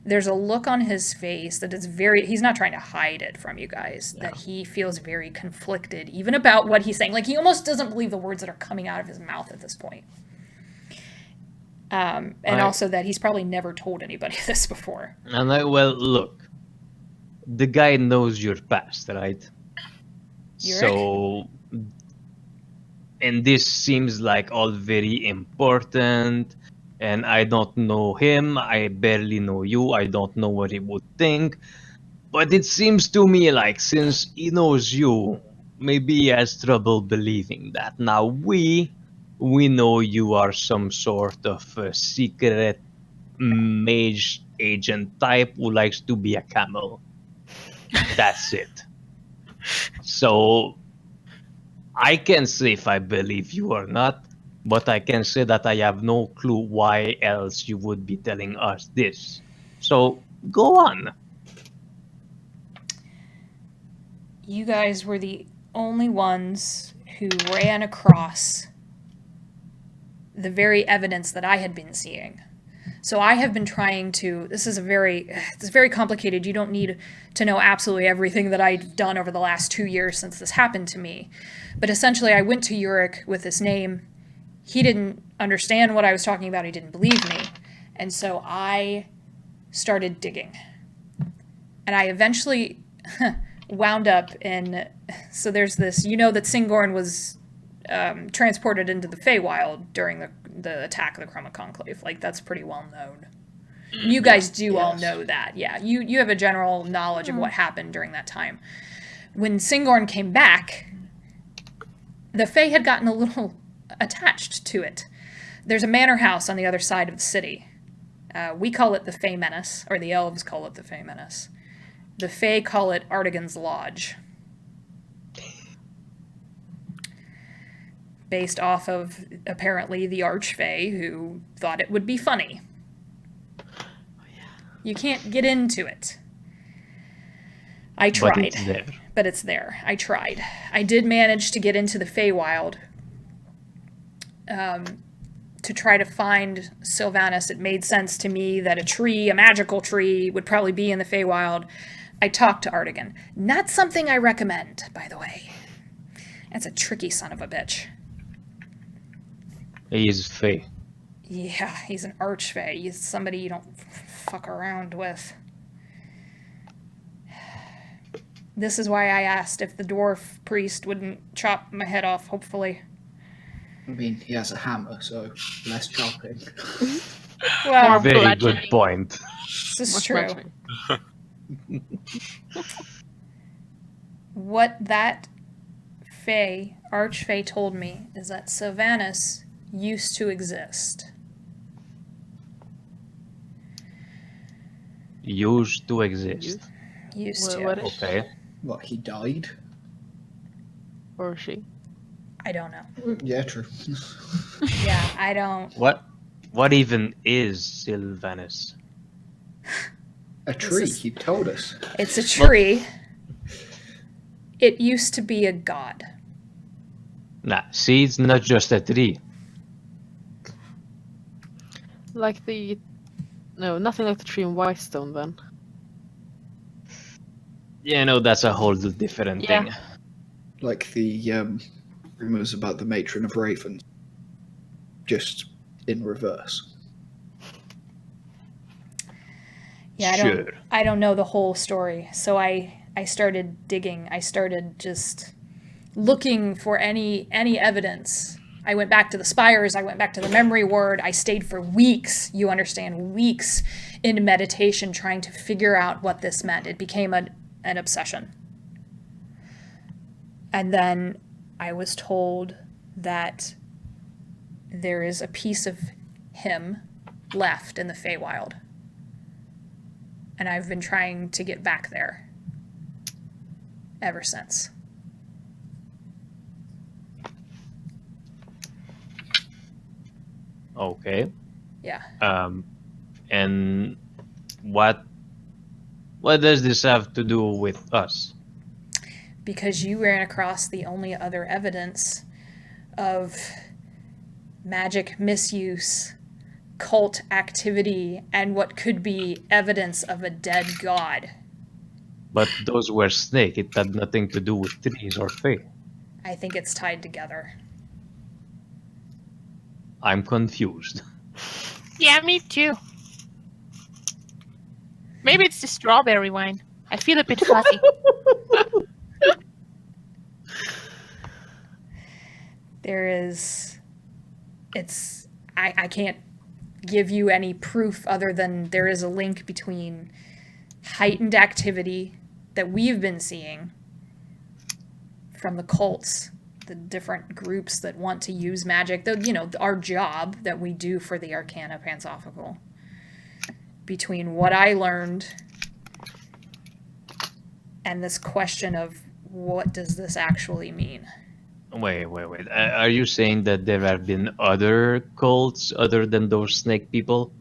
[SPEAKER 1] There's a look on his face that is he's not trying to hide it from you guys, that he feels very conflicted, even about what he's saying. Like, he almost doesn't believe the words that are coming out of his mouth at this point. Also that he's probably never told anybody this before.
[SPEAKER 3] And well, look, the guy knows your past, right?
[SPEAKER 1] Yurik?
[SPEAKER 3] So, and this seems like all very important. And I don't know him, I barely know you, I don't know what he would think. But it seems to me like since he knows you, maybe he has trouble believing that. Now we know you are some sort of a secret mage agent type who likes to be a camel. That's it. So I can't say if I believe you or not. But I can say that I have no clue why else you would be telling us this. So, go on.
[SPEAKER 1] You guys were the only ones who ran across the very evidence that I had been seeing. So I have been trying to... This is very complicated. You don't need to know absolutely everything that I've done over the last 2 years since this happened to me. But essentially, I went to Yurik with this name. He didn't understand what I was talking about. He didn't believe me. And so I started digging. And I eventually wound up in... So there's this... You know that Syngorn was transported into the Feywild during the attack of the Chroma Conclave. Like, that's pretty well known. You guys do all know that. Yeah, you have a general knowledge of what happened during that time. When Syngorn came back, the Fey had gotten a little... attached to it. There's a manor house on the other side of the city. We call it the Fey Menace, or the elves call it the Fey Menace. The Fey call it Artigan's Lodge. Based off of, apparently, the Archfey, who thought it would be funny. You can't get into it. I tried. But it's there. I tried. I did manage to get into the Feywild, to try to find Sylvanas. It made sense to me that a magical tree, would probably be in the Feywild. I talked to Artigan. Not something I recommend, by the way. That's a tricky son of a bitch.
[SPEAKER 3] He's Fey.
[SPEAKER 1] Yeah, he's an archfey. He's somebody you don't fuck around with. This is why I asked if the dwarf priest wouldn't chop my head off, hopefully.
[SPEAKER 5] I mean, he has a hammer, so less chopping.
[SPEAKER 1] Well,
[SPEAKER 3] very good point.
[SPEAKER 1] This is true. What that archfey told me is that Sylvanas used to exist.
[SPEAKER 3] Used to exist.
[SPEAKER 1] Used to.
[SPEAKER 4] What
[SPEAKER 3] Okay.
[SPEAKER 5] What, he died?
[SPEAKER 4] Or she?
[SPEAKER 1] I don't know.
[SPEAKER 5] Yeah, true.
[SPEAKER 1] Yeah, I don't.
[SPEAKER 3] What even is Sylvanas?
[SPEAKER 5] A tree, he told us.
[SPEAKER 1] It's a tree. It used to be a god.
[SPEAKER 3] Nah, see, it's not just a tree.
[SPEAKER 4] Like no, nothing like the tree in Whitestone then.
[SPEAKER 3] Yeah, no, that's a whole different thing.
[SPEAKER 5] Like the rumors about the matron of ravens. Just in reverse.
[SPEAKER 1] Yeah, I don't know the whole story. So I started digging. I started just looking for any evidence. I went back to the spires, I went back to the memory word. I stayed for weeks, you understand, weeks in meditation trying to figure out what this meant. It became an obsession. And then I was told that there is a piece of him left in the Feywild. And I've been trying to get back there ever since.
[SPEAKER 3] Okay.
[SPEAKER 1] Yeah.
[SPEAKER 3] And what does this have to do with us?
[SPEAKER 1] Because you ran across the only other evidence of magic misuse, cult activity, and what could be evidence of a dead god.
[SPEAKER 3] But those were snake. It had nothing to do with trees or fae.
[SPEAKER 1] I think it's tied together.
[SPEAKER 3] I'm confused.
[SPEAKER 6] Yeah, me too. Maybe it's the strawberry wine. I feel a bit fuzzy.
[SPEAKER 1] I can't give you any proof other than there is a link between heightened activity that we've been seeing from the cults, the different groups that want to use magic, our job that we do for the Arcana Pansophical. Between what I learned and this question of what does this actually mean?
[SPEAKER 3] Wait. Are you saying that there have been other cults other than those snake people?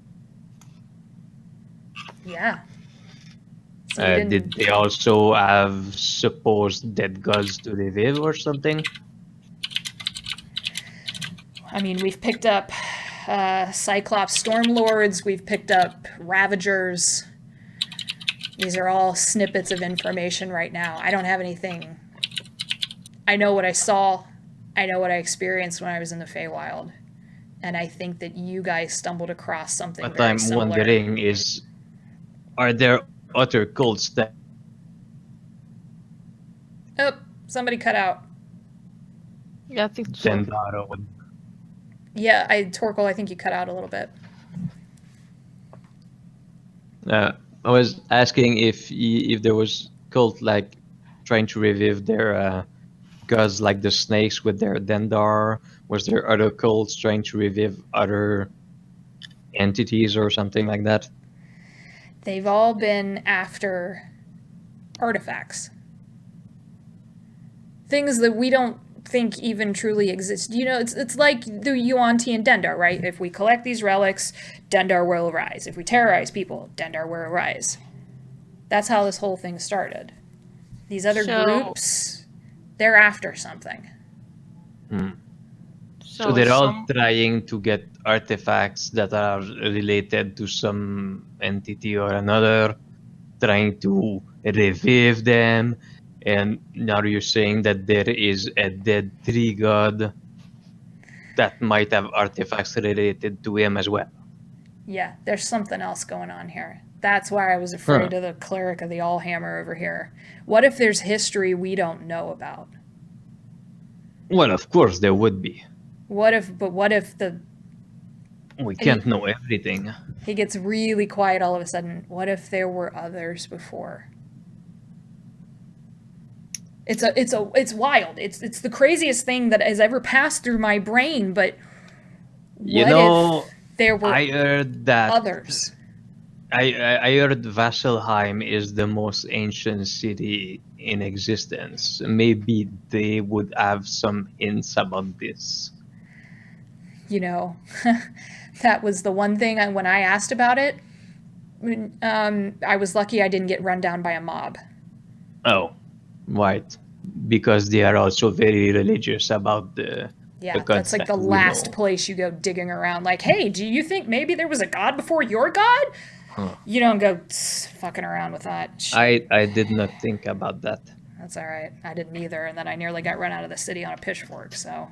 [SPEAKER 1] Yeah.
[SPEAKER 3] Did they also have supposed dead gods to revive or something?
[SPEAKER 1] I mean, we've picked up Cyclops Stormlords, we've picked up Ravagers. These are all snippets of information right now. I don't have anything. I know what I saw. I know what I experienced when I was in the Feywild. And I think that you guys stumbled across something very similar.
[SPEAKER 3] What I'm wondering is, are there other cults that...
[SPEAKER 1] Oh, somebody cut out.
[SPEAKER 4] Yeah, I think so.
[SPEAKER 1] Yeah, Torkel, I think you cut out a little bit.
[SPEAKER 3] I was asking if there was cult like trying to revive their gods like the snakes with their Dendar. Was there other cults trying to revive other entities or something like that?
[SPEAKER 1] They've all been after artifacts. Things that we don't think even truly exist. It's like the Yuan-Ti and Dendar, right? If we collect these relics, Dendar will arise. If we terrorize people, Dendar will arise. That's how this whole thing started. These other groups, they're after something.
[SPEAKER 3] So they're all trying to get artifacts that are related to some entity or another, trying to revive them. And now you're saying that there is a dead tree god that might have artifacts related to him as well.
[SPEAKER 1] Yeah, there's something else going on here. That's why I was afraid of the cleric of the Allhammer over here. What if there's history we don't know about?
[SPEAKER 3] Well, of course there would be.
[SPEAKER 1] What if
[SPEAKER 3] we can't know everything.
[SPEAKER 1] He gets really quiet all of a sudden. What if there were others before? It's wild. It's the craziest thing that has ever passed through my brain, but if there were others?
[SPEAKER 3] I heard Vasselheim is the most ancient city in existence. Maybe they would have some hints about this.
[SPEAKER 1] That was the one thing when I asked about it. I was lucky I didn't get run down by a mob.
[SPEAKER 3] Oh, right. Because they are also very religious about the gods.
[SPEAKER 1] That's like the last place you go digging around. Like, hey, do you think maybe there was a god before your god? You don't go fucking around with that.
[SPEAKER 3] I did not think about that.
[SPEAKER 1] That's all right. I didn't either, and then I nearly got run out of the city on a pitchfork. So.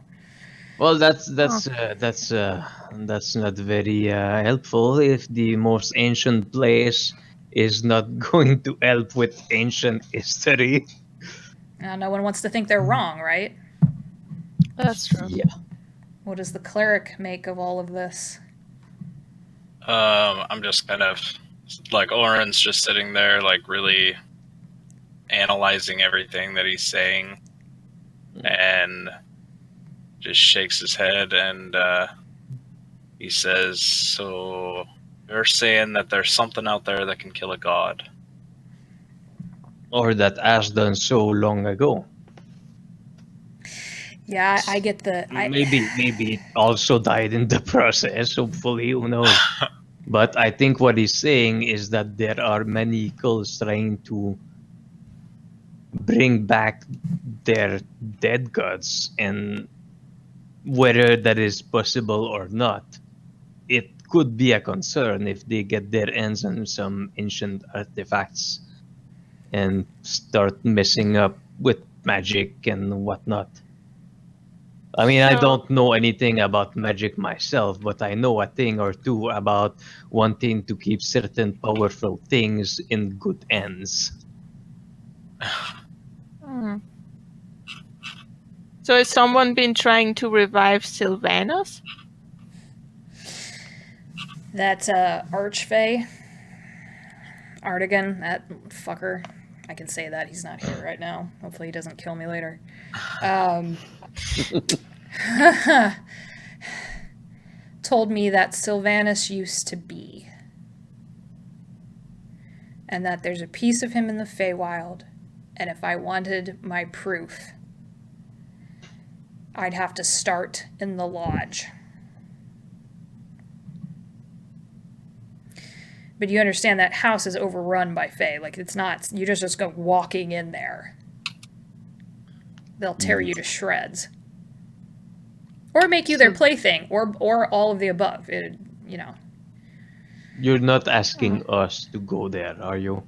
[SPEAKER 3] Well, that's not very helpful if the most ancient place is not going to help with ancient history.
[SPEAKER 1] No one wants to think they're wrong, right?
[SPEAKER 4] That's true.
[SPEAKER 3] Yeah.
[SPEAKER 1] What does the cleric make of all of this?
[SPEAKER 2] I'm just kind of like Oren's just sitting there, like really analyzing everything that he's saying, and just shakes his head, and he says, "So you're saying that there's something out there that can kill a god?"
[SPEAKER 3] Or that has done so long ago.
[SPEAKER 1] Yeah, I get the...
[SPEAKER 3] Maybe it also died in the process, hopefully, who knows. But I think what he's saying is that there are many cults trying to bring back their dead gods, and whether that is possible or not, it could be a concern if they get their hands on some ancient artifacts and start messing up with magic and whatnot. I mean, I don't know anything about magic myself, but I know a thing or two about wanting to keep certain powerful things in good hands.
[SPEAKER 6] So has someone been trying to revive Sylvanus?
[SPEAKER 1] That Archfey, Artigan, that fucker. I can say that, he's not here right now. Hopefully he doesn't kill me later. Told me that Sylvanus used to be. And that there's a piece of him in the Feywild. And if I wanted my proof, I'd have to start in the lodge. But you understand that house is overrun by Fey. Like, it's not, you just go walking in there. They'll tear you to shreds. Or make you their plaything, or all of the above.
[SPEAKER 3] You're not asking us to go there, are you?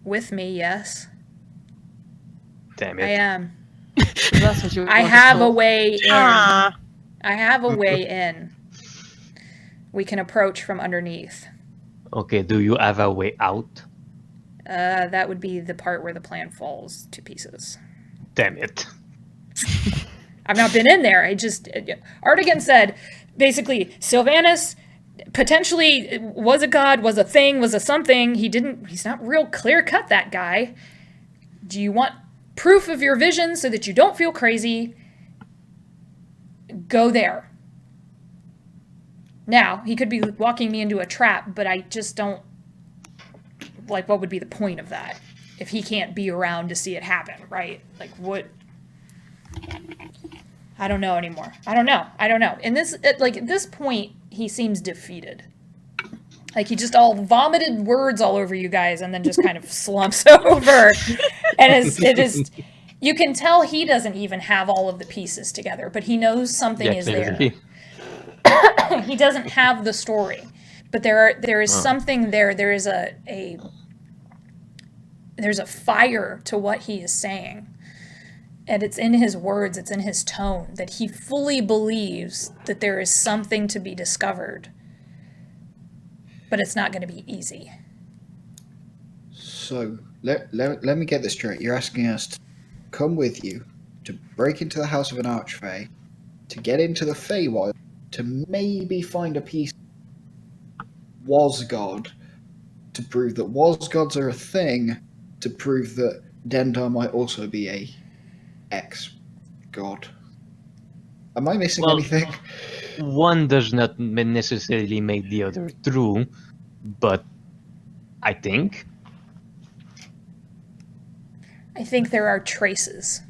[SPEAKER 1] With me, yes.
[SPEAKER 3] Damn it.
[SPEAKER 1] I am.
[SPEAKER 4] That's what you
[SPEAKER 1] I
[SPEAKER 4] want
[SPEAKER 1] have
[SPEAKER 4] to
[SPEAKER 1] a
[SPEAKER 4] know.
[SPEAKER 1] way in. I have a way in. We can approach from underneath.
[SPEAKER 3] Okay, do you have a way out?
[SPEAKER 1] That would be the part where the plan falls to pieces.
[SPEAKER 3] Damn it.
[SPEAKER 1] I've not been in there. Artigan said, basically, Sylvanus potentially was a god, was a thing, was a something. He's not real clear cut, that guy. Do you want proof of your vision so that you don't feel crazy? Go there. Now, he could be walking me into a trap, but I just don't... Like, what would be the point of that? If he can't be around to see it happen, right? Like, what... I don't know anymore. I don't know. At this point, he seems defeated. Like, he just all vomited words all over you guys and then just kind of slumps over. And it is... You can tell he doesn't even have all of the pieces together, but he knows something is there. He doesn't have the story, but there is something there. There is there's a fire to what he is saying, and it's in his words, it's in his tone, that he fully believes that there is something to be discovered, but it's not going to be easy.
[SPEAKER 5] So let me get this straight. You're asking us to come with you to break into the house of an archfey, to get into the Feywild, to maybe find a piece of Wasgod, to prove that Wasgods are a thing, to prove that Dendar might also be a ex-god. Am I missing anything?
[SPEAKER 3] One does not necessarily make the other true, but I think
[SPEAKER 1] there are traces.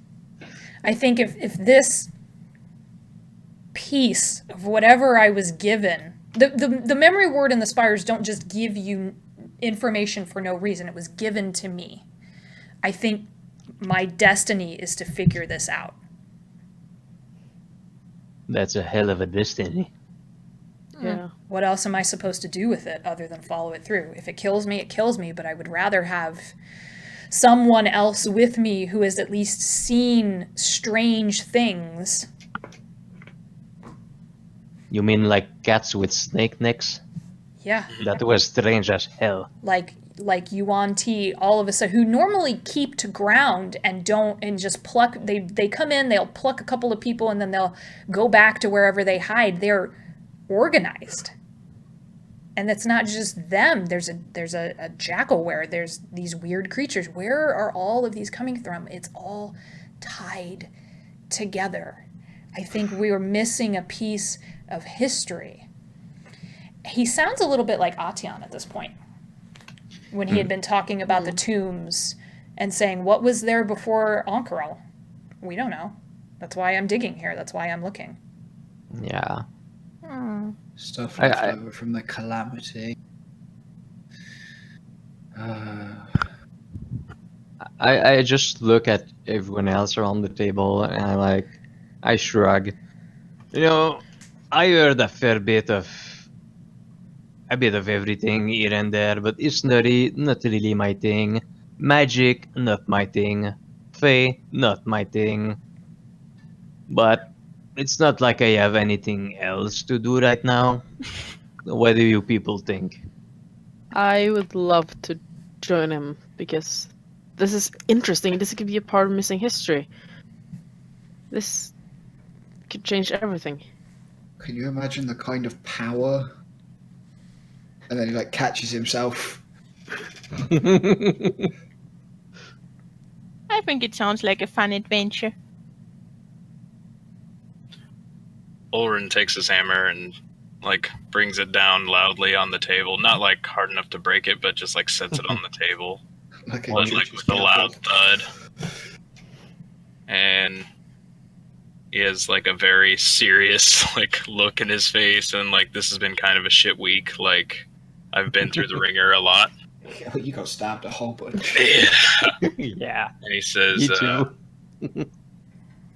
[SPEAKER 1] I think if this piece of whatever I was given, the memory word and the spires don't just give you information for no reason. It was given to me. I think my destiny is to figure this out.
[SPEAKER 3] that's a hell of a destiny.
[SPEAKER 4] Yeah.
[SPEAKER 1] What else am I supposed to do with it other than follow it through? If it kills me, it kills me, but I would rather have someone else with me who has at least seen strange things.
[SPEAKER 3] You mean like cats with snake necks?
[SPEAKER 1] Yeah.
[SPEAKER 3] That was strange as hell.
[SPEAKER 1] Like Yuan Ti, all of a sudden, who normally keep to ground and don't, and just pluck, they come in, they'll pluck a couple of people and then they'll go back to wherever they hide. They're organized. And it's not just them. There's a jackal where there's these weird creatures. Where are all of these coming from? It's all tied together. I think we were missing a piece of history. He sounds a little bit like Atian at this point, when he had been talking about the tombs and saying, what was there before Ank'Harel? We don't know. That's why I'm digging here. That's why I'm looking.
[SPEAKER 3] Yeah.
[SPEAKER 5] Stuff left over from the calamity.
[SPEAKER 3] I just look at everyone else around the table and I shrug. You know, I heard a bit of everything here and there, but it's not really my thing. Magic, not my thing. Fae, not my thing. But it's not like I have anything else to do right now. What do you people think?
[SPEAKER 4] I would love to join him because this is interesting. This could be a part of missing history. This could change everything.
[SPEAKER 5] Can you imagine the kind of power? And then he catches himself.
[SPEAKER 6] I think it sounds like a fun adventure.
[SPEAKER 2] Ulrin takes his hammer and brings it down loudly on the table. Not hard enough to break it, but just sets it on the table. With a loud thud. And he has a very serious look in his face, and this has been kind of a shit week. I've been through the ringer a lot.
[SPEAKER 5] You got stabbed a whole bunch.
[SPEAKER 2] Yeah.
[SPEAKER 3] Yeah.
[SPEAKER 2] And he says,
[SPEAKER 3] Me too.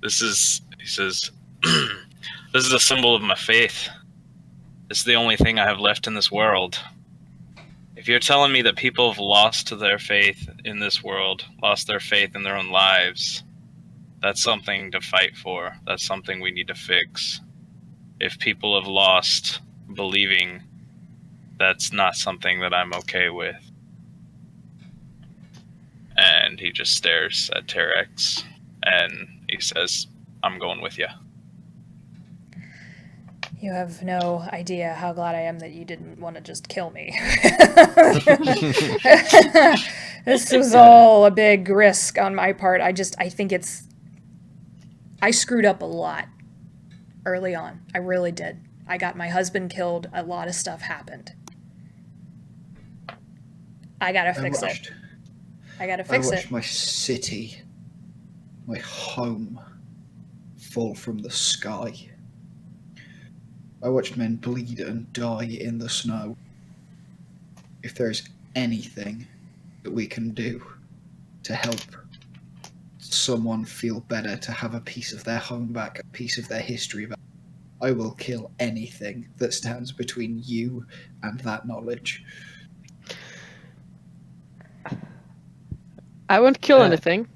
[SPEAKER 2] This is a symbol of my faith. It's the only thing I have left in this world. If you're telling me that people have lost their faith in this world, lost their faith in their own lives, that's something to fight for. That's something we need to fix. If people have lost believing, that's not something that I'm okay with. And he just stares at Tirax, and he says, I'm going with you.
[SPEAKER 1] You have no idea how glad I am that you didn't want to just kill me. This was all a big risk on my part. I think I screwed up a lot early on. I really did. I got my husband killed. A lot of stuff happened. I gotta fix it. I
[SPEAKER 5] watched my city, my home, fall from the sky. I watched men bleed and die in the snow. If there's anything that we can do to help someone feel better, to have a piece of their home back, a piece of their history back, I will kill anything that stands between you and that knowledge.
[SPEAKER 4] I won't kill anything,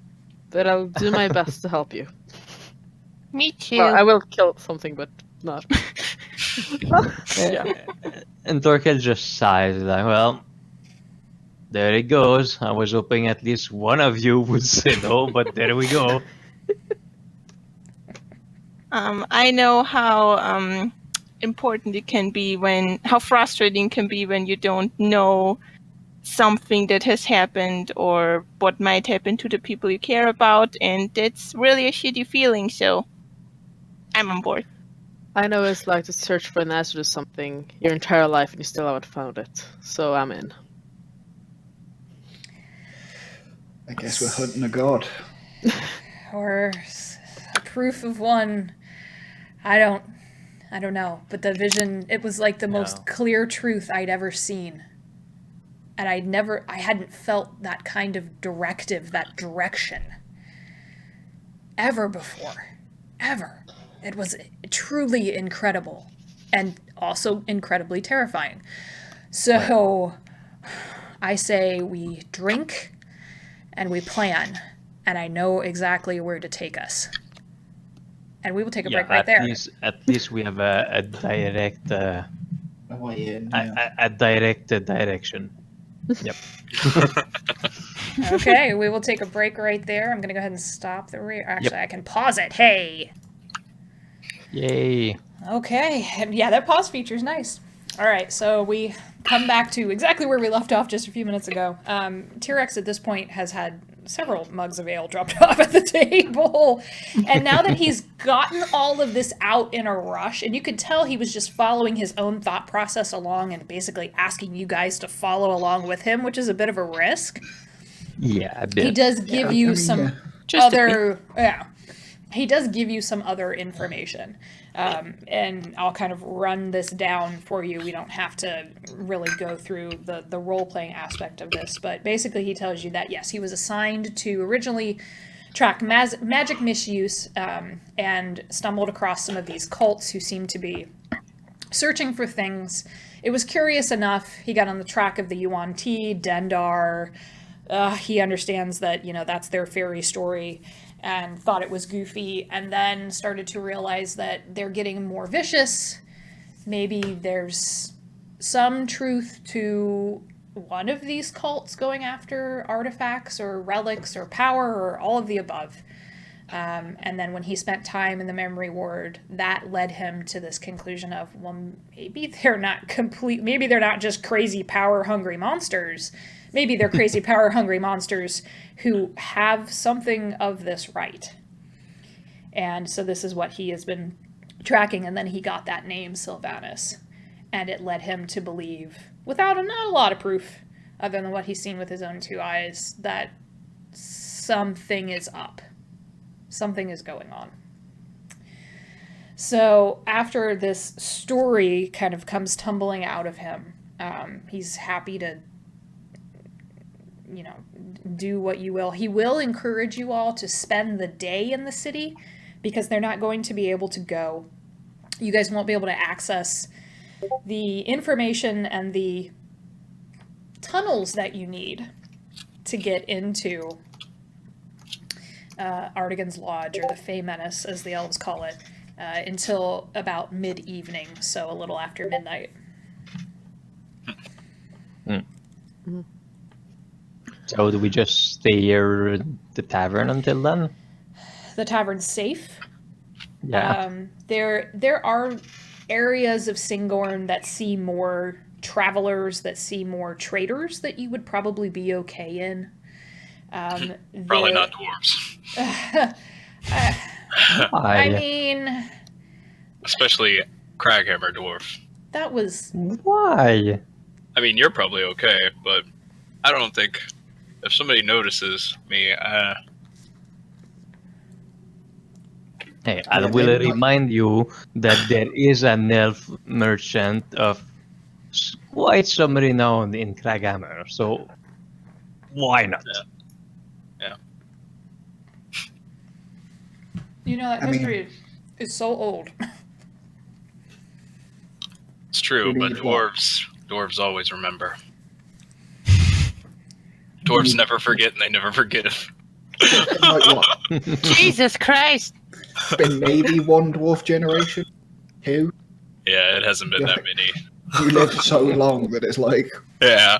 [SPEAKER 4] but I'll do my best to help you.
[SPEAKER 6] Me too.
[SPEAKER 4] Well, I will kill something, but not.
[SPEAKER 3] Yeah. And Torkel just sighs well, there it goes. I was hoping at least one of you would say no, but there we go.
[SPEAKER 6] I know how important it can be how frustrating it can be when you don't know something that has happened or what might happen to the people you care about, and that's really a shitty feeling, so I'm on board.
[SPEAKER 4] I know it's like to search for an answer to something your entire life and you still haven't found it, so I'm in.
[SPEAKER 5] I guess we're hunting a god.
[SPEAKER 1] Or a proof of one. I don't know. But the vision, it was like the most clear truth I'd ever seen. And I hadn't felt that kind of directive, that direction, ever before. Ever. It was truly incredible. And also incredibly terrifying. So, I say we drink and we plan. And I know exactly where to take us. And we will take a break right there.
[SPEAKER 3] At least we have a direct
[SPEAKER 5] a way in.
[SPEAKER 3] A directed direction. Yep.
[SPEAKER 1] Okay, we will take a break right there. I'm going to go ahead and stop the Actually, I can pause it. Hey.
[SPEAKER 3] Yay.
[SPEAKER 1] Okay, and yeah, that pause feature is nice. All right, so we come back to exactly where we left off just a few minutes ago. Tirax at this point has had several mugs of ale dropped off at the table. And now that he's gotten all of this out in a rush, and you could tell he was just following his own thought process along and basically asking you guys to follow along with him, which is a bit of a risk.
[SPEAKER 3] Yeah, a bit.
[SPEAKER 1] He does give you some other... Yeah. He does give you some other information. And I'll kind of run this down for you. We don't have to really go through the role-playing aspect of this. But basically he tells you that, yes, he was assigned to originally track magic misuse and stumbled across some of these cults who seem to be searching for things. It was curious enough. He got on the track of the Yuan Ti, Dendar. He understands that, that's their fairy story. And thought it was goofy, and then started to realize that they're getting more vicious. Maybe there's some truth to one of these cults going after artifacts or relics or power or all of the above. And then when he spent time in the memory ward, that led him to this conclusion of, well, maybe they're not just crazy power-hungry monsters. Maybe they're crazy power-hungry monsters who have something of this right. And so this is what he has been tracking, and then he got that name, Sylvanus. And it led him to believe, without not a lot of proof, other than what he's seen with his own two eyes, that something is up. Something is going on. So after this story kind of comes tumbling out of him, he's happy to do what you will. He will encourage you all to spend the day in the city because they're not going to be able to go. You guys won't be able to access the information and the tunnels that you need to get into Artigan's Lodge, or the Fey Menace, as the elves call it, until about mid-evening, so a little after midnight.
[SPEAKER 3] Mm-hmm. So do we just stay here at the tavern until then?
[SPEAKER 1] The tavern's safe.
[SPEAKER 3] Yeah.
[SPEAKER 1] There are areas of Syngorn that see more travelers, that see more traders, that you would probably be okay in.
[SPEAKER 2] Probably not dwarves.
[SPEAKER 1] I mean...
[SPEAKER 2] Especially Craghammer dwarf.
[SPEAKER 1] That was...
[SPEAKER 3] Why?
[SPEAKER 2] I mean, you're probably okay, but I don't think... If somebody notices me,
[SPEAKER 3] Hey, I will remind you that there is an elf merchant of quite some renown in Craghammer, so why not?
[SPEAKER 2] Yeah.
[SPEAKER 1] That history is so old.
[SPEAKER 2] It's true, but dwarves always remember. Dwarves never forget, and they never forgive.
[SPEAKER 5] Like what?
[SPEAKER 6] Jesus Christ!
[SPEAKER 5] It's been maybe one dwarf generation? Two?
[SPEAKER 2] Yeah, it hasn't been that many.
[SPEAKER 5] You lived so long that it's like...
[SPEAKER 2] Yeah.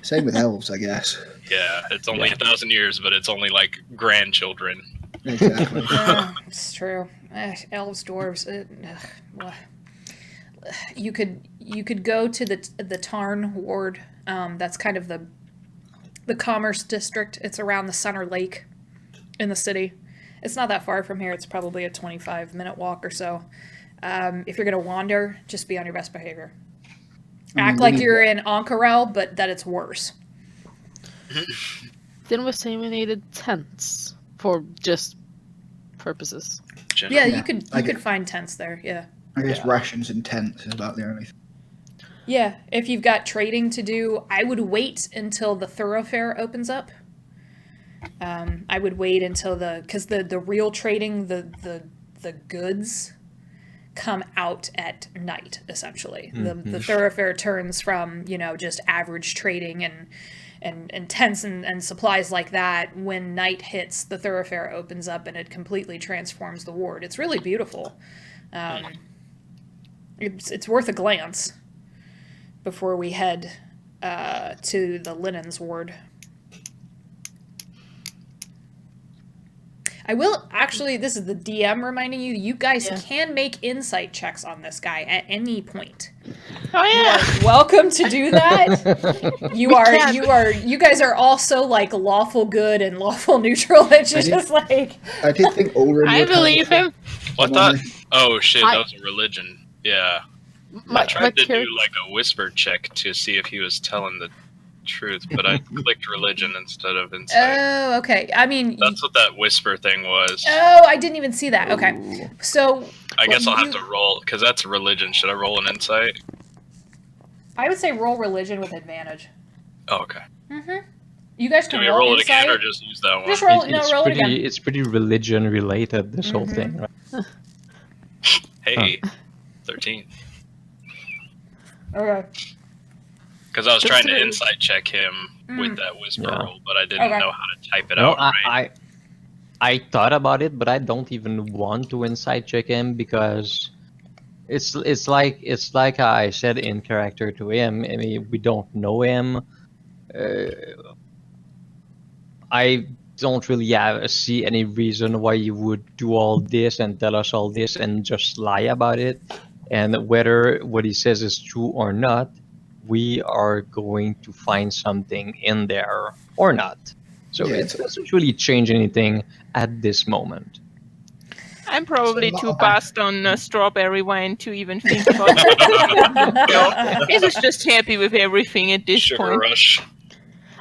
[SPEAKER 5] Same with elves, I guess.
[SPEAKER 2] Yeah, it's only 1,000 years, but it's only like grandchildren.
[SPEAKER 5] Exactly.
[SPEAKER 1] Yeah, it's true. Elves, dwarves. You could go to the Tarn ward. That's kind of the commerce district. It's around the Center Lake in the city. It's not that far from here. It's probably a 25-minute walk or so. If you're going to wander, just be on your best behavior. Act like you're in Ankarel, but that it's worse.
[SPEAKER 4] Didn't we say we needed tents for just purposes?
[SPEAKER 1] Yeah, you could find tents there, yeah.
[SPEAKER 5] I guess rations and tents is about the only thing.
[SPEAKER 1] Yeah, if you've got trading to do, I would wait until the thoroughfare opens up. I would wait until because the real trading, the goods come out at night, essentially. Mm-hmm. The thoroughfare turns from, just average trading and tents and supplies like that. When night hits, the thoroughfare opens up and it completely transforms the ward. It's really beautiful. it's worth a glance before we head to the linens ward. I will actually, this is the DM reminding you, you guys can make insight checks on this guy at any point.
[SPEAKER 6] Oh yeah.
[SPEAKER 1] You are welcome to do that. You guys are also like lawful good and lawful neutral. It's just like
[SPEAKER 5] I did think Ulrich.
[SPEAKER 6] I believe him.
[SPEAKER 2] What thought? Oh shit, that was a religion. Yeah. I tried to do like a whisper check to see if he was telling the truth, but I clicked religion instead of insight.
[SPEAKER 1] Oh, okay. I mean,
[SPEAKER 2] that's what that whisper thing was.
[SPEAKER 1] Oh, I didn't even see that. Okay, so
[SPEAKER 2] I guess I'll have to roll because that's religion. Should I roll an insight?
[SPEAKER 1] I would say roll religion with advantage.
[SPEAKER 2] Oh, okay.
[SPEAKER 1] You guys can
[SPEAKER 2] do we roll it
[SPEAKER 1] insight.
[SPEAKER 2] again or just use that one?
[SPEAKER 1] Just roll. Roll it again.
[SPEAKER 3] It's pretty religion related. This whole thing. Right?
[SPEAKER 2] Hey, 13.
[SPEAKER 1] Okay.
[SPEAKER 2] Because I was trying to insight check him with that whisper roll, but I didn't know how to type it out right.
[SPEAKER 3] I thought about it, but I don't even want to insight check him because it's like I said in character to him. I mean, we don't know him. I don't really see any reason why you would do all this and tell us all this and just lie about it. And whether what he says is true or not, we are going to find something in there or not. So it doesn't really change anything at this moment.
[SPEAKER 6] I'm probably too buzzed on strawberry wine to even think about it. He's just happy with everything at this
[SPEAKER 2] Sugar
[SPEAKER 6] point.
[SPEAKER 2] rush.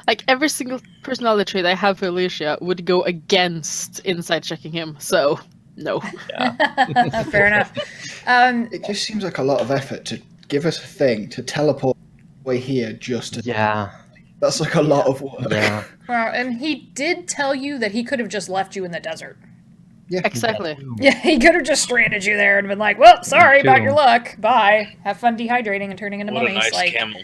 [SPEAKER 4] Like every single personality trait I have for Alicia would go against insight checking him. So no.
[SPEAKER 1] Fair enough.
[SPEAKER 5] It just seems like a lot of effort to give us a thing to teleport away here just to...
[SPEAKER 3] Yeah.
[SPEAKER 5] That's like a lot of work.
[SPEAKER 3] Yeah.
[SPEAKER 1] Well, and he did tell you that he could have just left you in the desert.
[SPEAKER 5] Yeah.
[SPEAKER 4] Exactly.
[SPEAKER 1] Yeah, he could have just stranded you there and been like, well, sorry about your luck. Bye. Have fun dehydrating and turning into
[SPEAKER 2] What
[SPEAKER 1] mummies.
[SPEAKER 2] a nice
[SPEAKER 1] like,
[SPEAKER 2] camel.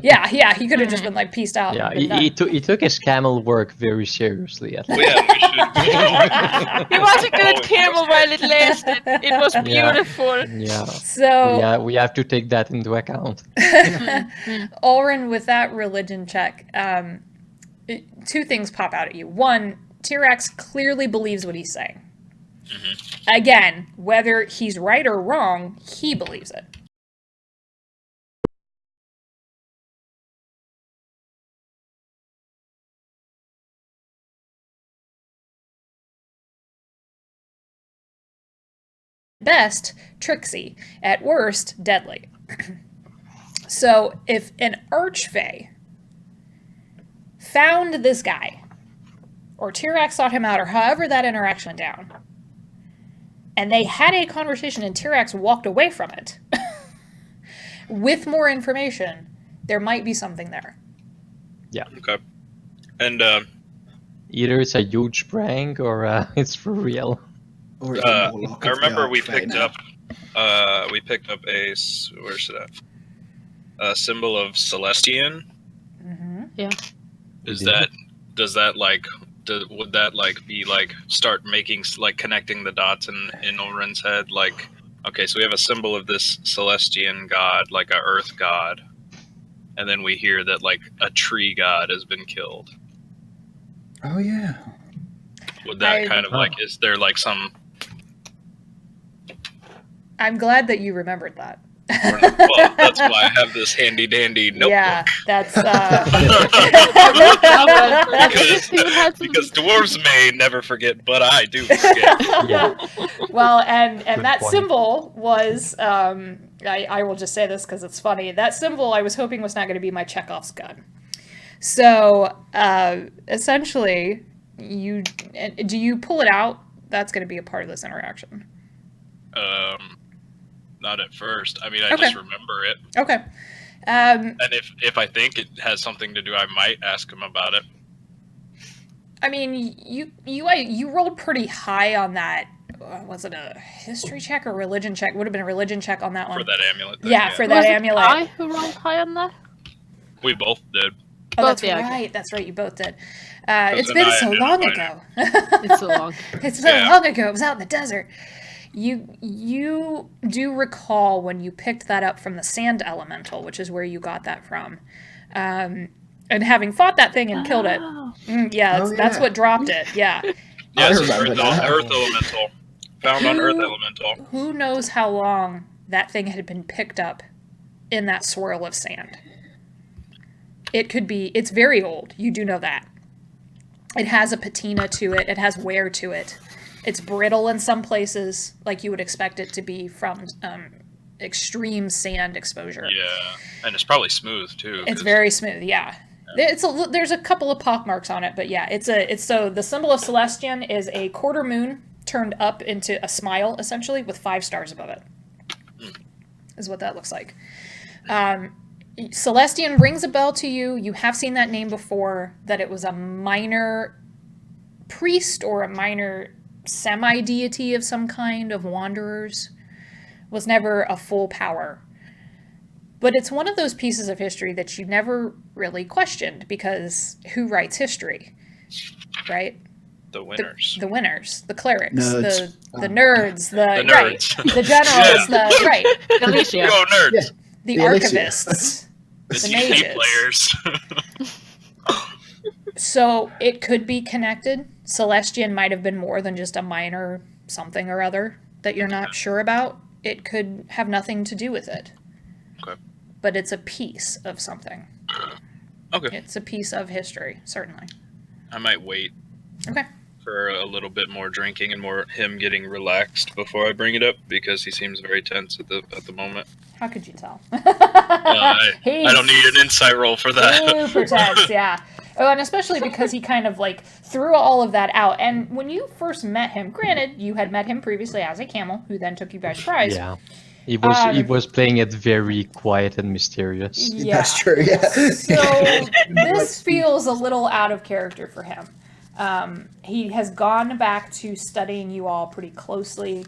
[SPEAKER 1] Yeah, he could have just been like peaced out.
[SPEAKER 3] Yeah,
[SPEAKER 1] and been done.
[SPEAKER 3] he took his camel work very seriously. At least.
[SPEAKER 2] Well, yeah, we should.
[SPEAKER 6] He was a good camel while it lasted. It was beautiful.
[SPEAKER 3] Yeah.
[SPEAKER 1] So
[SPEAKER 3] Yeah, we have to take that into account.
[SPEAKER 1] Ulrin, with that religion check, two things pop out at you. One, Tirax clearly believes what he's saying. Again, whether he's right or wrong, he believes it. Best, tricksy. At worst, deadly. So, if an archfey found this guy, or Tirax sought him out, or however that interaction went down, and they had a conversation and Tirax walked away from it, with more information, there might be something there.
[SPEAKER 3] Yeah.
[SPEAKER 2] Okay. And
[SPEAKER 3] Either it's a huge prank or it's for real.
[SPEAKER 5] Or it's a warlock
[SPEAKER 2] I
[SPEAKER 5] of the
[SPEAKER 2] remember we
[SPEAKER 5] Archfey
[SPEAKER 2] picked
[SPEAKER 5] now.
[SPEAKER 2] up where's it at? A symbol of Celestian.
[SPEAKER 4] Yeah.
[SPEAKER 2] Does that like would that like be like start making like connecting the dots in Ulrin's head? Like, okay, so we have a symbol of this Celestian god, like a earth god, and then we hear that like a tree god has been killed.
[SPEAKER 5] Oh yeah.
[SPEAKER 2] Would that kind of like, is there like some?
[SPEAKER 1] I'm glad that you remembered that.
[SPEAKER 2] Well, that's why I have this handy dandy notebook.
[SPEAKER 1] Yeah, that's
[SPEAKER 2] because dwarves may never forget, but I do forget.
[SPEAKER 3] Yeah.
[SPEAKER 1] well, and that
[SPEAKER 3] point.
[SPEAKER 1] symbol was I will just say this because it's funny. That symbol I was hoping was not going to be my Chekhov's gun. So essentially, do you pull it out? That's going to be a part of this interaction.
[SPEAKER 2] Not at first. I mean, I just remember it.
[SPEAKER 1] Okay.
[SPEAKER 2] And if I think it has something to do, I might ask him about it.
[SPEAKER 1] I mean, you rolled pretty high on that. Was it a history check or religion check? Would have been a religion check on that one.
[SPEAKER 2] For that amulet thing,
[SPEAKER 1] Yeah, for that
[SPEAKER 4] Was it
[SPEAKER 1] amulet.
[SPEAKER 4] I who rolled high on that?
[SPEAKER 2] We both did.
[SPEAKER 1] Oh, that's
[SPEAKER 4] Both, yeah,
[SPEAKER 1] right. That's right. You both did. It's
[SPEAKER 2] then
[SPEAKER 1] been
[SPEAKER 2] I
[SPEAKER 1] so long
[SPEAKER 2] identified
[SPEAKER 1] ago.
[SPEAKER 4] It's so long.
[SPEAKER 1] It's so long ago. It was out in the desert. You do recall when you picked that up from the sand elemental, which is where you got that from. And having fought that thing and killed it. That's what dropped it. Yeah.
[SPEAKER 2] Yes,
[SPEAKER 5] I remember that.
[SPEAKER 2] Earth Elemental. Found on Earth Elemental.
[SPEAKER 1] Who knows how long that thing had been picked up in that swirl of sand? It's very old. You do know that. It has a patina to it. It has wear to it. It's brittle in some places, like you would expect it to be from extreme sand exposure.
[SPEAKER 2] Yeah, and it's probably smooth too.
[SPEAKER 1] It's very smooth. Yeah. There's a couple of pock marks on it, but yeah, it's so the symbol of Celestian is a quarter moon turned up into a smile, essentially, with 5 stars above it. Is what that looks like. Celestian rings a bell to you. You have seen that name before, that it was a minor priest or a minor semi-deity of some kind of wanderers. Was never a full power. But it's one of those pieces of history that you never really questioned, because who writes history? Right?
[SPEAKER 2] The winners.
[SPEAKER 1] The winners. The clerics.
[SPEAKER 5] Nerds.
[SPEAKER 1] The nerds. The
[SPEAKER 2] nerds.
[SPEAKER 1] The generals. Right.
[SPEAKER 4] Alicia.
[SPEAKER 2] Go nerds!
[SPEAKER 5] Yeah.
[SPEAKER 1] The
[SPEAKER 5] The
[SPEAKER 1] archivists.
[SPEAKER 2] The
[SPEAKER 1] The
[SPEAKER 2] CD
[SPEAKER 1] mages.
[SPEAKER 2] players.
[SPEAKER 1] So it could be connected. Celestian might have been more than just a minor something or other that you're not sure about. It could have nothing to do with it.
[SPEAKER 2] Okay.
[SPEAKER 1] But it's a piece of something.
[SPEAKER 2] Okay.
[SPEAKER 1] It's a piece of history, certainly.
[SPEAKER 2] I might wait
[SPEAKER 1] Okay.
[SPEAKER 2] for a little bit more drinking and more him getting relaxed before I bring it up, because he seems very tense at the moment.
[SPEAKER 1] How could you tell?
[SPEAKER 2] I don't need an insight roll for that.
[SPEAKER 1] Super tense, yeah. Oh, and especially because he kind of like threw all of that out. And when you first met him, granted, you had met him previously as a camel, who then took you by surprise.
[SPEAKER 3] Yeah. He was playing it very quiet and mysterious.
[SPEAKER 1] Yeah.
[SPEAKER 5] That's true, yeah.
[SPEAKER 1] So this feels a little out of character for him. He has gone back to studying you all pretty closely.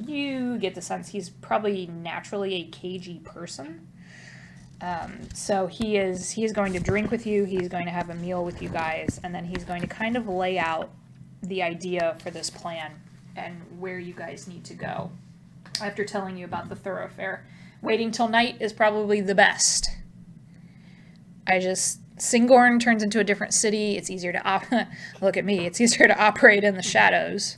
[SPEAKER 1] You get the sense he's probably naturally a cagey person. So he is going to drink with you, he's going to have a meal with you guys, and then he's going to kind of lay out the idea for this plan and where you guys need to go. After telling you about the thoroughfare. Waiting till night is probably the best. Syngorn turns into a different city. It's easier to look at me. It's easier to operate in the shadows.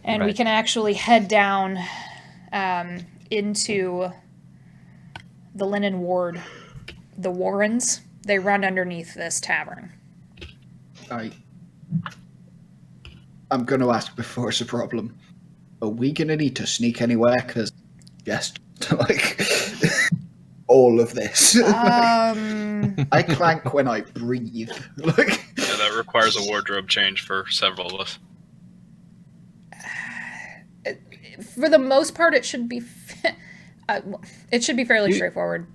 [SPEAKER 1] And we can actually head down into the Linen Ward. The Warrens, they run underneath this tavern.
[SPEAKER 5] I'm going to ask before it's a problem. Are we going to need to sneak anywhere? Because just like all of this. I clank when I breathe. Like,
[SPEAKER 2] Yeah, that requires a wardrobe change for several of us.
[SPEAKER 1] For the most part, it should be fairly straightforward.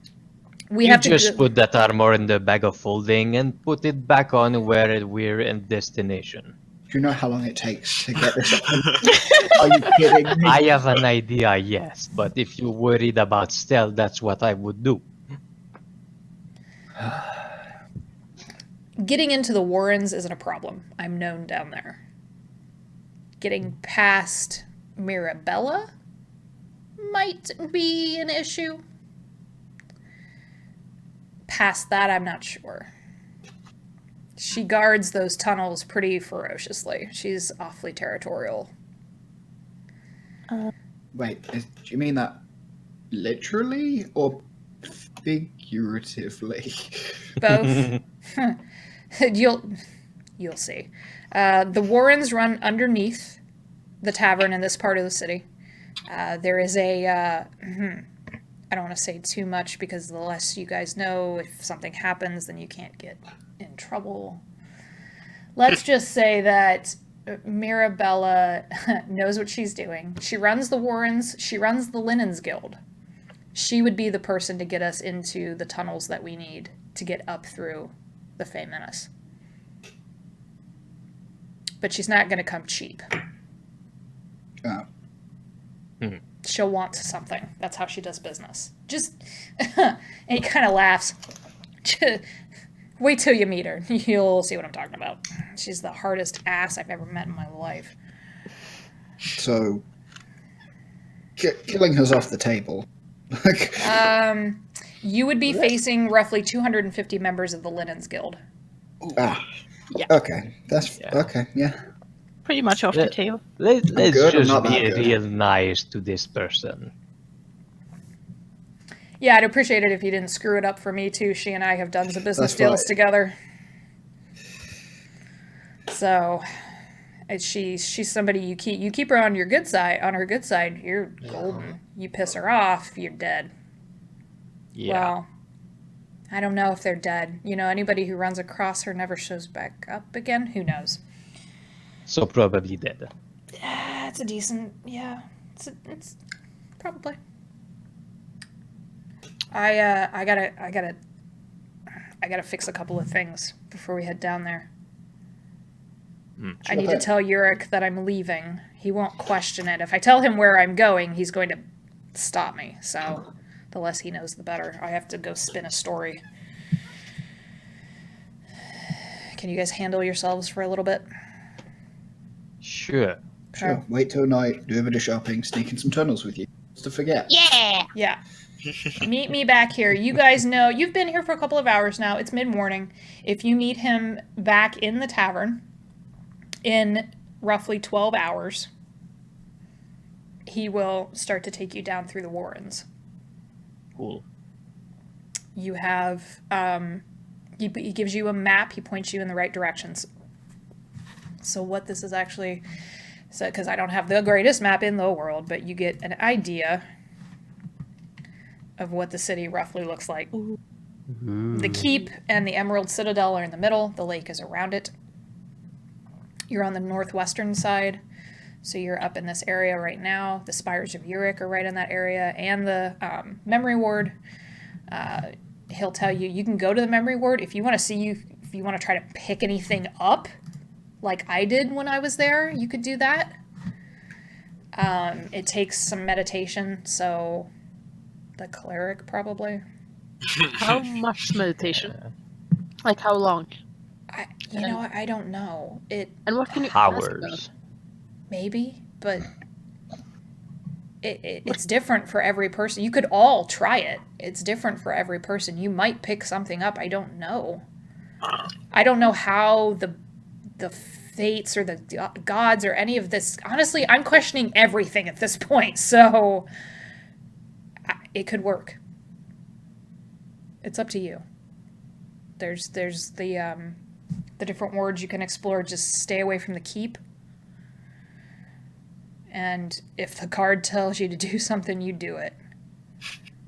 [SPEAKER 1] We have to
[SPEAKER 3] just put that armor in the bag of folding and put it back on where we're in destination.
[SPEAKER 5] do you know how long it takes to get this on? Are you kidding me?
[SPEAKER 3] I have an idea, yes, but if you're worried about stealth, that's what I would do.
[SPEAKER 1] Getting into the Warrens isn't a problem. I'm known down there. Getting past Mirabella might be an issue. Past that, I'm not sure. She guards those tunnels pretty ferociously. She's awfully territorial.
[SPEAKER 5] Wait, do you mean that literally or figuratively?
[SPEAKER 1] Both. You'll see. The Warrens run underneath the tavern in this part of the city. There is a... I don't want to say too much because the less you guys know, if something happens, then you can't get in trouble. Let's just say that Mirabella knows what she's doing. She runs the Warrens. She runs the Linens Guild. She would be the person to get us into the tunnels that we need to get up through the Fey Menace. But she's not going to come cheap.
[SPEAKER 5] Oh.
[SPEAKER 1] She'll want something. That's how she does business. Just, and he kind of laughs. Wait till you meet her. You'll see what I'm talking about. She's the hardest ass I've ever met in my life.
[SPEAKER 5] So, killing her's off the table.
[SPEAKER 1] You would be facing roughly 250 members of the Linens Guild.
[SPEAKER 5] Ah.
[SPEAKER 4] Yeah.
[SPEAKER 5] Okay. That's
[SPEAKER 3] Yeah.
[SPEAKER 5] okay. Yeah.
[SPEAKER 6] Pretty much off the table.
[SPEAKER 3] Let's
[SPEAKER 5] good, I'm
[SPEAKER 3] just
[SPEAKER 5] not
[SPEAKER 3] be
[SPEAKER 5] that good.
[SPEAKER 3] real nice to this person.
[SPEAKER 1] Yeah, I'd appreciate it if you didn't screw it up for me too. She and I have done some business
[SPEAKER 5] That's
[SPEAKER 1] deals
[SPEAKER 5] fine.
[SPEAKER 1] together. So, she's somebody you keep her on your good side. On her good side, you're golden. You piss her off, you're dead.
[SPEAKER 3] Yeah.
[SPEAKER 1] Well, I don't know if they're dead. You know, anybody who runs across her never shows back up again. Who knows?
[SPEAKER 3] So probably dead.
[SPEAKER 1] It's a decent, yeah. It's probably. I gotta fix a couple of things before we head down there. I need to tell Yurik that I'm leaving. He won't question it. If I tell him where I'm going, he's going to stop me. So, the less he knows, the better. I have to go spin a story. Can you guys handle yourselves for a little bit?
[SPEAKER 3] Sure.
[SPEAKER 5] Sure. Wait till night. Do a bit of shopping. Sneak in some tunnels with you. Just to forget.
[SPEAKER 6] Yeah.
[SPEAKER 1] Yeah. Meet me back here. You guys know, you've been here for a couple of hours now. It's mid-morning. If you meet him back in the tavern in roughly 12 hours, he will start to take you down through the warrens.
[SPEAKER 3] Cool.
[SPEAKER 1] You have, he gives you a map. He points you in the right directions. So what this is actually, because I don't have the greatest map in the world, but you get an idea of what the city roughly looks like.
[SPEAKER 3] Ooh.
[SPEAKER 1] The keep and the Emerald Citadel are in the middle. The lake is around it. You're on the northwestern side, so you're up in this area right now. The Spires of Yurik are right in that area, and the Memory Ward. He'll tell you, you can go to the Memory Ward if you want to try to pick anything up, like I did when I was there. You could do that. It takes some meditation, so the cleric probably.
[SPEAKER 4] How much meditation? Like how long?
[SPEAKER 1] I don't know.
[SPEAKER 4] And what can you ask about?
[SPEAKER 3] Hours.
[SPEAKER 1] Maybe, but it's different for every person. You could all try it. It's different for every person. You might pick something up. I don't know. I don't know how the fates or the gods or any of this. Honestly, I'm questioning everything at this point. So it could work. It's up to you. There's the different wards you can explore. Just stay away from the keep. And if the card tells you to do something, you do it.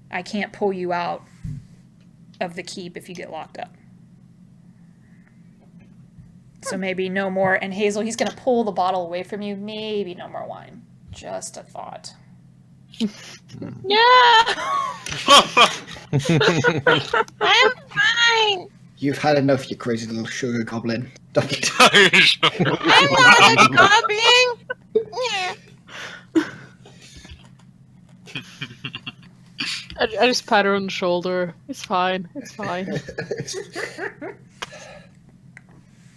[SPEAKER 1] I can't pull you out of the keep if you get locked up. So maybe no more. And Hazel, he's going to pull the bottle away from you. Maybe no more wine. Just a thought.
[SPEAKER 6] Yeah. I'm fine.
[SPEAKER 5] You've had enough, you crazy little sugar goblin. Stop it.
[SPEAKER 6] I'm not a goblin. Yeah.
[SPEAKER 4] I just pat her on the shoulder. It's fine. It's fine.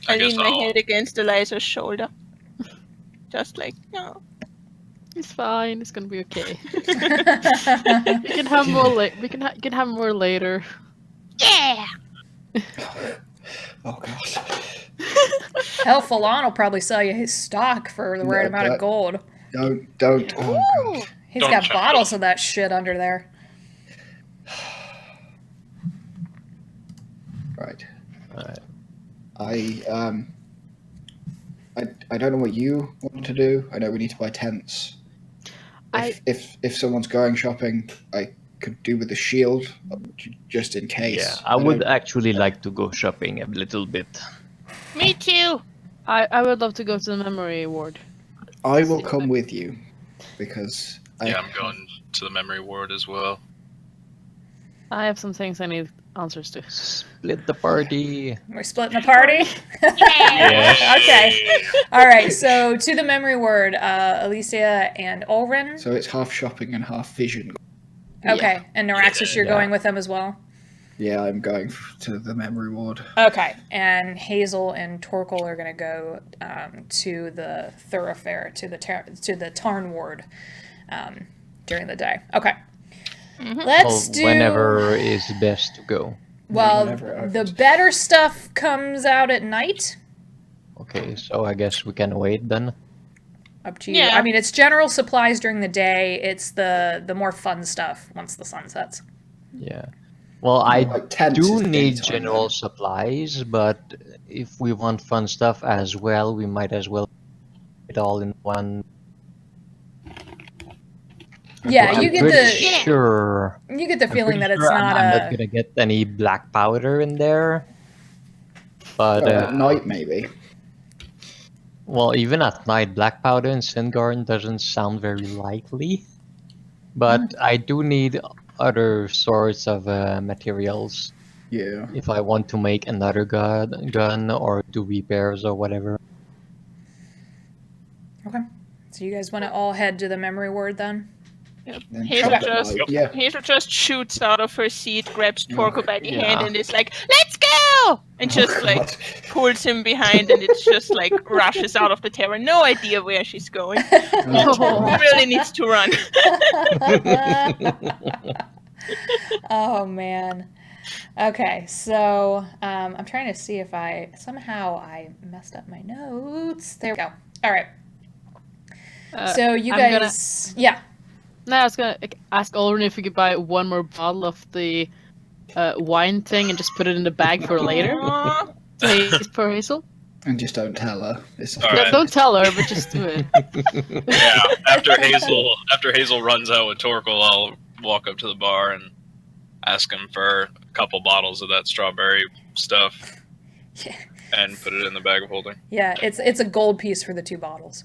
[SPEAKER 6] I lean my head against Eliza's shoulder. Just like, no.
[SPEAKER 4] It's fine. It's gonna be okay. We can have more. We can have more later.
[SPEAKER 6] Yeah.
[SPEAKER 5] Oh god.
[SPEAKER 1] Hell, Falon will probably sell you his stock for the right amount of gold.
[SPEAKER 5] Don't. Oh god.
[SPEAKER 1] He's
[SPEAKER 2] Don't
[SPEAKER 1] got
[SPEAKER 2] check
[SPEAKER 1] bottles of that shit under there.
[SPEAKER 5] Right.
[SPEAKER 3] Alright.
[SPEAKER 5] I don't know what you want to do. I know we need to buy tents. If someone's going shopping, I could do with the shield, just in case.
[SPEAKER 3] Yeah, I would actually like to go shopping a little bit.
[SPEAKER 6] Me too.
[SPEAKER 4] I would love to go to the memory ward.
[SPEAKER 5] I will come with you, because
[SPEAKER 2] Yeah, I'm going to the memory ward as well.
[SPEAKER 4] I have some things I need answers to.
[SPEAKER 3] Split the party.
[SPEAKER 1] We're splitting the party?
[SPEAKER 3] Yeah.
[SPEAKER 1] Okay. All right, so to the memory word, Alicia and Ulrin.
[SPEAKER 5] So it's half shopping and half vision.
[SPEAKER 1] Okay, and Neuraxis, you're
[SPEAKER 3] Yeah.
[SPEAKER 1] going with them as well?
[SPEAKER 5] Yeah, I'm going to the memory ward.
[SPEAKER 1] Okay, and Hazel and Torkel are going to go to the thoroughfare, to the Tarn ward during the day. Okay. Let's do...
[SPEAKER 3] Whenever is best to go.
[SPEAKER 1] Well,
[SPEAKER 5] Whenever it
[SPEAKER 1] the
[SPEAKER 5] opens.
[SPEAKER 1] better stuff comes out at night.
[SPEAKER 3] Okay, so I guess we can wait then.
[SPEAKER 1] Up to you.
[SPEAKER 6] Yeah.
[SPEAKER 1] I mean, it's general supplies during the day. It's the more fun stuff once the sun sets.
[SPEAKER 3] Yeah. Well, I
[SPEAKER 5] Like tents
[SPEAKER 3] do
[SPEAKER 5] is
[SPEAKER 3] need
[SPEAKER 5] daytime,
[SPEAKER 3] general
[SPEAKER 5] though.
[SPEAKER 3] supplies, but if we want fun stuff as well, we might as well it all in one.
[SPEAKER 1] Yeah,
[SPEAKER 3] I'm
[SPEAKER 1] you get
[SPEAKER 3] pretty
[SPEAKER 1] the
[SPEAKER 3] sure.
[SPEAKER 1] you get the
[SPEAKER 3] I'm
[SPEAKER 1] feeling
[SPEAKER 3] pretty
[SPEAKER 1] that it's
[SPEAKER 3] sure
[SPEAKER 1] not
[SPEAKER 3] I'm
[SPEAKER 1] a...
[SPEAKER 3] not gonna get any black powder in there. But
[SPEAKER 5] At night, maybe.
[SPEAKER 3] well, even at night, black powder in Syngorn doesn't sound very likely. But I do need other sorts of materials
[SPEAKER 5] Yeah.
[SPEAKER 3] if I want to make another gun or do repairs or whatever.
[SPEAKER 1] Okay. So you guys want to all head to the memory ward then?
[SPEAKER 5] Then
[SPEAKER 6] Hazel
[SPEAKER 5] shop at
[SPEAKER 6] just,
[SPEAKER 5] night. Yeah.
[SPEAKER 6] Hazel just shoots out of her seat, grabs Torko by the
[SPEAKER 3] Yeah.
[SPEAKER 6] hand, and is like, "Let's go!" And just like
[SPEAKER 5] God.
[SPEAKER 6] pulls him behind, and it's just like rushes out of the tavern. No idea where she's going.
[SPEAKER 5] Oh,
[SPEAKER 6] Really needs to run.
[SPEAKER 1] Oh man. Okay, so I'm trying to see if I messed up my notes. There we go. All right. So you
[SPEAKER 4] I'm
[SPEAKER 1] guys, yeah.
[SPEAKER 4] No, I was gonna ask Olrin if we could buy one more bottle of the wine thing and just put it in the bag for later.
[SPEAKER 6] Aw.
[SPEAKER 4] For Hazel.
[SPEAKER 5] and just don't tell her. It's
[SPEAKER 2] All
[SPEAKER 4] Yeah,
[SPEAKER 2] right.
[SPEAKER 4] don't tell her, but just do it.
[SPEAKER 2] Yeah. After Hazel runs out with Torkel, I'll walk up to the bar and ask him for a couple bottles of that strawberry stuff
[SPEAKER 1] Yeah.
[SPEAKER 2] and put it in the bag of holding.
[SPEAKER 1] Yeah, it's a gold piece for the 2 bottles.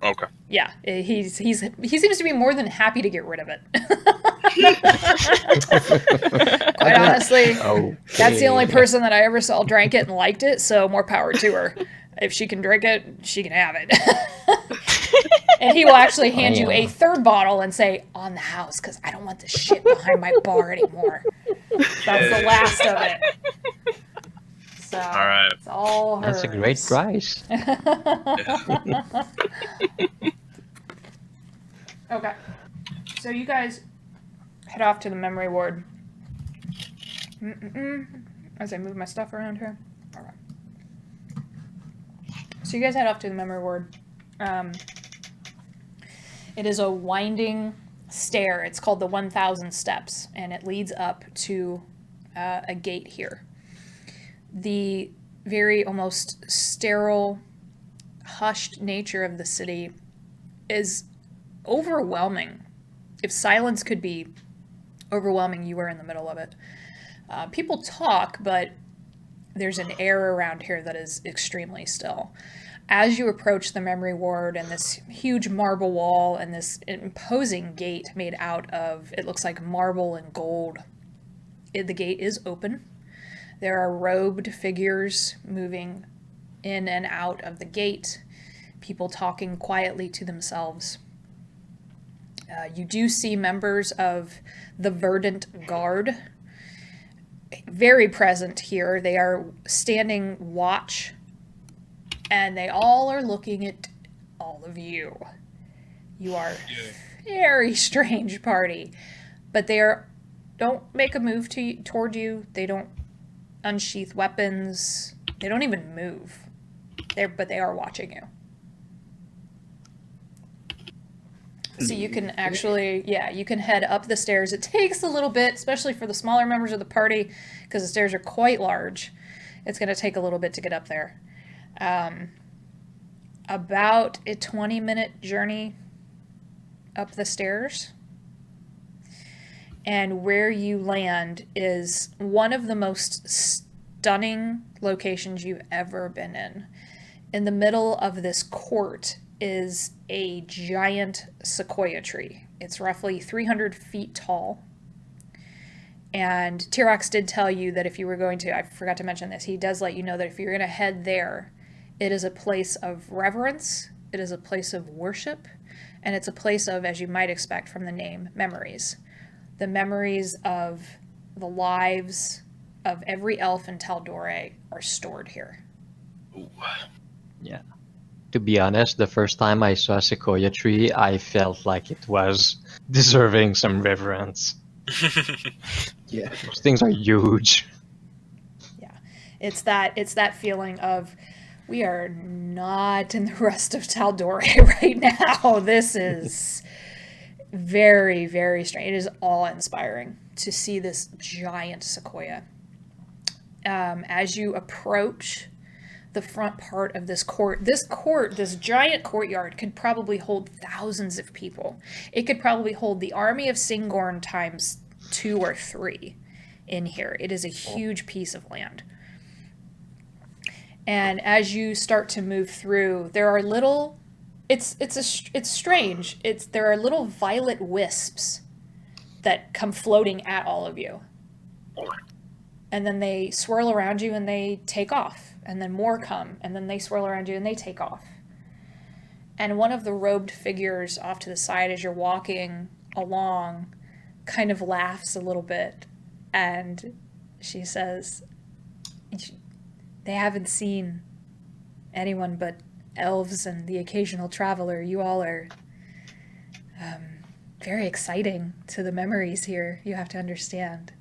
[SPEAKER 2] Okay.
[SPEAKER 1] Yeah, he seems to be more than happy to get rid of it. Quite honestly, that's the only person that I ever saw drank it and liked it, so more power to her. If she can drink it, she can have it. And he will actually hand you a 3rd bottle and say, "On the house, because I don't want this shit behind my bar anymore." That's the last of it. So,
[SPEAKER 2] All right.
[SPEAKER 1] it's all hers.
[SPEAKER 3] That's a great price.
[SPEAKER 1] Okay. So you guys head off to the memory ward. As I move my stuff around here. All right. So you guys head off to the memory ward. It is a winding stair. It's called the 1,000 Steps, and it leads up to a gate here. The very almost sterile, hushed nature of the city is overwhelming. If silence could be overwhelming, you are in the middle of it. People talk, but there's an air around here that is extremely still. As you approach the memory ward and this huge marble wall and this imposing gate made out of, it looks like marble and gold, the gate is open. There are robed figures moving in and out of the gate, people talking quietly to themselves. You do see members of the Verdant Guard very present here. They are standing watch, and they all are looking at all of you. You are a very strange party, but they don't make a move toward you. They don't unsheath weapons. They don't even move. But they are watching you. So you can actually, you can head up the stairs. It takes a little bit, especially for the smaller members of the party, because the stairs are quite large. It's going to take a little bit to get up there. About a 20-minute journey up the stairs. And where you land is one of the most stunning locations you've ever been in. In the middle of this court is a giant sequoia tree. It's roughly 300 feet tall. And Tirax did tell you that if you were going to, I forgot to mention this, he does let you know that if you're going to head there, it is a place of reverence, it is a place of worship, and it's a place of, as you might expect from the name, memories. The memories of the lives of every elf in Taldore are stored here.
[SPEAKER 2] Ooh.
[SPEAKER 3] Yeah. To be honest, the first time I saw a sequoia tree, I felt like it was deserving some reverence.
[SPEAKER 5] Yeah.
[SPEAKER 3] Those things are huge.
[SPEAKER 1] It's that feeling of we are not in the rest of Taldore right now. This is very, very strange. It is awe-inspiring to see this giant sequoia. As you approach the front part of this giant courtyard could probably hold thousands of people. It could probably hold the army of Syngorn times 2 or 3 in here. It is a huge piece of land. And as you start to move through, there are little, it's strange. There are little violet wisps that come floating at all of you. And then they swirl around you and they take off. And then more come, and then they swirl around you and they take off. And one of the robed figures off to the side as you're walking along kind of laughs a little bit. And she says, they haven't seen anyone but elves and the occasional traveler. You all are very exciting to the memories here, you have to understand.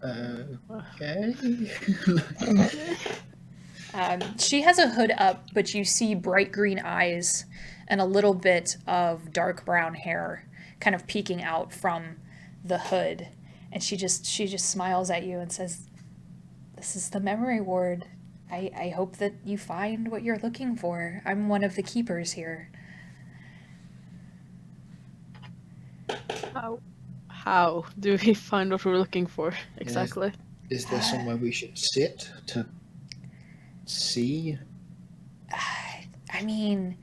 [SPEAKER 5] Okay.
[SPEAKER 1] She has a hood up, but you see bright green eyes and a little bit of dark brown hair kind of peeking out from the hood. And she just smiles at you and says, "This is the memory ward. I hope that you find what you're looking for. I'm one of the keepers here."
[SPEAKER 4] How do we find what we're looking for exactly?
[SPEAKER 5] Is there somewhere we should sit to see?
[SPEAKER 1] I mean,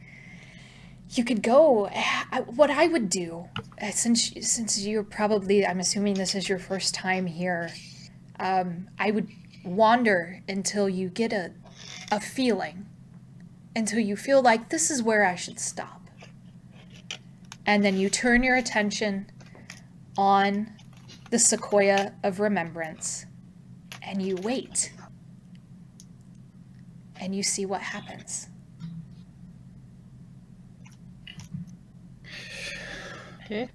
[SPEAKER 1] you could go. What I would do, since you're probably, I'm assuming this is your first time here, I would wander until you get a feeling, until you feel like this is where I should stop. And then you turn your attention on the Sequoia of Remembrance, and you wait. And you see what happens.
[SPEAKER 5] Okay.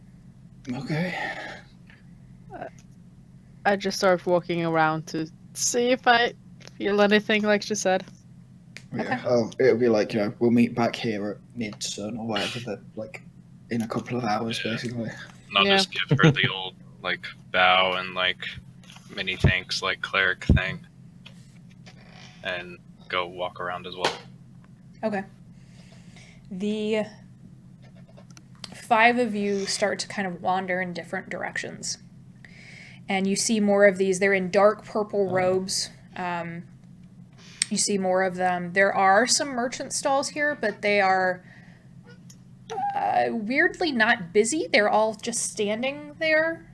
[SPEAKER 4] I just start walking around to see if I feel anything, like she said.
[SPEAKER 5] Yeah.
[SPEAKER 1] Okay.
[SPEAKER 5] Oh, it'll be like, we'll meet back here at mid-sun or whatever, in a couple of hours, basically.
[SPEAKER 2] Not
[SPEAKER 4] Yeah.
[SPEAKER 2] just give her the old bow and mini thanks cleric thing, and go walk around as well.
[SPEAKER 1] Okay. The 5 of you start to kind of wander in different directions. And you see more of these. They're in dark purple robes. You see more of them. There are some merchant stalls here, but they are weirdly not busy. They're all just standing there.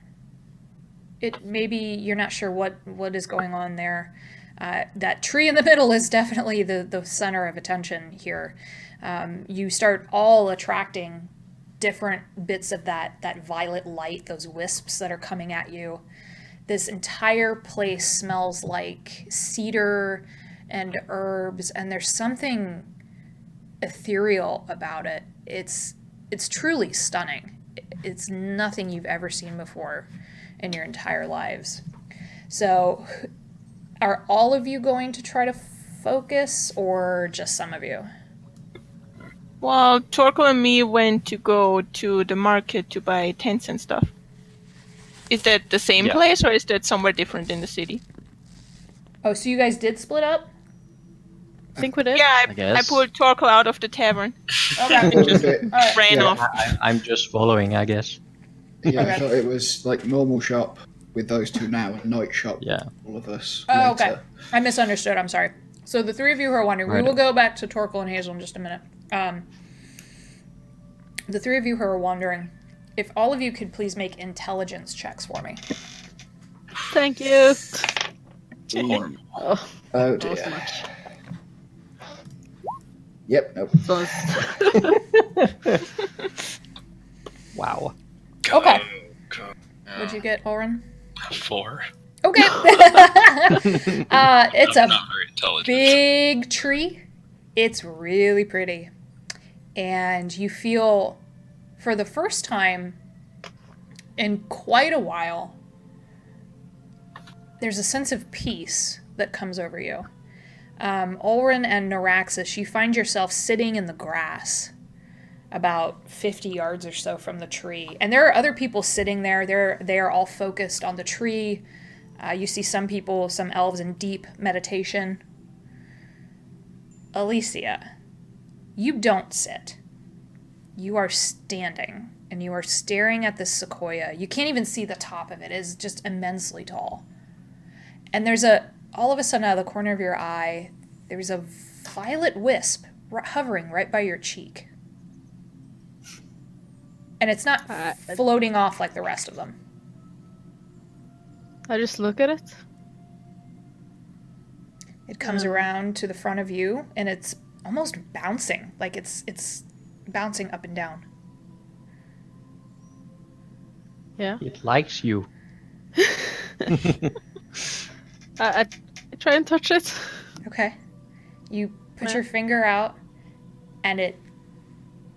[SPEAKER 1] Maybe you're not sure what is going on there. That tree in the middle is definitely the center of attention here. You start all attracting different bits of that violet light, those wisps that are coming at you. This entire place smells like cedar and herbs, and there's something ethereal about it. It's truly stunning. It's nothing you've ever seen before in your entire lives. So, are all of you going to try to focus, or just some of you?
[SPEAKER 6] Well, Torkel and me went to go to the market to buy tents and stuff. Is that the same place, or is that somewhere different in the city?
[SPEAKER 1] Oh, so you guys did split up?
[SPEAKER 4] I think we did.
[SPEAKER 6] Yeah,
[SPEAKER 3] I guess.
[SPEAKER 6] I pulled Torkel out of the tavern.
[SPEAKER 1] Okay.
[SPEAKER 6] And just
[SPEAKER 1] Alright.
[SPEAKER 6] ran
[SPEAKER 5] Yeah.
[SPEAKER 6] off.
[SPEAKER 3] I'm just following, I guess.
[SPEAKER 5] Yeah,
[SPEAKER 1] Okay.
[SPEAKER 5] I thought it was normal shop with those two now, and night shop
[SPEAKER 3] Yeah.
[SPEAKER 5] all of us
[SPEAKER 1] Oh,
[SPEAKER 5] later.
[SPEAKER 1] okay. I misunderstood. I'm sorry. So the 3 of you who are wondering, we
[SPEAKER 3] Right.
[SPEAKER 1] will go back to Torkel and Hazel in just a minute. The 3 of you who are wondering, if all of you could please make intelligence checks for me.
[SPEAKER 4] Thank you.
[SPEAKER 5] Ooh.
[SPEAKER 4] Oh,
[SPEAKER 5] Oh
[SPEAKER 4] that was
[SPEAKER 5] dear.
[SPEAKER 4] much.
[SPEAKER 5] Yep, nope.
[SPEAKER 4] So
[SPEAKER 3] Wow.
[SPEAKER 1] Okay. What'd you get, Oren?
[SPEAKER 2] 4.
[SPEAKER 1] Okay. It's
[SPEAKER 2] I'm
[SPEAKER 1] a
[SPEAKER 2] not very intelligent.
[SPEAKER 1] big tree. It's really pretty. And you feel, for the first time in quite a while, there's a sense of peace that comes over you. Ulrin and Naraxis, you find yourself sitting in the grass about 50 yards or so from the tree. And there are other people sitting there. They are all focused on the tree. You see some people, some elves in deep meditation. Alicia, you don't sit. You are standing, and you are staring at this sequoia. You can't even see the top of it. It is just immensely tall. And there's all of a sudden, out of the corner of your eye, there's a violet wisp hovering right by your cheek. And it's not floating off like the rest of them.
[SPEAKER 4] I just look at it.
[SPEAKER 1] It comes around to the front of you, and it's almost bouncing, like it's bouncing up and down.
[SPEAKER 4] Yeah.
[SPEAKER 3] It likes you.
[SPEAKER 4] I try and touch it.
[SPEAKER 1] Okay. You put your finger out, and it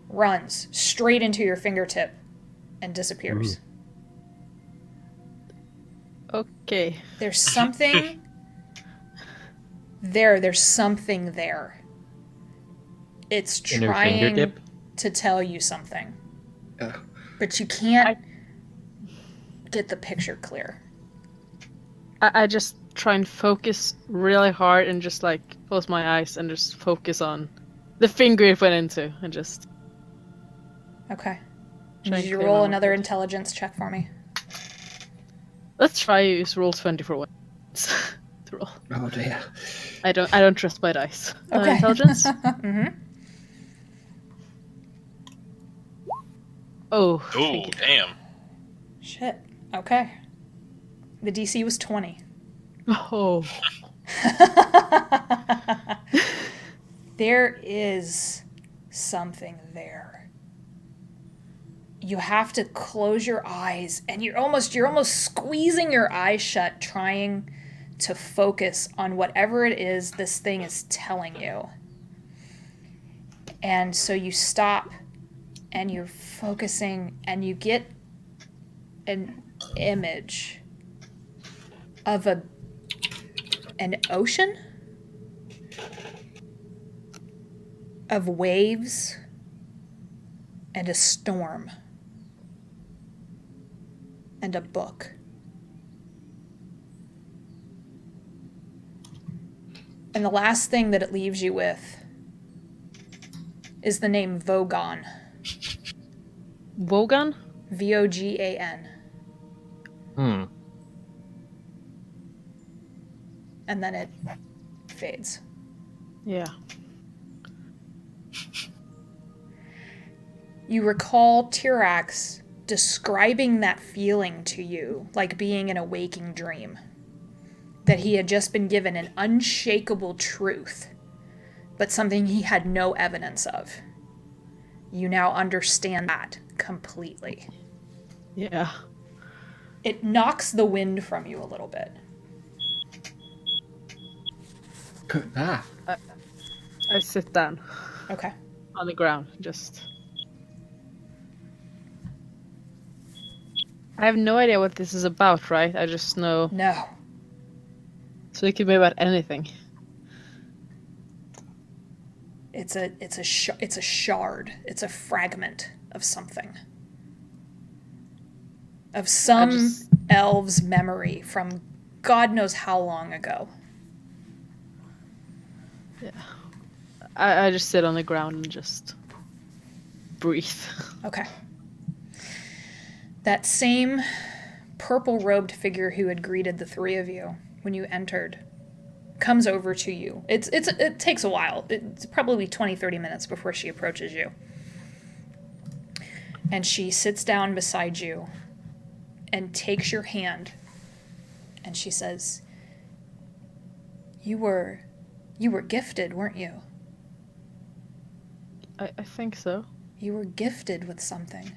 [SPEAKER 1] runs straight into your fingertip and disappears.
[SPEAKER 4] Okay.
[SPEAKER 1] There's something there. There's something there. It's
[SPEAKER 3] In your
[SPEAKER 1] trying
[SPEAKER 3] fingertip?
[SPEAKER 1] to tell you something. But you can't get the picture clear.
[SPEAKER 4] I just try and focus really hard and just like close my eyes and just focus on the finger it went into and just.
[SPEAKER 1] Okay.
[SPEAKER 4] Try
[SPEAKER 1] Did
[SPEAKER 4] and
[SPEAKER 1] you
[SPEAKER 4] clear
[SPEAKER 1] roll
[SPEAKER 4] my
[SPEAKER 1] another
[SPEAKER 4] mind.
[SPEAKER 1] intelligence check for me?
[SPEAKER 4] Let's try use roll 20 for once. To roll.
[SPEAKER 5] Oh dear.
[SPEAKER 4] I don't trust my dice.
[SPEAKER 1] Okay.
[SPEAKER 4] Intelligence.
[SPEAKER 1] Mm-hmm.
[SPEAKER 4] Oh.
[SPEAKER 2] Oh, damn.
[SPEAKER 1] Shit. Okay. The DC was 20.
[SPEAKER 4] Oh.
[SPEAKER 1] There is something there. You have to close your eyes, and you're almost squeezing your eyes shut, trying to focus on whatever it is this thing is telling you. And so you stop, and you're focusing, and you get an image of an ocean of waves and a storm and a book. And the last thing that it leaves you with is the name Vogan.
[SPEAKER 4] Vogan?
[SPEAKER 1] Vogan. And then it fades.
[SPEAKER 4] Yeah.
[SPEAKER 1] You recall Tirax describing that feeling to you like being in a waking dream. That he had just been given an unshakable truth, but something he had no evidence of. You now understand that completely.
[SPEAKER 4] Yeah.
[SPEAKER 1] It knocks the wind from you a little bit.
[SPEAKER 5] Ah.
[SPEAKER 4] I sit down
[SPEAKER 1] Okay.
[SPEAKER 4] on the ground, just. I have no idea what this is about, right? I just know.
[SPEAKER 1] No.
[SPEAKER 4] So it could be about anything.
[SPEAKER 1] It's a shard. It's a fragment of something. Of some elf's memory from God knows how long ago.
[SPEAKER 4] Yeah. I just sit on the ground and just breathe.
[SPEAKER 1] Okay. That same purple-robed figure who had greeted the three of you when you entered comes over to you. It takes a while. It's probably 20, 30 minutes before she approaches you. And she sits down beside you and takes your hand. And she says, You were gifted, weren't you?
[SPEAKER 4] I think so.
[SPEAKER 1] You were gifted with something.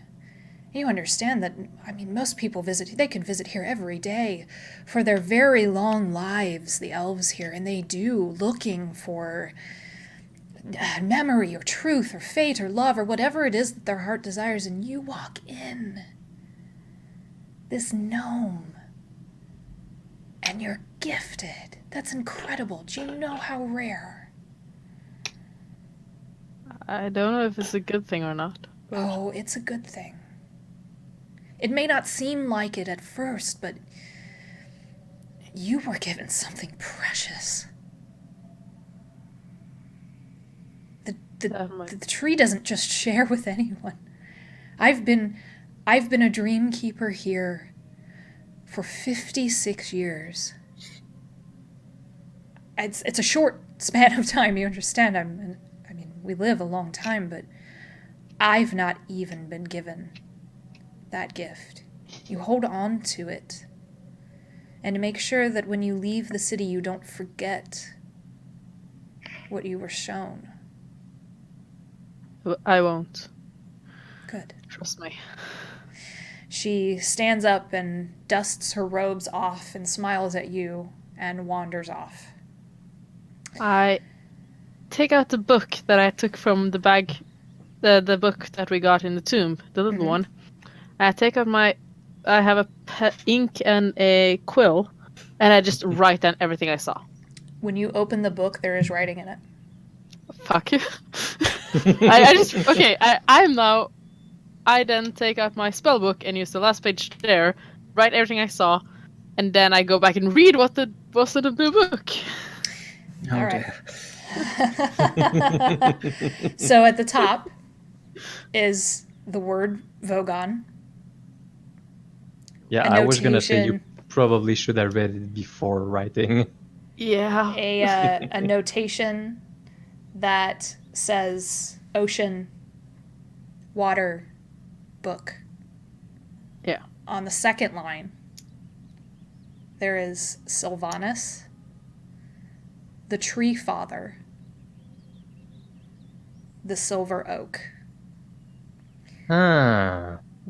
[SPEAKER 1] You understand that, I mean, most people they can visit here every day for their very long lives, the elves here, and they do, looking for memory or truth or fate or love or whatever it is that their heart desires, and you walk in this gnome and you're gifted. That's incredible. Do you know how rare?
[SPEAKER 4] I don't know if it's a good thing or not.
[SPEAKER 1] Oh, it's a good thing. It may not seem like it at first, but you were given something precious. The tree doesn't just share with anyone. I've been a dream keeper here for 56 years. It's a short span of time, you understand. I mean, we live a long time, but I've not even been given that gift. You hold on to it. And to make sure that when you leave the city, you don't forget what you were shown.
[SPEAKER 4] I won't.
[SPEAKER 1] Good.
[SPEAKER 4] Trust me.
[SPEAKER 1] She stands up and dusts her robes off and smiles at you and wanders off.
[SPEAKER 4] I take out the book that I took from the bag, the book that we got in the tomb, the little one. I take out I have a ink and a quill, and I just write down everything I saw.
[SPEAKER 1] When you open the book, there is writing in it.
[SPEAKER 4] Fuck you. I then take out my spell book and use the last page there, write everything I saw, and then I go back and read what was in the book.
[SPEAKER 5] All
[SPEAKER 1] right.
[SPEAKER 5] Dear.
[SPEAKER 1] So at the top is the word Vogon.
[SPEAKER 3] Yeah, I was gonna say you probably should have read it before writing.
[SPEAKER 4] Yeah.
[SPEAKER 1] A notation that says ocean, water, book.
[SPEAKER 4] Yeah.
[SPEAKER 1] On the second line, there is Sylvanus, the Tree Father, the Silver Oak,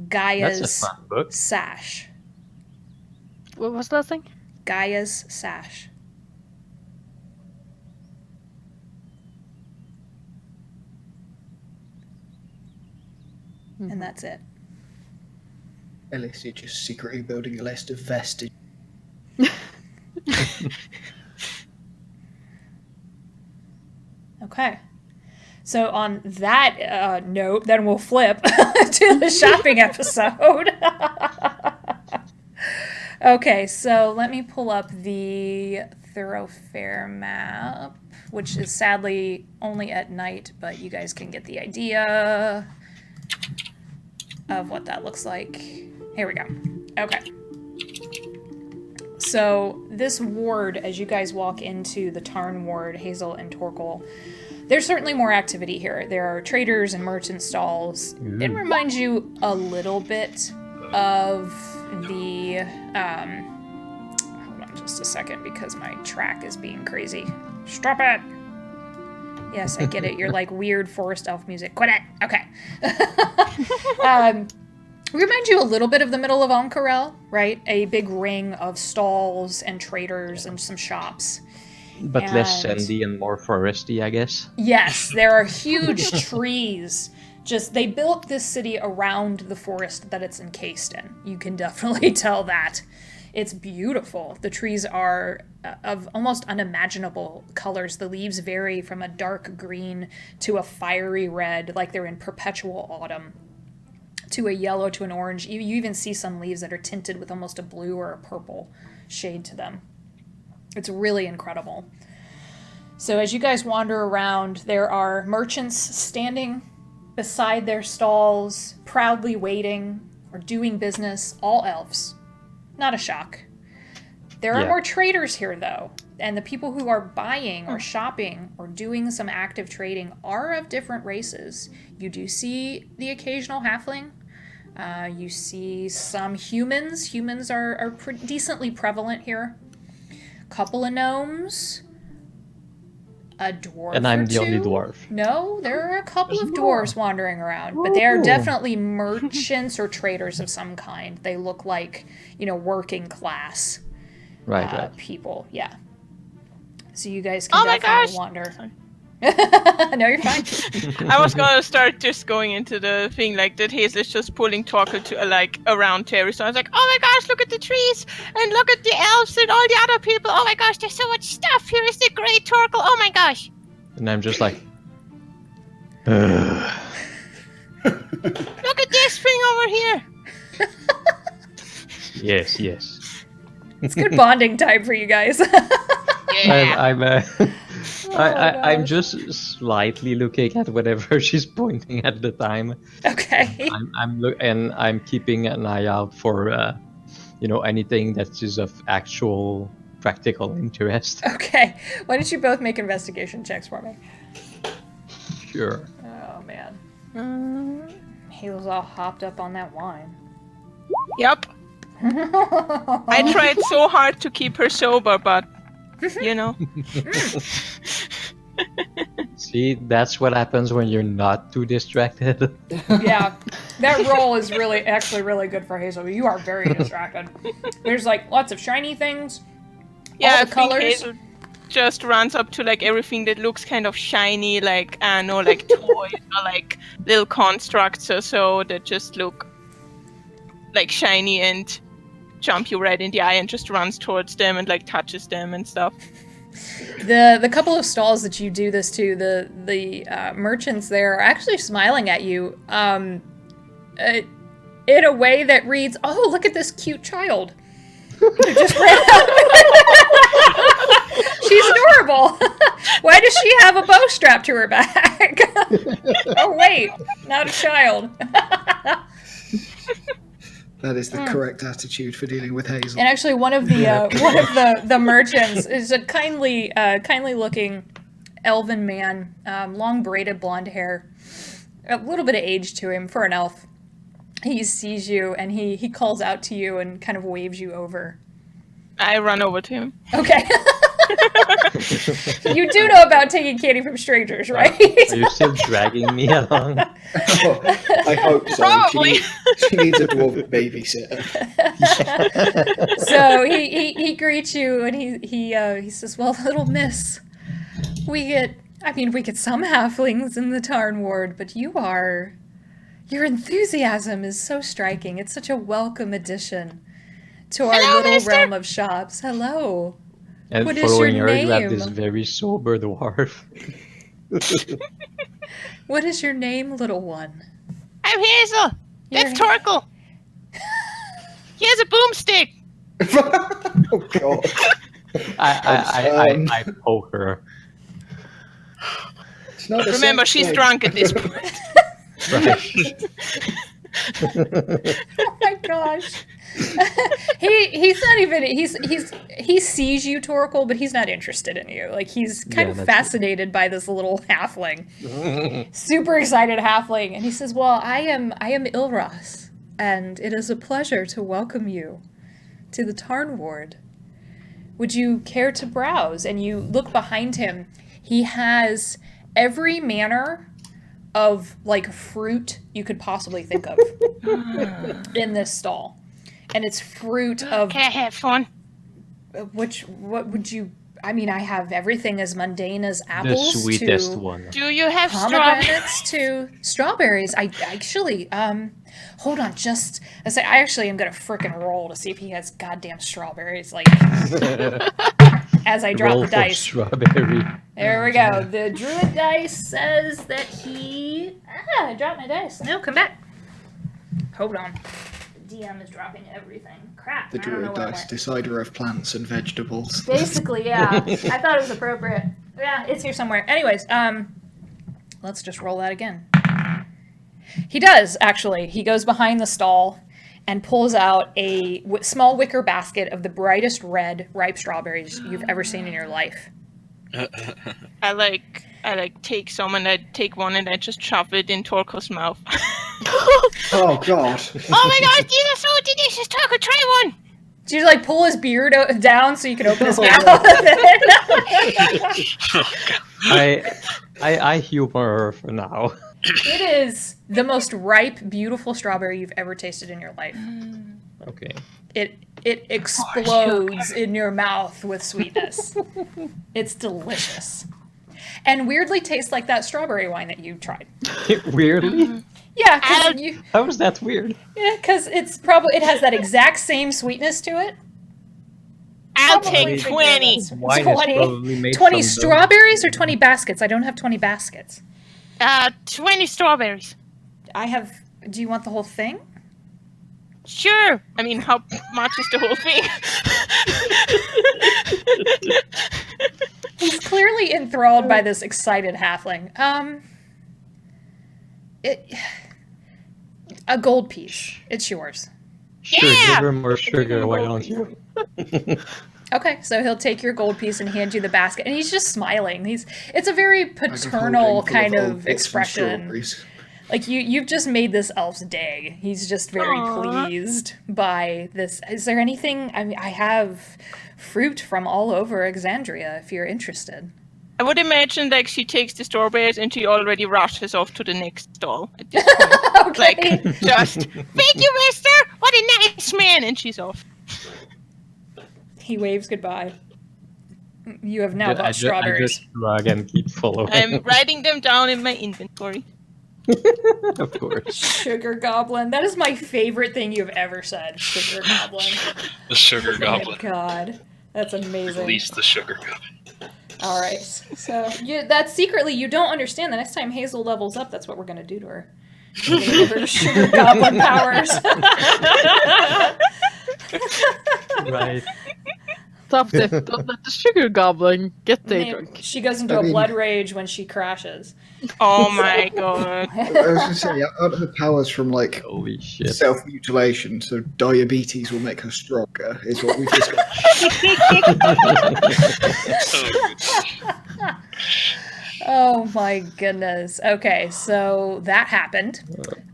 [SPEAKER 1] Gaia's
[SPEAKER 3] that's a fun book.
[SPEAKER 1] Sash.
[SPEAKER 4] What was that thing?
[SPEAKER 1] Gaia's Sash. And that's it.
[SPEAKER 5] Ellis, you're just secretly building a list of vestige.
[SPEAKER 1] Okay. So on that note, then we'll flip to the shopping episode. Okay, so let me pull up the thoroughfare map, which is sadly only at night, but you guys can get the idea of what that looks like. Here we go. Okay. So this ward, as you guys walk into the Tarn ward, Hazel and Torkel, there's certainly more activity here. There are traders and merchant stalls. It reminds you a little bit of the... hold on just a second because my track is being crazy. Stop it! Yes, I get it. You're like weird forest elf music. Quit it! Okay. Remind you a little bit of the middle of Ank'Harel, right? A big ring of stalls and traders and some shops.
[SPEAKER 3] But less sandy and more foresty, I guess.
[SPEAKER 1] Yes, there are huge trees. They built this city around the forest that it's encased in. You can definitely tell that. It's beautiful. The trees are of almost unimaginable colors. The leaves vary from a dark green to a fiery red, like they're in perpetual autumn, to a yellow to an orange. You even see some leaves that are tinted with almost a blue or a purple shade to them. It's really incredible. So as you guys wander around, there are merchants standing beside their stalls, proudly waiting or doing business, all elves. Not a shock. There are more traders here, though, and the people who are buying or shopping or doing some active trading are of different races. You do see the occasional halfling. You see some humans. Humans are decently prevalent here. Couple of gnomes. a dwarf.
[SPEAKER 3] And I'm
[SPEAKER 1] or
[SPEAKER 3] the only
[SPEAKER 1] two.
[SPEAKER 3] dwarf.
[SPEAKER 1] No, there are a couple
[SPEAKER 3] There's
[SPEAKER 1] of dwarves wandering around, but they are definitely merchants or traders of some kind. They look like, working class
[SPEAKER 3] Right.
[SPEAKER 1] people. Yeah. So you guys can
[SPEAKER 6] Oh my
[SPEAKER 1] definitely
[SPEAKER 6] gosh!
[SPEAKER 1] wander.
[SPEAKER 6] Sorry.
[SPEAKER 1] No, you're fine.
[SPEAKER 6] I was gonna start just going into the thing like that Hazel's just pulling Torkel to around Terry. So I was like, oh my gosh, look at the trees and look at the elves and all the other people. Oh my gosh, there's so much stuff. Here is the great Torkel. Oh my gosh.
[SPEAKER 3] And I'm just like,
[SPEAKER 6] Look at this thing over here.
[SPEAKER 3] yes.
[SPEAKER 1] It's good bonding time for you guys.
[SPEAKER 6] Yeah.
[SPEAKER 3] I'm just slightly looking at whatever she's pointing at the time.
[SPEAKER 1] Okay.
[SPEAKER 3] I'm keeping an eye out for anything that is of actual practical interest.
[SPEAKER 1] Okay. Why don't you both make investigation checks for me?
[SPEAKER 3] Sure.
[SPEAKER 1] Oh, man. Halo's all hopped up on that wine.
[SPEAKER 6] Yep. I tried so hard to keep her sober, but
[SPEAKER 3] See, that's what happens when you're not too distracted.
[SPEAKER 1] Yeah. That roll is actually really good for Hazel. You are very distracted. There's lots of shiny things.
[SPEAKER 6] Yeah,
[SPEAKER 1] all
[SPEAKER 6] I
[SPEAKER 1] the
[SPEAKER 6] think
[SPEAKER 1] colors.
[SPEAKER 6] Hazel just runs up to everything that looks kind of shiny, toys or little constructs or so that just look shiny and jump you right in the eye, and just runs towards them and touches them and stuff.
[SPEAKER 1] The couple of stalls that you do this to, the merchants there are actually smiling at you in a way that reads, "Oh, look at this cute child who just ran out." She's adorable. Why does she have a bow strapped to her back? Oh wait, not a child.
[SPEAKER 5] That is the correct attitude for dealing with Hazel.
[SPEAKER 1] And actually, one of the merchants is a kindly looking elven man, long braided blonde hair, a little bit of age to him for an elf. He sees you and he calls out to you and kind of waves you over.
[SPEAKER 6] I run over to him.
[SPEAKER 1] Okay. You do know about taking candy from strangers, right?
[SPEAKER 3] Are you still dragging me along?
[SPEAKER 5] Oh, I hope so.
[SPEAKER 6] Probably.
[SPEAKER 5] She needs a dwarf babysitter.
[SPEAKER 1] So he greets you and he says, "Well, little miss, we get some halflings in the Tarn Ward, but your enthusiasm is so striking. It's such a welcome addition to our little realm of shops. Hello.
[SPEAKER 3] And
[SPEAKER 1] What is
[SPEAKER 3] following
[SPEAKER 1] your
[SPEAKER 3] her, you have
[SPEAKER 1] name?
[SPEAKER 3] this very sober dwarf.
[SPEAKER 1] What is your name, little one?"
[SPEAKER 6] I'm Hazel. That's
[SPEAKER 1] You're-
[SPEAKER 6] Torkel. He has a boomstick.
[SPEAKER 5] Oh god.
[SPEAKER 3] I poke her.
[SPEAKER 5] It's not a
[SPEAKER 6] Remember,
[SPEAKER 5] sex
[SPEAKER 6] she's
[SPEAKER 5] game.
[SPEAKER 6] drunk at this point.
[SPEAKER 3] Right.
[SPEAKER 1] Oh my gosh. He's not even he sees you, Torkel, but he's not interested in you. He's kind of
[SPEAKER 3] that's
[SPEAKER 1] fascinated by this little halfling. Super excited halfling. And he says, "Well, I am Ilras, and it is a pleasure to welcome you to the Tarn Ward. Would you care to browse?" And you look behind him. He has every manner of fruit you could possibly think of in this stall. And it's fruit of
[SPEAKER 6] Can I have fun?
[SPEAKER 1] what would you? I have everything as mundane as
[SPEAKER 3] The
[SPEAKER 1] apples
[SPEAKER 3] sweetest
[SPEAKER 1] to
[SPEAKER 3] one.
[SPEAKER 6] Do you have strawberries?
[SPEAKER 1] pomegranates to strawberries. I actually hold on, just I actually am gonna frickin' roll to see if he has goddamn strawberries as I drop
[SPEAKER 3] Roll
[SPEAKER 1] the
[SPEAKER 3] for
[SPEAKER 1] dice.
[SPEAKER 3] strawberry.
[SPEAKER 1] There we go. The druid dice says that he I dropped my dice. No, come back. Hold on. DM is dropping everything. Crap.
[SPEAKER 5] The
[SPEAKER 1] I don't know
[SPEAKER 5] druid
[SPEAKER 1] where it
[SPEAKER 5] dice,
[SPEAKER 1] went.
[SPEAKER 5] decider of plants and vegetables.
[SPEAKER 1] Basically, yeah. I thought it was appropriate. Yeah, it's here somewhere. Anyways, let's just roll that again. He does, actually. He goes behind the stall and pulls out a small wicker basket of the brightest red ripe strawberries you've ever seen in your life.
[SPEAKER 6] I take some and I take one and I just shove it in Torkel's mouth.
[SPEAKER 5] Oh god.
[SPEAKER 6] Oh my gosh, these are so delicious! Torkel, try one!
[SPEAKER 1] Do you pull his beard down so you can open his mouth?
[SPEAKER 3] I humor her for now.
[SPEAKER 1] It is the most ripe, beautiful strawberry you've ever tasted in your life.
[SPEAKER 3] Okay.
[SPEAKER 1] It explodes in your mouth with sweetness. It's delicious. And weirdly tastes like that strawberry wine that you tried.
[SPEAKER 3] Weirdly?
[SPEAKER 1] Yeah, because
[SPEAKER 3] How is that weird?
[SPEAKER 1] it has that exact same sweetness to it.
[SPEAKER 6] I'll
[SPEAKER 1] Probably
[SPEAKER 6] take
[SPEAKER 1] figure
[SPEAKER 6] 20.
[SPEAKER 1] that's-
[SPEAKER 3] Wine is probably made
[SPEAKER 1] 20
[SPEAKER 3] from
[SPEAKER 1] strawberries or 20 baskets? I don't have 20 baskets.
[SPEAKER 6] 20 strawberries.
[SPEAKER 1] Do you want the whole thing?
[SPEAKER 6] Sure. I mean, how much is the whole thing?
[SPEAKER 1] He's clearly enthralled by this excited halfling. A gold piece. It's yours.
[SPEAKER 3] Sure,
[SPEAKER 6] Yeah!
[SPEAKER 3] give her more sugar, why don't you?
[SPEAKER 1] Okay, so he'll take your gold piece and hand you the basket, and he's just smiling. It's a very
[SPEAKER 5] Like a
[SPEAKER 1] paternal
[SPEAKER 5] holding full
[SPEAKER 1] kind
[SPEAKER 5] old
[SPEAKER 1] of
[SPEAKER 5] bits and
[SPEAKER 1] expression.
[SPEAKER 5] strawberries.
[SPEAKER 1] Like you've just made this elf's day. He's just very
[SPEAKER 6] Aw.
[SPEAKER 1] pleased by this. Is there anything? I mean, I have fruit from all over Exandria. If you're interested.
[SPEAKER 6] I would imagine like she takes the strawberries and she already rushes off to the next stall at this point.
[SPEAKER 1] Okay.
[SPEAKER 6] Like, just, thank you, mister! What a nice man! And she's off.
[SPEAKER 1] He waves goodbye. You have now
[SPEAKER 3] I
[SPEAKER 1] got strawberries.
[SPEAKER 3] just drag and keep following.
[SPEAKER 6] I'm writing them down in my inventory.
[SPEAKER 3] Of course.
[SPEAKER 1] Sugar goblin. That is my favorite thing you've ever said. Sugar goblin.
[SPEAKER 2] The sugar
[SPEAKER 1] Oh my
[SPEAKER 2] goblin.
[SPEAKER 1] god. That's amazing.
[SPEAKER 2] Release the sugar goblin.
[SPEAKER 1] All right. So that's secretly you don't understand. The next time Hazel levels up, that's what we're gonna do to her. We're gonna give her sugar goblin powers.
[SPEAKER 3] Right.
[SPEAKER 4] Stop it. Don't let the sugar goblin get day drunk.
[SPEAKER 1] She goes into a blood rage when she crashes.
[SPEAKER 6] Oh my god.
[SPEAKER 5] I was going to say, out of the powers from like
[SPEAKER 3] Holy shit.
[SPEAKER 5] self-mutilation, so diabetes will make her stronger, is what we've discussed.
[SPEAKER 1] Oh my goodness. Okay, so that happened.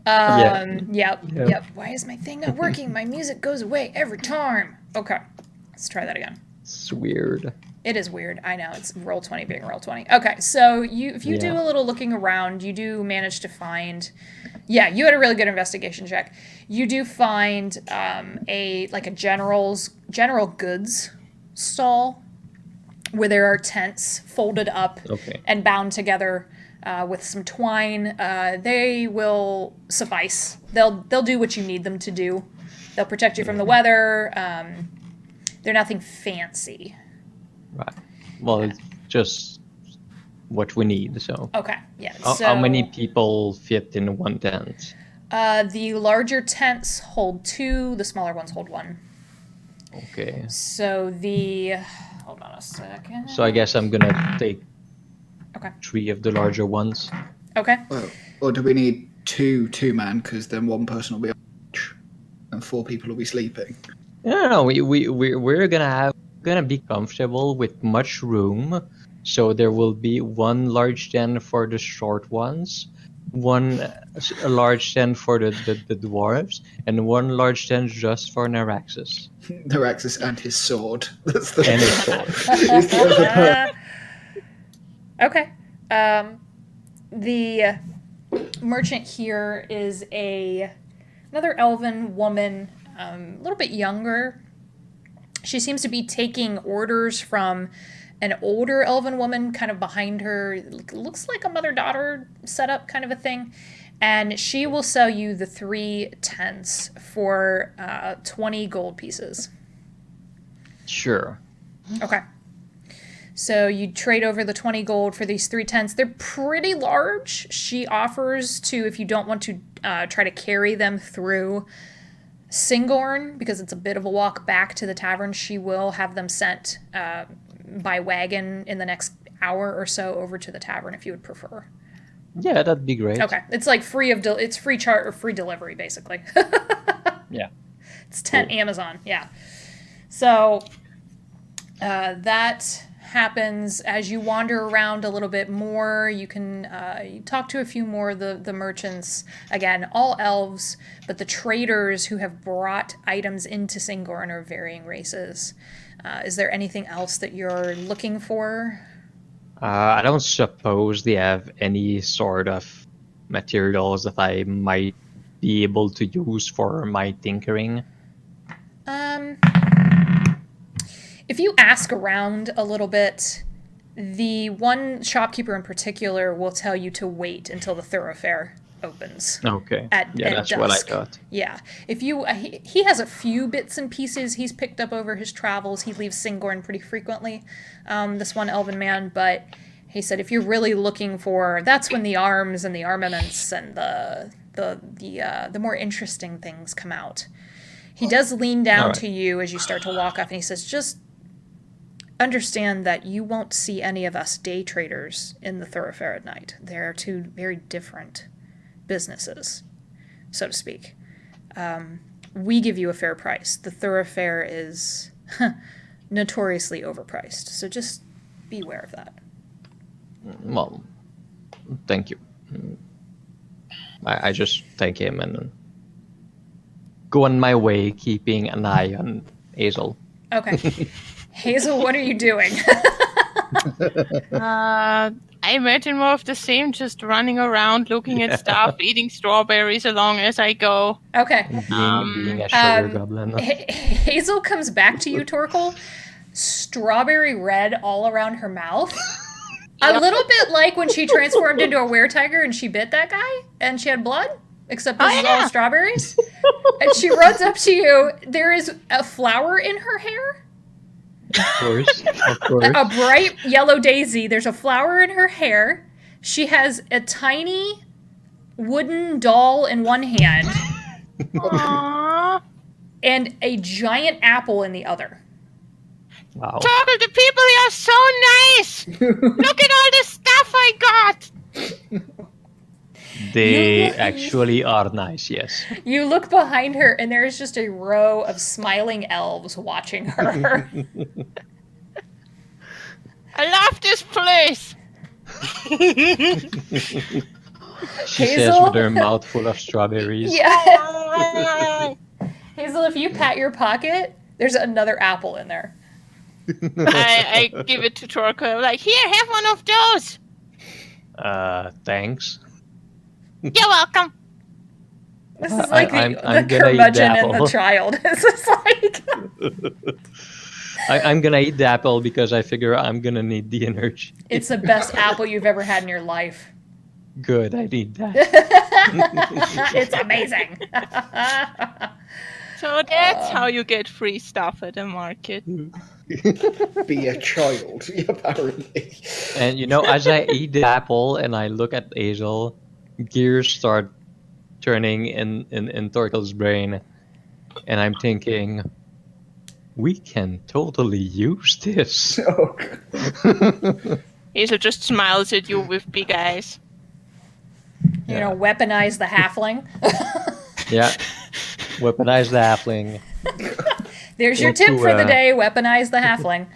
[SPEAKER 3] Yeah.
[SPEAKER 1] Yep. Why is my thing not working? My music goes away every time. Okay, let's try that again.
[SPEAKER 3] It's weird.
[SPEAKER 1] It is weird. I know. It's roll 20 being roll 20. Okay, so if you do
[SPEAKER 3] Yeah.
[SPEAKER 1] a little looking around, you do manage to find. Yeah, you had a really good investigation check. You do find a general goods stall where there are tents folded up
[SPEAKER 3] Okay.
[SPEAKER 1] and bound together with some twine. They will suffice. They'll do what you need them to do. They'll protect you from the weather. They're nothing fancy.
[SPEAKER 3] Right. Well, it's just what we need, so.
[SPEAKER 1] Okay, yeah.
[SPEAKER 3] How many people fit in one tent?
[SPEAKER 1] The larger tents hold 2. The smaller ones hold 1.
[SPEAKER 3] Okay.
[SPEAKER 1] So hold on a second.
[SPEAKER 3] So I guess I'm gonna take
[SPEAKER 1] Okay.
[SPEAKER 3] 3 of the larger ones.
[SPEAKER 1] Okay.
[SPEAKER 5] Well, or do we need two-man? Because then one person will be on watch and 4 people will be sleeping.
[SPEAKER 3] No, we're gonna be comfortable with much room. So there will be one large tent for the short ones, a large tent for the dwarves, and one large tent just for Naraxis.
[SPEAKER 5] Tirax and his sword. That's the
[SPEAKER 3] And his sword.
[SPEAKER 5] He's the other person.
[SPEAKER 1] Okay. The merchant here is another elven woman, a little bit younger. She seems to be taking orders from an older elven woman kind of behind her. Looks like a mother-daughter setup kind of a thing. And she will sell you the 3 tents for 20 gold pieces.
[SPEAKER 3] Sure.
[SPEAKER 1] Okay. So you trade over the 20 gold for these 3 tents. They're pretty large. She offers to, if you don't want to try to carry them through Syngorn, because it's a bit of a walk back to the tavern, she will have them sent by wagon in the next hour or so over to the tavern if you would prefer.
[SPEAKER 3] Yeah, that'd be great.
[SPEAKER 1] Okay. It's like it's free chart or free delivery, basically.
[SPEAKER 3] Yeah.
[SPEAKER 1] It's tent Amazon, yeah. So that happens as you wander around a little bit more. You can you talk to a few more of the merchants. Again, all elves, but the traders who have brought items into Syngorn are varying races. Is there anything else that you're looking for?
[SPEAKER 3] I don't suppose they have any sort of materials that I might be able to use for my tinkering.
[SPEAKER 1] If you ask around a little bit, the one shopkeeper in particular will tell you to wait until the thoroughfare opens.
[SPEAKER 3] Okay.
[SPEAKER 1] At
[SPEAKER 3] That's
[SPEAKER 1] dusk.
[SPEAKER 3] what I thought.
[SPEAKER 1] Yeah. If you, he has a few bits and pieces he's picked up over his travels. He leaves Syngorn pretty frequently, this one elven man, but he said if you're really looking for, that's when the arms and the armaments and the more interesting things come out. He does lean down to you as you start to walk off, and he says, just understand that you won't see any of us day traders in the thoroughfare at night. There are two very different businesses, so to speak. We give you a fair price. The thoroughfare is notoriously overpriced, so just beware of that.
[SPEAKER 3] Well, thank you. I just thank him and go on my way, keeping an eye on Hazel.
[SPEAKER 1] Okay. Hazel, what are you doing?
[SPEAKER 6] I imagine more of the same, just running around, looking at stuff, eating strawberries along as I go.
[SPEAKER 1] Okay.
[SPEAKER 3] Being a sugar goblin.
[SPEAKER 1] Hazel comes back to you, Torkel. Strawberry red all around her mouth. A little bit like when she transformed into a were-tiger and she bit that guy and she had blood, except this is all strawberries. And she runs up to you. There is a flower in her hair.
[SPEAKER 3] Of course.
[SPEAKER 1] A bright yellow daisy. There's a flower in her hair. She has a tiny wooden doll in one hand.
[SPEAKER 6] Aww.
[SPEAKER 1] And a giant apple in the other.
[SPEAKER 3] Wow.
[SPEAKER 6] Torkel, the people here are so nice! Look at all the stuff I got!
[SPEAKER 3] They actually are nice, yes.
[SPEAKER 1] You look behind her, and there is just a row of smiling elves watching her.
[SPEAKER 6] I love this place!
[SPEAKER 3] She says
[SPEAKER 1] Hazel?
[SPEAKER 3] with her mouth full of strawberries.
[SPEAKER 1] Yeah. Hazel, if you pat your pocket, there's another apple in there.
[SPEAKER 6] I give it to Torkel. I'm like, here, have one of those!
[SPEAKER 3] Thanks.
[SPEAKER 6] You're welcome!
[SPEAKER 1] This is like
[SPEAKER 3] I'm
[SPEAKER 1] the
[SPEAKER 3] gonna eat the
[SPEAKER 1] curmudgeon and the
[SPEAKER 3] apple.
[SPEAKER 1] child. This is like...
[SPEAKER 3] I'm gonna eat the apple because I figure I'm gonna need the energy.
[SPEAKER 1] It's the best apple you've ever had in your life.
[SPEAKER 3] Good, I need that.
[SPEAKER 1] It's amazing.
[SPEAKER 6] So that's how you get free stuff at the market.
[SPEAKER 5] Be a child, apparently.
[SPEAKER 3] And as I eat the apple and I look at Hazel, gears start turning in Torkel's brain, and I'm thinking, we can totally use this.
[SPEAKER 5] Oh,
[SPEAKER 6] Hazel just smiles at you with big eyes.
[SPEAKER 1] Weaponize the halfling.
[SPEAKER 3] Yeah. Weaponize the halfling.
[SPEAKER 1] There's your tip for the day. Weaponize the halfling.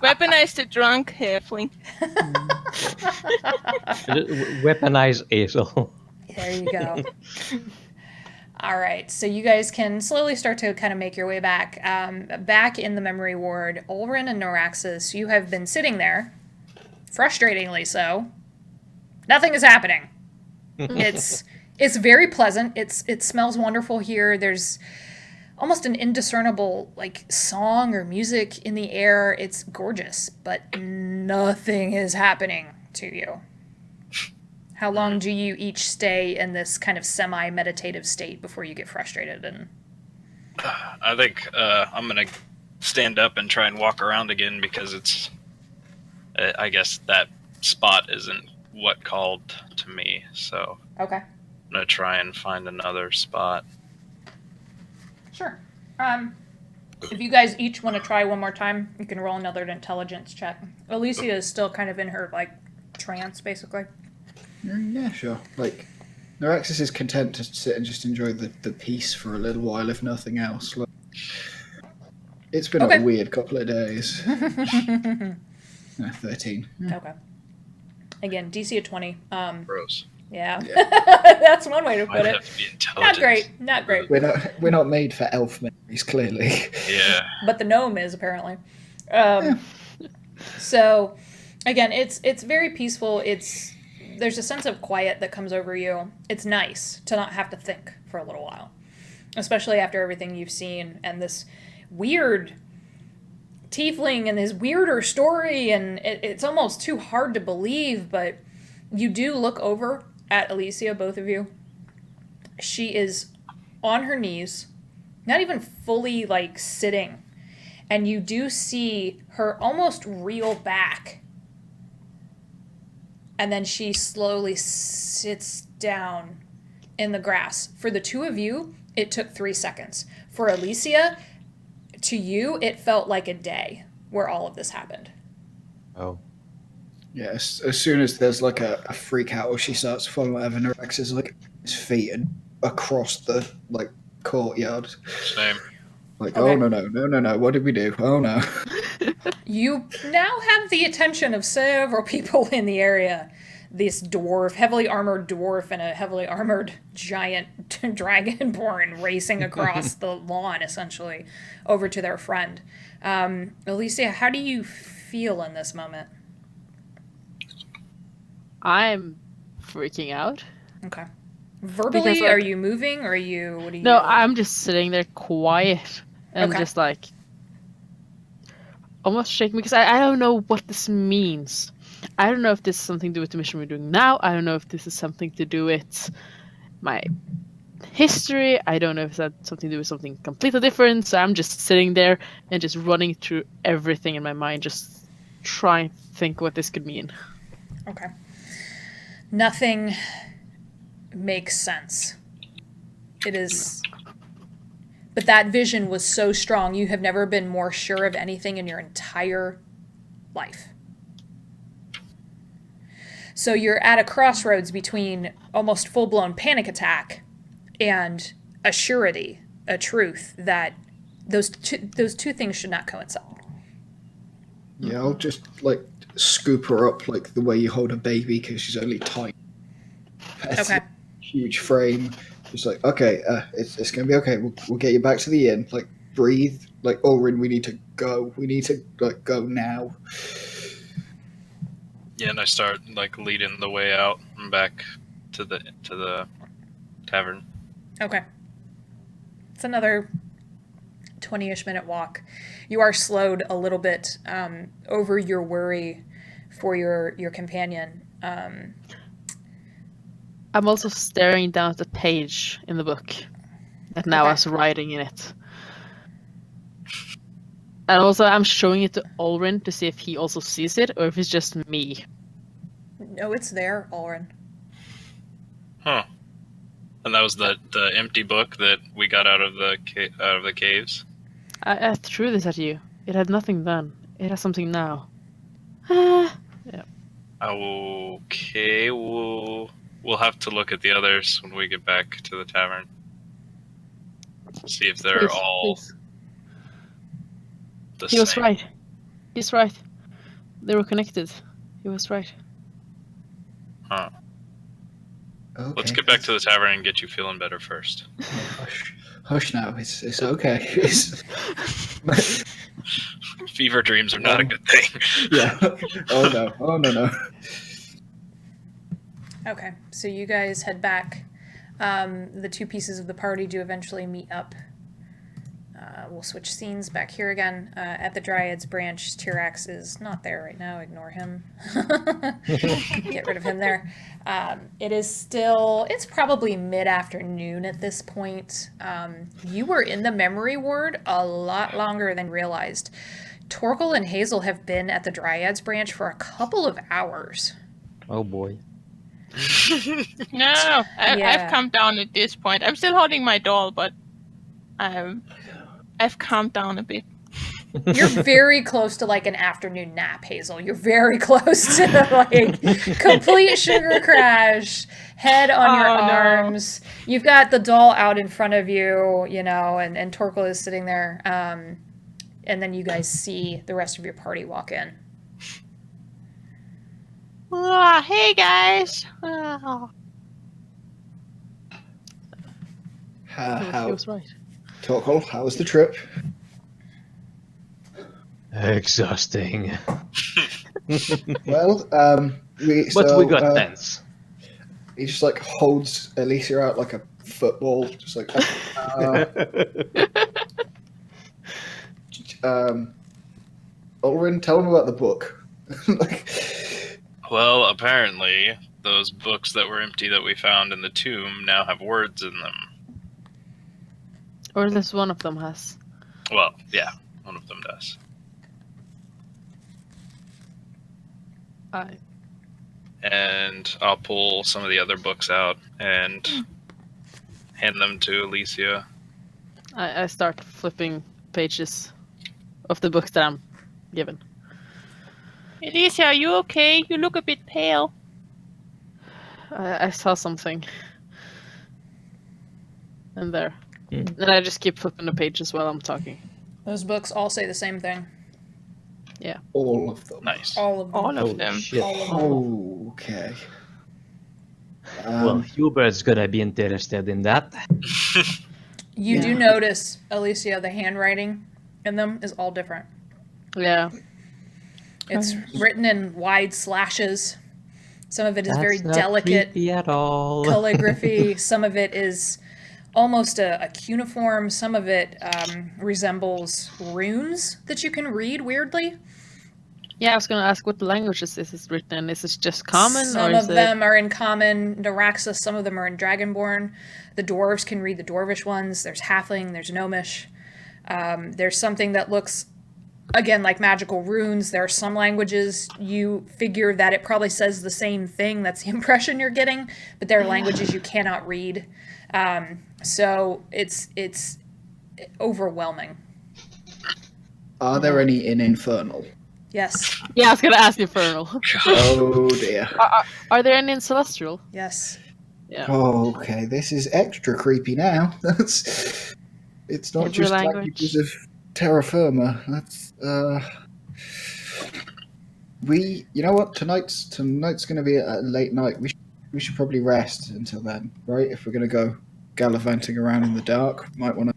[SPEAKER 6] Weaponize the drunk halfling.
[SPEAKER 3] Weaponize Hazel.
[SPEAKER 1] There you go. All right, so you guys can slowly start to kind of make your way back. Back in the memory ward, Ulrin and Noraxis, you have been sitting there, frustratingly so. Nothing is happening. It's very pleasant. It smells wonderful here. There's almost an indiscernible song or music in the air. It's gorgeous, but nothing is happening to you. How long do you each stay in this kind of semi-meditative state before you get frustrated? And
[SPEAKER 2] I think I'm gonna stand up and try and walk around again because it's. I guess that spot isn't what called to me, so.
[SPEAKER 1] Okay.
[SPEAKER 2] I'm gonna try and find another spot.
[SPEAKER 1] Sure. If you guys each want to try one more time, you can roll another intelligence check. Alicia is still kind of in her trance, basically.
[SPEAKER 5] yeah, sure. Noraxis is content to sit and just enjoy the peace for a little while, if nothing else. It's been a weird couple of days. 13.
[SPEAKER 1] Okay. Again, DC of 20.
[SPEAKER 2] Gross.
[SPEAKER 1] Yeah. That's one way to put
[SPEAKER 2] Might
[SPEAKER 1] it.
[SPEAKER 2] have to be intelligent.
[SPEAKER 1] Not great.
[SPEAKER 5] We're not made for elf memories, clearly.
[SPEAKER 2] Yeah.
[SPEAKER 1] But the gnome is, apparently. So Again, it's very peaceful. There's a sense of quiet that comes over you. It's nice to not have to think for a little while, especially after everything you've seen and this weird tiefling and his weirder story, and it's almost too hard to believe, but you do look over at Alicia, both of you. She is on her knees, not even fully, like, sitting, and you do see her almost reel back, and then she slowly sits down in the grass. For the two of you, it took 3 seconds. For Alicia, to you, it felt like a day where all of this happened.
[SPEAKER 3] Oh.
[SPEAKER 5] Yes, as soon as there's like a freak out or she starts falling, whatever, Tirax is like his feet and across the like courtyard.
[SPEAKER 2] Same.
[SPEAKER 5] Like,
[SPEAKER 1] Okay.
[SPEAKER 5] oh no, what did we do? Oh no.
[SPEAKER 1] You now have the attention of several people in the area. This dwarf, heavily armored dwarf, and a heavily armored giant dragonborn racing across the lawn, essentially, over to their friend. Alicia, how do you feel in this moment?
[SPEAKER 4] I'm freaking out.
[SPEAKER 1] Okay. Verbally,
[SPEAKER 4] Because, like-
[SPEAKER 1] are you moving, or what are you...
[SPEAKER 4] No, I'm just sitting there quiet and
[SPEAKER 1] Okay.
[SPEAKER 4] just like almost shaking because I don't know what this means. I don't know if this is something to do with the mission we're doing now. I don't know if this is something to do with my history. I don't know if that's something to do with something completely different. So I'm just sitting there and just running through everything in my mind, just trying to think what this could mean.
[SPEAKER 1] Okay. Nothing makes sense. It is... But that vision was so strong. You have never been more sure of anything in your entire life. So you're at a crossroads between almost full-blown panic attack and a surety, a truth that those two things should not coincide.
[SPEAKER 5] Yeah, I'll just like scoop her up like the way you hold a baby because she's only tiny. That's
[SPEAKER 1] Okay.
[SPEAKER 5] a huge frame. Just like, okay, it's gonna be okay. We'll get you back to the inn. Like, breathe. Like, Ulrin, we need to go. We need to like go now.
[SPEAKER 2] Yeah, and I start like leading the way out and back to the tavern.
[SPEAKER 1] Okay. It's another 20-ish minute walk. You are slowed a little bit over your worry for your companion.
[SPEAKER 4] I'm also staring down at the page in the book that now
[SPEAKER 1] Okay.
[SPEAKER 4] has writing in it. And also I'm showing it to Ulrin to see if he also sees it or if it's just me.
[SPEAKER 1] No, it's there, Ulrin.
[SPEAKER 2] Huh. And that was the empty book that we got out of the caves.
[SPEAKER 4] I threw this at you. It had nothing then. It has something now.
[SPEAKER 2] Okay, we'll have to look at the others when we get back to the tavern. See if they're
[SPEAKER 4] Please,
[SPEAKER 2] all
[SPEAKER 4] please.
[SPEAKER 2] the
[SPEAKER 4] He
[SPEAKER 2] same.
[SPEAKER 4] was right. He's right. They were connected. He was right.
[SPEAKER 2] Huh.
[SPEAKER 5] Okay.
[SPEAKER 2] Let's get back to the tavern and get you feeling better first.
[SPEAKER 5] Hush now. It's okay. It's...
[SPEAKER 2] Fever dreams are not a good thing.
[SPEAKER 5] yeah. Oh no.
[SPEAKER 1] Okay, so you guys head back. The two pieces of the party do eventually meet up. We'll switch scenes back here again. At the Dryad's branch, Tirax is not there right now. Ignore him. Get rid of him there. It's probably mid-afternoon at this point. You were in the memory ward a lot longer than realized. Torkel and Hazel have been at the Dryad's branch for a couple of hours.
[SPEAKER 3] Oh boy.
[SPEAKER 6] No,
[SPEAKER 1] Yeah.
[SPEAKER 6] I've calmed down at this point. I'm still holding my doll, but I've calmed down a bit.
[SPEAKER 1] You're very close to like an afternoon nap, Hazel. You're very close to like complete sugar crash, head on your
[SPEAKER 6] Oh, no.
[SPEAKER 1] arms. You've got the doll out in front of you, and Torkel is sitting there. And then you guys see the rest of your party walk in.
[SPEAKER 6] Hey guys. Ah.
[SPEAKER 4] He
[SPEAKER 5] How
[SPEAKER 4] was right.
[SPEAKER 5] Torkel, how was the trip?
[SPEAKER 3] Exhausting.
[SPEAKER 5] Well,
[SPEAKER 3] But we got tents.
[SPEAKER 5] He just like holds Alicia out like a football, just like. Ulrin, tell him about the book.
[SPEAKER 2] Well, apparently, those books that were empty that we found in the tomb now have words in them.
[SPEAKER 4] Or at least one of them has.
[SPEAKER 2] Well, yeah, one of them does. And I'll pull some of the other books out and hand them to Alicia.
[SPEAKER 4] I start flipping pages of the books that I'm given.
[SPEAKER 6] Alicia, are you okay? You look a bit pale.
[SPEAKER 4] I saw something. And there.
[SPEAKER 3] Mm.
[SPEAKER 4] And I just keep flipping the pages while I'm talking.
[SPEAKER 1] Those books all say the same thing.
[SPEAKER 5] All of them.
[SPEAKER 2] Nice.
[SPEAKER 1] All of them.
[SPEAKER 6] All of
[SPEAKER 3] Holy
[SPEAKER 6] them.
[SPEAKER 3] shit.
[SPEAKER 1] All of them.
[SPEAKER 5] Okay.
[SPEAKER 3] Well, Hubert's gonna be interested in that.
[SPEAKER 1] You do notice, Alicia, the handwriting in them is all different.
[SPEAKER 4] Yeah.
[SPEAKER 1] It's written in wide slashes. Some of it is very
[SPEAKER 3] That's not
[SPEAKER 1] delicate
[SPEAKER 3] creepy at all.
[SPEAKER 1] calligraphy. Some of it is almost a cuneiform. Some of it resembles runes that you can read weirdly.
[SPEAKER 4] Yeah, I was gonna ask what languages this is written in. Is this just common
[SPEAKER 1] Some
[SPEAKER 4] or
[SPEAKER 1] of
[SPEAKER 4] is it...
[SPEAKER 1] them are in common Naraxis, some of them are in Dragonborn. The dwarves can read the dwarvish ones. There's halfling, there's gnomish. There's something that looks, again, like magical runes. There are some languages you figure that it probably says the same thing. That's the impression you're getting. But there are languages you cannot read. So it's overwhelming.
[SPEAKER 5] Are there any in Infernal?
[SPEAKER 1] Yes.
[SPEAKER 4] Yeah, I was gonna ask Infernal.
[SPEAKER 5] Oh dear.
[SPEAKER 4] Are there any in Celestial?
[SPEAKER 1] Yes.
[SPEAKER 4] Yeah.
[SPEAKER 5] Oh, okay, this is extra creepy now. It's not
[SPEAKER 4] Every
[SPEAKER 5] just
[SPEAKER 4] language.
[SPEAKER 5] languages of terra firma. That's you know what? Tonight's gonna be a late night. We should probably rest until then, right? If we're gonna go gallivanting around in the dark, might wanna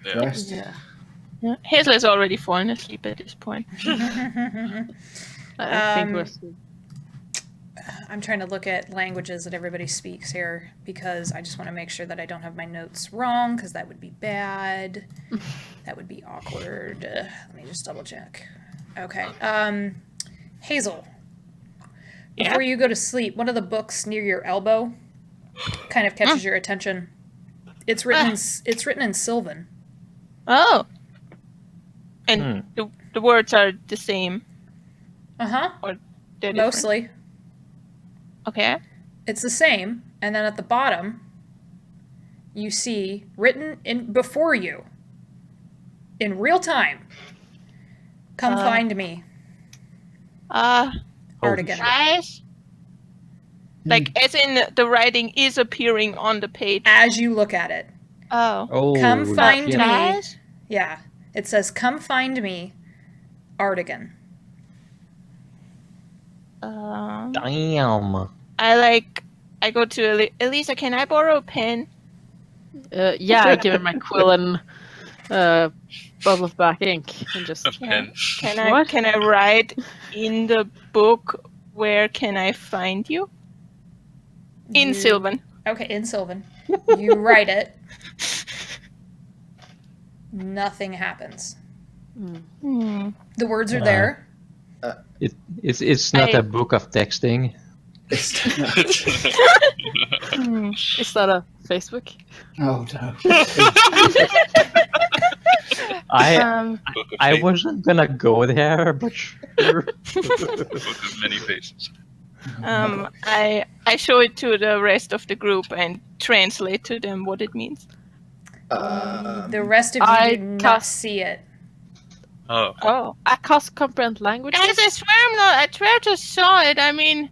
[SPEAKER 2] Yeah.
[SPEAKER 5] rest.
[SPEAKER 4] Yeah.
[SPEAKER 6] Yeah. Hazel's already fallen asleep at this point.
[SPEAKER 4] I think we're...
[SPEAKER 1] I'm trying to look at languages that everybody speaks here because I just want to make sure that I don't have my notes wrong because that would be bad. That would be awkward. Let me just double check. Okay. Hazel.
[SPEAKER 6] Yeah?
[SPEAKER 1] Before you go to sleep, one of the books near your elbow kind of catches your attention. It's written in Sylvan.
[SPEAKER 6] Oh. And the words are the same.
[SPEAKER 1] Uh-huh.
[SPEAKER 6] Or they're different?
[SPEAKER 1] Mostly.
[SPEAKER 6] Okay.
[SPEAKER 1] It's the same, and then at the bottom, you see written in before you, in real time. Come find me, Artigan.
[SPEAKER 6] Guys? Like, as in the writing is appearing on the page.
[SPEAKER 1] As you look at it,
[SPEAKER 3] Oh,
[SPEAKER 1] come find
[SPEAKER 3] shit.
[SPEAKER 1] me.
[SPEAKER 6] Guys?
[SPEAKER 1] Yeah, it says, "Come find me, Artigan."
[SPEAKER 3] Damn.
[SPEAKER 6] I go to Elisa, can I borrow a pen?
[SPEAKER 4] Yeah, I give her my quill and bottle of black ink and just...
[SPEAKER 2] A pen.
[SPEAKER 6] Can I write in the book where can I find you? In Sylvan.
[SPEAKER 1] Okay, in Sylvan. You write it. Nothing happens. The words are there.
[SPEAKER 3] It's not a book of texting.
[SPEAKER 5] It's
[SPEAKER 4] Is that a Facebook?
[SPEAKER 5] oh no.
[SPEAKER 3] I wasn't gonna go there, but sure.
[SPEAKER 2] Book of many faces.
[SPEAKER 6] I show it to the rest of the group and translate to them what it means.
[SPEAKER 1] The rest of you
[SPEAKER 4] I
[SPEAKER 1] do not
[SPEAKER 4] cast-
[SPEAKER 1] see it.
[SPEAKER 6] Oh.
[SPEAKER 4] I cast comprehend languages.
[SPEAKER 6] Guys, I swear I just saw it. I mean,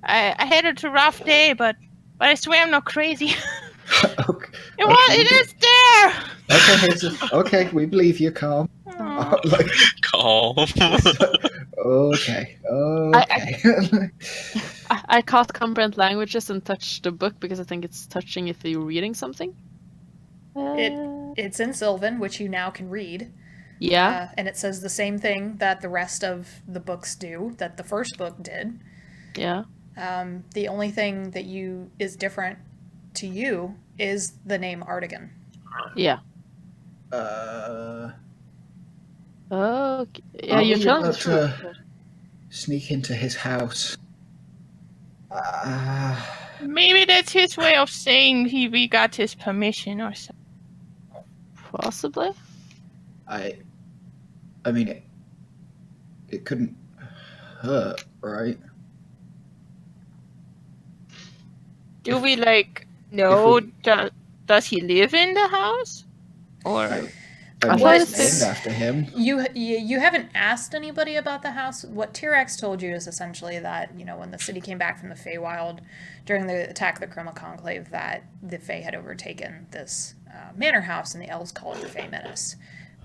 [SPEAKER 6] I had a rough day, but I swear I'm not crazy.
[SPEAKER 5] Okay.
[SPEAKER 6] It is there!
[SPEAKER 5] Okay, Hazel. Okay, we believe you. Calm. Like,
[SPEAKER 2] Calm.
[SPEAKER 5] okay.
[SPEAKER 4] I cast comprehend languages and touch the book because I think it's touching if you're reading something.
[SPEAKER 1] It's in Sylvan, which you now can read.
[SPEAKER 4] Yeah.
[SPEAKER 1] And it says the same thing that the rest of the books do, that the first book did.
[SPEAKER 4] Yeah.
[SPEAKER 1] The only thing that is different to you is the name Artigan.
[SPEAKER 4] Yeah. Okay. Yeah,
[SPEAKER 5] Are
[SPEAKER 4] you're
[SPEAKER 5] we
[SPEAKER 4] telling the
[SPEAKER 5] about
[SPEAKER 4] truth.
[SPEAKER 5] to sneak into his house?
[SPEAKER 6] Maybe that's his way of saying we got his permission or something.
[SPEAKER 4] Possibly.
[SPEAKER 5] I mean, it couldn't hurt, right?
[SPEAKER 6] Do we know?
[SPEAKER 5] If we-
[SPEAKER 6] Does he live in the house? Or
[SPEAKER 5] I
[SPEAKER 4] I
[SPEAKER 5] mean,
[SPEAKER 4] thought
[SPEAKER 5] it's
[SPEAKER 4] it's-
[SPEAKER 5] named after him.
[SPEAKER 1] You haven't asked anybody about the house. What Tirax told you is essentially that, when the city came back from the Feywild during the attack of the Chroma Conclave, that the Fey had overtaken this manor house, and the elves call it the Fey Menace.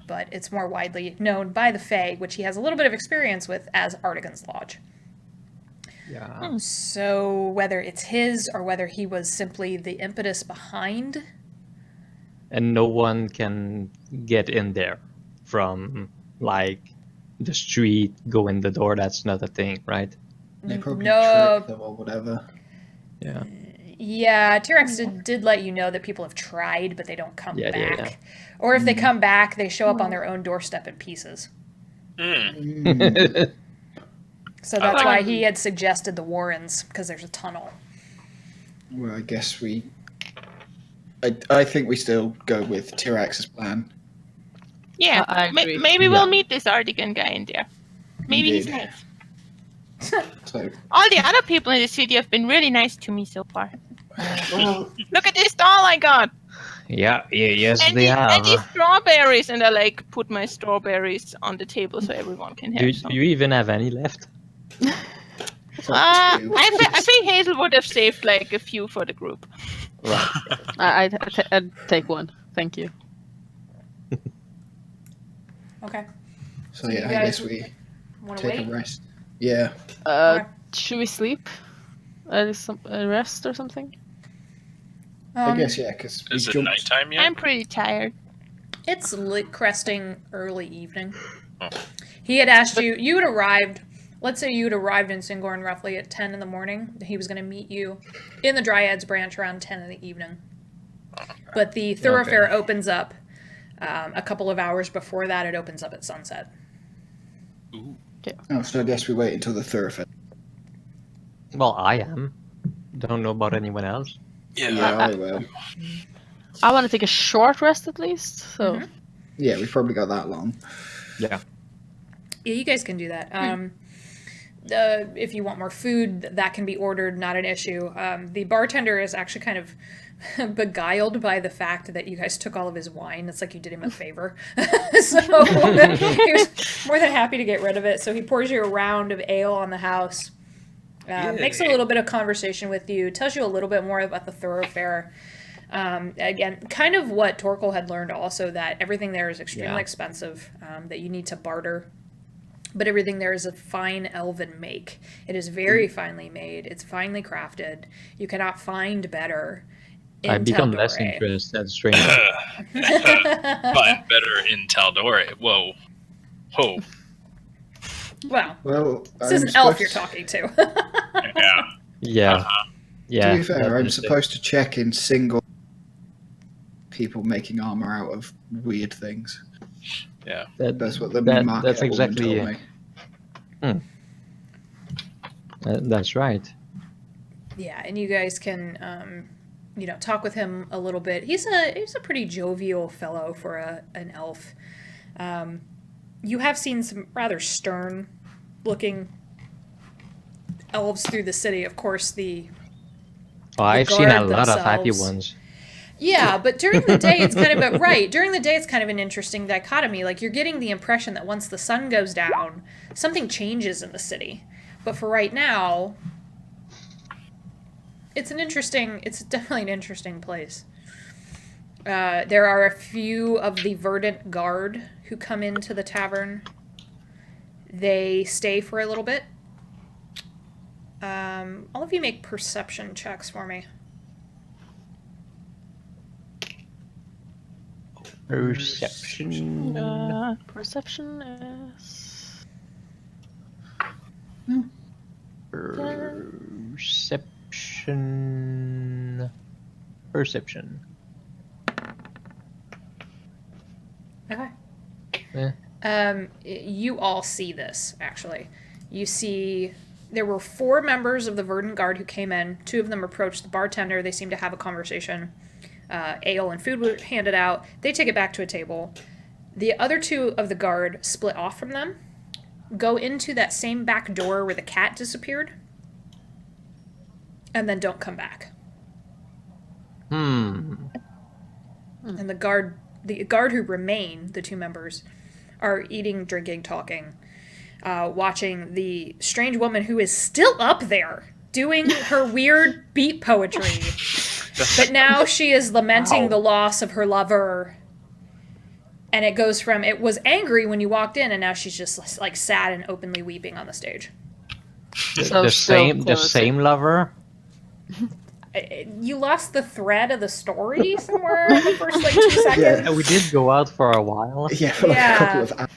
[SPEAKER 1] But it's more widely known by the Fey, which he has a little bit of experience with, as Artigan's Lodge.
[SPEAKER 3] Yeah.
[SPEAKER 1] So whether it's his or whether he was simply the impetus behind,
[SPEAKER 3] And no one can get in there from like the street, go in the door. That's not a thing, right?
[SPEAKER 5] They probably
[SPEAKER 1] No.
[SPEAKER 5] tricked them or whatever.
[SPEAKER 3] Yeah.
[SPEAKER 1] yeah, Tirax did let you know that people have tried, but they don't come
[SPEAKER 3] Yeah,
[SPEAKER 1] back.
[SPEAKER 3] yeah.
[SPEAKER 1] Or if they come back, they show up on their own doorstep in pieces. So that's why he had suggested the Warrens, because there's a tunnel.
[SPEAKER 5] Well, I guess I think we still go with Tirax's plan.
[SPEAKER 6] yeah,
[SPEAKER 4] I agree.
[SPEAKER 6] maybe
[SPEAKER 3] Yeah.
[SPEAKER 6] we'll meet this Artigan guy in there. Maybe he's
[SPEAKER 5] Indeed.
[SPEAKER 6] nice.
[SPEAKER 5] So,
[SPEAKER 6] All the other people in the city have been really nice to me so far.
[SPEAKER 5] well,
[SPEAKER 6] Look at this doll I got,
[SPEAKER 3] yes,
[SPEAKER 6] and
[SPEAKER 3] they
[SPEAKER 6] and these
[SPEAKER 3] have.
[SPEAKER 6] strawberries, and I put my strawberries on the table so everyone can have
[SPEAKER 3] Do
[SPEAKER 6] some.
[SPEAKER 3] you even have any left?
[SPEAKER 5] it's like two.
[SPEAKER 6] I think Hazel would have saved a few for the group.
[SPEAKER 3] Right.
[SPEAKER 4] I'd take one. Thank you.
[SPEAKER 1] Okay.
[SPEAKER 5] So
[SPEAKER 1] you
[SPEAKER 5] yeah, I
[SPEAKER 1] guys
[SPEAKER 5] guess we
[SPEAKER 1] Want to
[SPEAKER 5] take
[SPEAKER 1] wait?
[SPEAKER 5] a rest. Yeah.
[SPEAKER 1] Okay.
[SPEAKER 4] Should we sleep? Some rest or something?
[SPEAKER 5] I guess yeah, because we
[SPEAKER 2] Is it
[SPEAKER 5] jumped.
[SPEAKER 2] nighttime yet?
[SPEAKER 6] I'm pretty tired.
[SPEAKER 1] It's cresting early evening.
[SPEAKER 2] Oh.
[SPEAKER 1] He had asked you had arrived, let's say you had arrived in Syngorn roughly at 10 in the morning. He was going to meet you in the Dryads branch around 10 in the evening. But the thoroughfare opens up a couple of hours before that. It opens up at sunset.
[SPEAKER 2] Ooh.
[SPEAKER 5] Oh, so I guess we wait until the thoroughfare.
[SPEAKER 3] Well, I am. Don't know about anyone else.
[SPEAKER 5] Yeah, I will.
[SPEAKER 4] I want to take a short rest at least. So
[SPEAKER 1] Mhm.
[SPEAKER 5] Yeah, we've probably got that long.
[SPEAKER 3] Yeah.
[SPEAKER 1] Yeah, you guys can do that. If you want more food, that can be ordered, not an issue. The bartender is actually kind of beguiled by the fact that you guys took all of his wine. It's like you did him a favor. So he was more than happy to get rid of it. So he pours you a round of ale on the house, makes a little bit of conversation with you, tells you a little bit more about the thoroughfare. Again, kind of what Torkel had learned also, that everything there is extremely expensive, that you need to barter. But everything there is a fine elven make. It is very finely made. It's finely crafted. You cannot find better.
[SPEAKER 3] I become less
[SPEAKER 1] Taldore.
[SPEAKER 3] interested, strange.
[SPEAKER 2] Find better in Taldore. Whoa. Whoa.
[SPEAKER 1] Well,
[SPEAKER 5] Well,
[SPEAKER 1] this is an elf you're talking to.
[SPEAKER 2] Yeah.
[SPEAKER 3] Yeah. Yeah.
[SPEAKER 5] To be fair, I'm
[SPEAKER 3] definitely.
[SPEAKER 5] supposed to check in single people making armor out of weird things.
[SPEAKER 2] Yeah.
[SPEAKER 5] That's what the
[SPEAKER 3] That's
[SPEAKER 5] market woman
[SPEAKER 3] exactly
[SPEAKER 5] told me.
[SPEAKER 3] That's right.
[SPEAKER 1] Yeah, and you guys can, talk with him a little bit. He's a pretty jovial fellow for an elf. You have seen some rather stern-looking elves through the city. Of course,
[SPEAKER 3] Oh, I've seen a
[SPEAKER 1] guard
[SPEAKER 3] lot of happy
[SPEAKER 1] themselves.
[SPEAKER 3] ones.
[SPEAKER 1] Yeah, but during the day it's kind of during the day it's kind of an interesting dichotomy. Like, you're getting the impression that once the sun goes down, something changes in the city. But for right now, it's definitely an interesting place. There are a few of the Verdant Guard who come into the tavern. They stay for a little bit. All of you make perception checks for me.
[SPEAKER 3] Perception.
[SPEAKER 4] Perception is...
[SPEAKER 3] Perception.
[SPEAKER 1] Okay.
[SPEAKER 3] Yeah.
[SPEAKER 1] You all see this, actually. You see there were 4 members of the Verdant Guard who came in. 2 of them approached the bartender. They seemed to have a conversation. Ale and food were handed out. They take it back to a table. The other 2 of the guard split off from them, go into that same back door where the cat disappeared, and then don't come back. And the guard who remain, the 2 members, are eating, drinking, talking, watching the strange woman who is still up there doing her weird beat poetry. But now she is lamenting the loss of her lover. And it goes from, it was angry when you walked in, and now she's just like sad and openly weeping on the stage.
[SPEAKER 3] The same lover?
[SPEAKER 1] You lost the thread of the story somewhere in the first like 2 seconds.
[SPEAKER 3] Yeah, we did go out for a while.
[SPEAKER 5] Yeah, for like a couple of hours.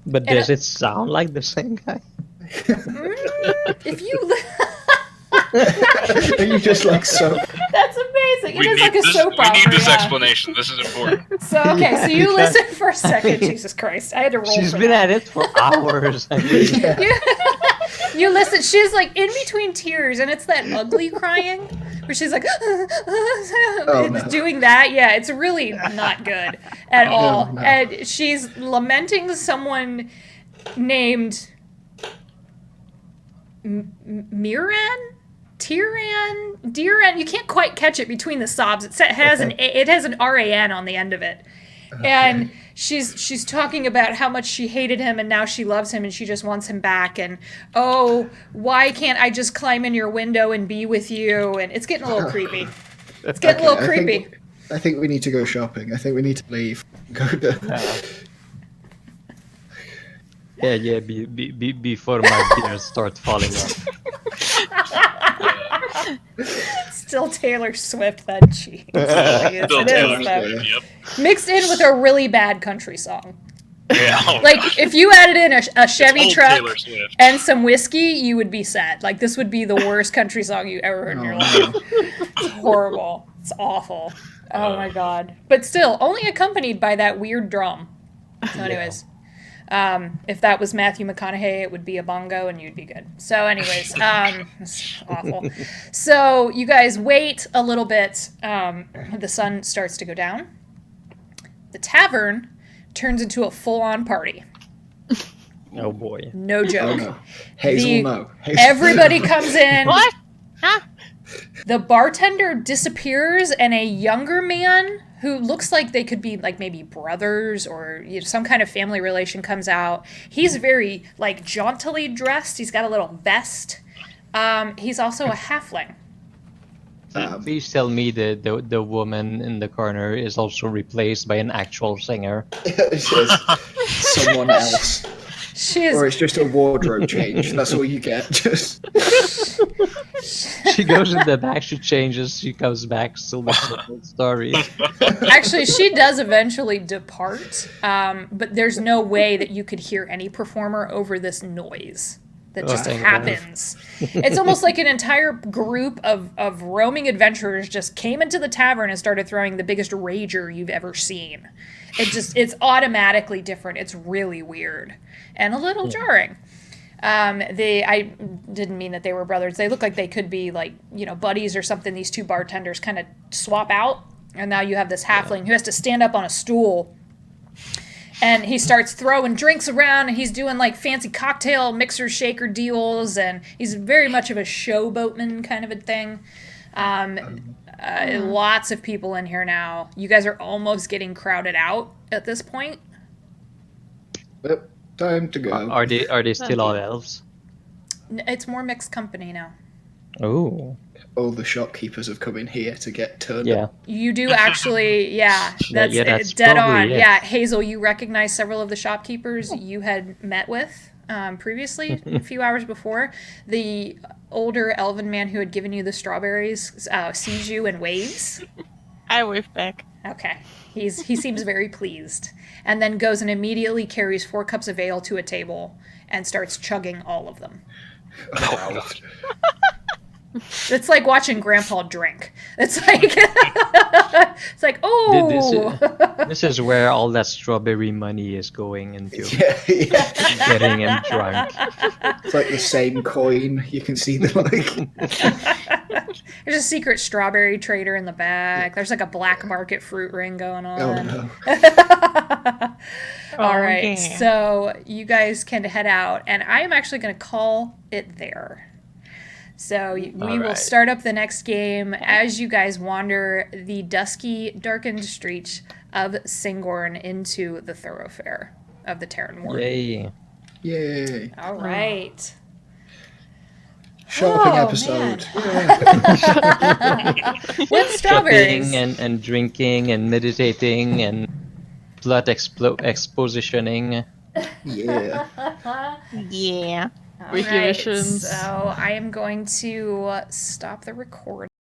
[SPEAKER 3] But does it sound like the same guy?
[SPEAKER 1] If you...
[SPEAKER 5] Are you just like so...
[SPEAKER 1] That's amazing. It is like a soap opera.
[SPEAKER 2] We need this explanation. This is important.
[SPEAKER 1] So you listen for a second. Jesus Christ. I had to roll
[SPEAKER 3] She's
[SPEAKER 1] for
[SPEAKER 3] been
[SPEAKER 1] that.
[SPEAKER 3] at it for hours.
[SPEAKER 1] You listen. She's like in between tears, and it's that ugly crying where she's like doing that. Yeah, it's really not good at all.
[SPEAKER 5] No.
[SPEAKER 1] And she's lamenting someone named Miran? Tiran? You can't quite catch it between the sobs. It has an RAN on the end of it. And she's talking about how much she hated him and now she loves him and she just wants him back, and why can't I just climb in your window and be with you? And it's getting a little creepy. It's getting a little creepy.
[SPEAKER 5] I think we need to go shopping. I think we need to leave. Go to...
[SPEAKER 3] Yeah, before my beers start falling off.
[SPEAKER 1] Still Taylor Swift, that cheese. Yep. Mixed in with a really bad country song.
[SPEAKER 2] Yeah.
[SPEAKER 1] Like, if you added in a Chevy truck and some whiskey, you would be sad. Like, this would be the worst country song you ever heard in your life. It's horrible. It's awful. Oh my god. But still, only accompanied by that weird drum. So anyways. If that was Matthew McConaughey, it would be a bongo and you'd be good. So anyways, it's awful. So you guys wait a little bit. The sun starts to go down. The tavern turns into a full-on party.
[SPEAKER 3] Oh boy.
[SPEAKER 1] No joke.
[SPEAKER 5] Oh, no. Hazel.
[SPEAKER 1] Everybody comes in.
[SPEAKER 4] What? Huh?
[SPEAKER 1] The bartender disappears, and a younger man who looks like they could be like maybe brothers or some kind of family relation comes out. He's very like jauntily dressed. He's got a little vest. He's also a halfling.
[SPEAKER 3] Please tell me the woman in the corner is also replaced by an actual singer.
[SPEAKER 5] Someone else.
[SPEAKER 1] Or
[SPEAKER 5] it's just a wardrobe change. That's all you get. Just
[SPEAKER 3] she goes in the back, she changes, she comes back, still the whole story.
[SPEAKER 1] Actually, she does eventually depart, but there's no way that you could hear any performer over this noise that just happens. It's almost like an entire group of roaming adventurers just came into the tavern and started throwing the biggest rager you've ever seen. It's automatically different. It's really weird and a little jarring. I didn't mean that they were brothers. They look like they could be like, buddies or something. These 2 bartenders kind of swap out, and now you have this halfling who has to stand up on a stool, and he starts throwing drinks around, and he's doing like fancy cocktail mixer shaker deals, and he's very much of a showboatman kind of a thing. Lots of people in here now. You guys are almost getting crowded out at this point.
[SPEAKER 5] Yep. Time to go.
[SPEAKER 3] Are they still all elves?
[SPEAKER 1] It's more mixed company now.
[SPEAKER 3] Oh.
[SPEAKER 5] All the shopkeepers have come in here to get turned up.
[SPEAKER 1] You do actually, that's dead on. Yeah, Hazel, you recognize several of the shopkeepers you had met with previously, a few hours before. The older elven man who had given you the strawberries sees you and waves.
[SPEAKER 6] I wave back.
[SPEAKER 1] Okay. He seems very pleased. And then goes and immediately carries 4 cups of ale to a table and starts chugging all of them.
[SPEAKER 2] Oh, God.
[SPEAKER 1] It's like watching Grandpa drink. It's like oh.
[SPEAKER 3] This is where all that strawberry money is going into.
[SPEAKER 5] Yeah.
[SPEAKER 3] Getting him drunk.
[SPEAKER 5] It's like the same coin. You can see the
[SPEAKER 1] There's a secret strawberry trader in the back. There's like a black market fruit ring going on.
[SPEAKER 5] Oh no.
[SPEAKER 1] All right,
[SPEAKER 6] yeah.
[SPEAKER 1] so you guys can head out, and I am actually going to call it there. So we will
[SPEAKER 3] right.
[SPEAKER 1] start up the next game as you guys wander the dusky, darkened streets of Syngorn into the thoroughfare of the Terran Ward.
[SPEAKER 3] Yay.
[SPEAKER 5] Yay.
[SPEAKER 1] All right.
[SPEAKER 5] Shopping
[SPEAKER 1] Oh,
[SPEAKER 5] episode.
[SPEAKER 1] With strawberries.
[SPEAKER 3] Shopping and drinking and meditating and blood expositioning.
[SPEAKER 5] Yeah.
[SPEAKER 6] Yeah.
[SPEAKER 1] All
[SPEAKER 4] Wiki
[SPEAKER 1] right,
[SPEAKER 4] visions.
[SPEAKER 1] so I am going to stop the recording.